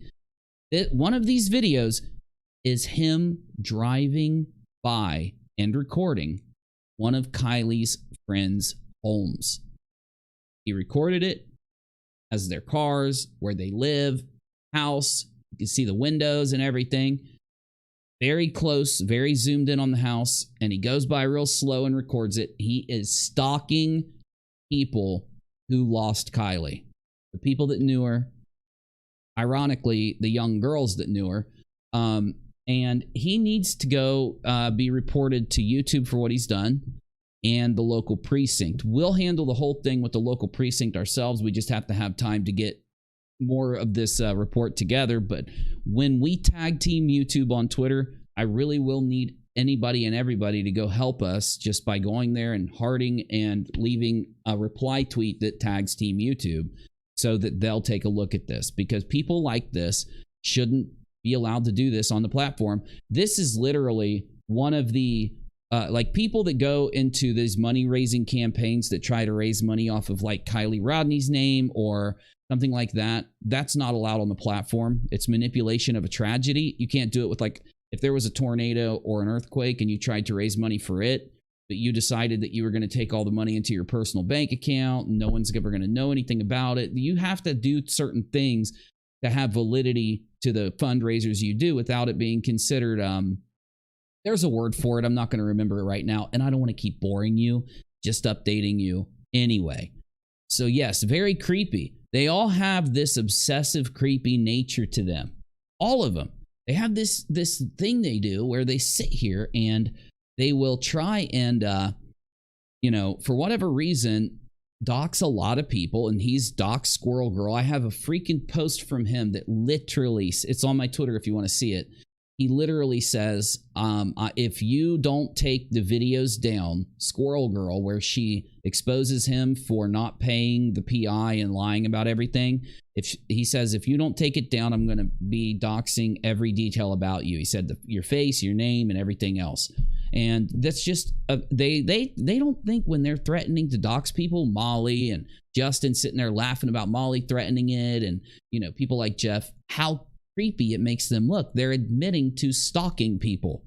One of these videos is him driving by and recording one of Kylie's friends' homes. He recorded it as their cars, where they live, house. You can see the windows and everything. Very close, very zoomed in on the house. And he goes by real slow and records it. He is stalking people who lost Kylie. The people that knew her. Ironically, the young girls that knew her. And he needs to go be reported to YouTube for what he's done. And the local precinct. We'll handle the whole thing with the local precinct ourselves. We just have to have time to get more of this report together. But when we tag team YouTube on Twitter, I really will need anybody and everybody to go help us just by going there and hearting and leaving a reply tweet that tags Team YouTube so that they'll take a look at this, because people like this shouldn't be allowed to do this on the platform. This is literally one of the like people that go into these money raising campaigns that try to raise money off of like Kylie Rodney's name or something like that. That's not allowed on the platform. It's manipulation of a tragedy. You can't do it with, like, if there was a tornado or an earthquake and you tried to raise money for it, but you decided that you were going to take all the money into your personal bank account and no one's ever going to know anything about it. You have to do certain things to have validity to the fundraisers you do without it being considered, there's a word for it. I'm not going to remember it right now. And I don't want to keep boring you, just updating you anyway. So yes, very creepy. They all have this obsessive, creepy nature to them. All of them. They have this thing they do where they sit here and they will try and, for whatever reason, dox a lot of people. And he's dox Squirrel Girl. I have a freaking post from him that literally, it's on my Twitter if you want to see it. He literally says, if you don't take the videos down, Squirrel Girl, where she exposes him for not paying the PI and lying about everything, he says, if you don't take it down, I'm going to be doxing every detail about you. He said your face, your name, and everything else. And that's just, they don't think when they're threatening to dox people, Molly and Justin sitting there laughing about Molly threatening it, and, people like Jeff, how creepy it makes them look. They're admitting to stalking people.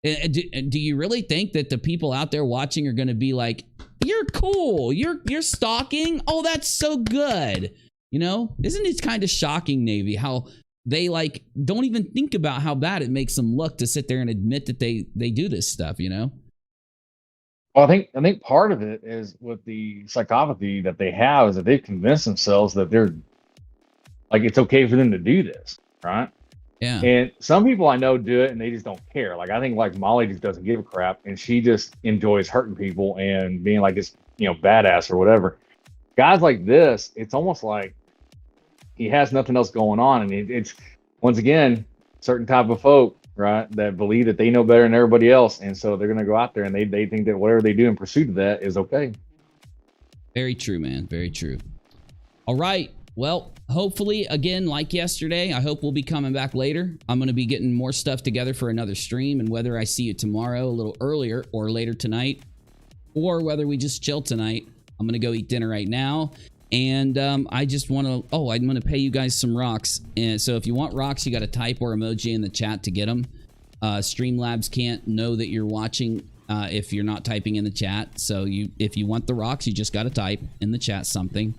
Do you really think that the people out there watching are going to be like, you're cool, you're stalking? Oh, that's so good. Isn't it kind of shocking, Navy, how they like don't even think about how bad it makes them look to sit there and admit that they do this stuff, you know? Well, I think part of it is with the psychopathy that they have is that they've convinced themselves that they're like it's okay for them to do this, right? Yeah. And some people I know do it and they just don't care. Like I think like Molly just doesn't give a crap and she just enjoys hurting people and being like this, you know, badass or whatever. Guys like this, it's almost like he has nothing else going on, and it's once again certain type of folk, right, that believe that they know better than everybody else, and so they're gonna go out there and they think that whatever they do in pursuit of that is okay. Very true, man. Very true. All right. Well, hopefully, again, like yesterday, I hope we'll be coming back later. I'm going to be getting more stuff together for another stream, and whether I see you tomorrow a little earlier or later tonight, or whether we just chill tonight, I'm going to go eat dinner right now. And I just want to, I'm going to pay you guys some rocks. And so if you want rocks, you got to type or emoji in the chat to get them. Streamlabs can't know that you're watching if you're not typing in the chat. So if you want the rocks, you just got to type in the chat something.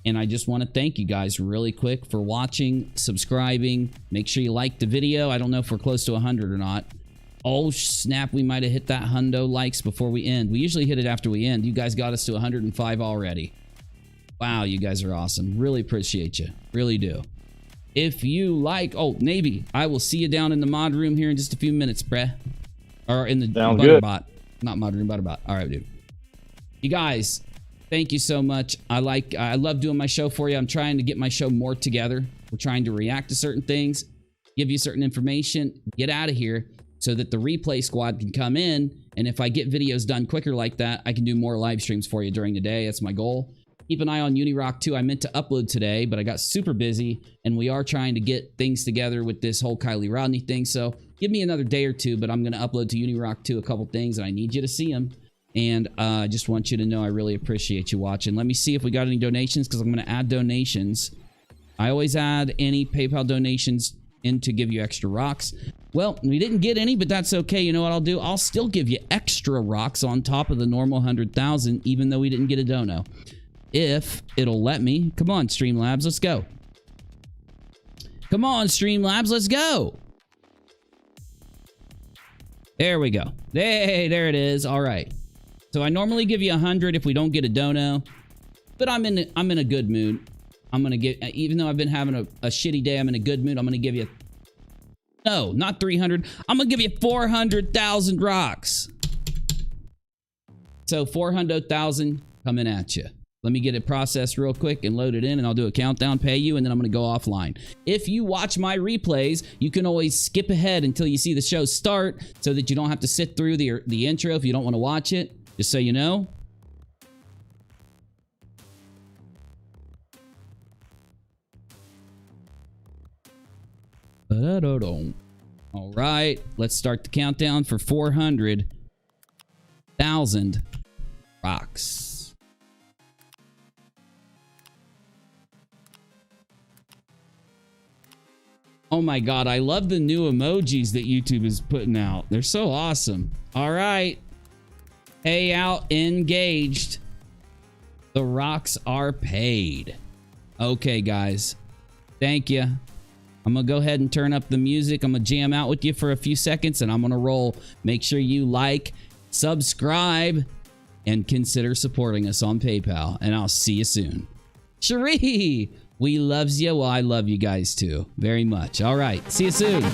And I just want to thank you guys really quick for watching, subscribing. Make sure you like the video. I don't know if we're close to 100 or not. Oh, snap. We might have hit that hundo likes before we end. We usually hit it after we end. You guys got us to 105 already. Wow, you guys are awesome. Really appreciate you. Really do. If you like... Oh, Navy, I will see you down in the mod room here in just a few minutes, bruh. Or in the Butterbot. Not mod room, Butterbot. All right, dude. You guys... Thank you so much. I love doing my show for you. I'm trying to get my show more together. We're trying to react to certain things, give you certain information, get out of here so that the replay squad can come in. And if I get videos done quicker like that, I can do more live streams for you during the day. That's my goal. Keep an eye on Unirock too. I meant to upload today, but I got super busy, and we are trying to get things together with this whole Kylie Rodney thing. So give me another day or two, but I'm going to upload to Unirock too a couple things, and I need you to see them. And I just want you to know I really appreciate you watching. Let me see if we got any donations, because I'm going to add donations. I always add any PayPal donations in to give you extra rocks. Well, we didn't get any, but that's okay. You know what I'll do? I'll still give you extra rocks on top of the normal 100,000, even though we didn't get a dono. If it'll let me. Come on, Streamlabs, let's go. Come on, Streamlabs, let's go. There we go. Hey, there it is. All right. So I normally give you 100 if we don't get a dono, but I'm in a good mood. I'm gonna get, even though I've been having a shitty day, I'm in a good mood. I'm gonna give you, no, not 300. I'm gonna give you 400,000 rocks. So 400,000 coming at you. Let me get it processed real quick and load it in, and I'll do a countdown, pay you, and then I'm gonna go offline. If you watch my replays, you can always skip ahead until you see the show start, so that you don't have to sit through the intro if you don't want to watch it. Just so you know. All right, let's start the countdown for 400,000 rocks. Oh my God, I love the new emojis that YouTube is putting out. They're so awesome. All right. Pay out engaged. The rocks are paid. Okay, guys. Thank you. I'm going to go ahead and turn up the music. I'm going to jam out with you for a few seconds, and I'm going to roll. Make sure you like, subscribe, and consider supporting us on PayPal. And I'll see you soon. Cherie, we loves you. Well, I love you guys too very much. All right. See you soon.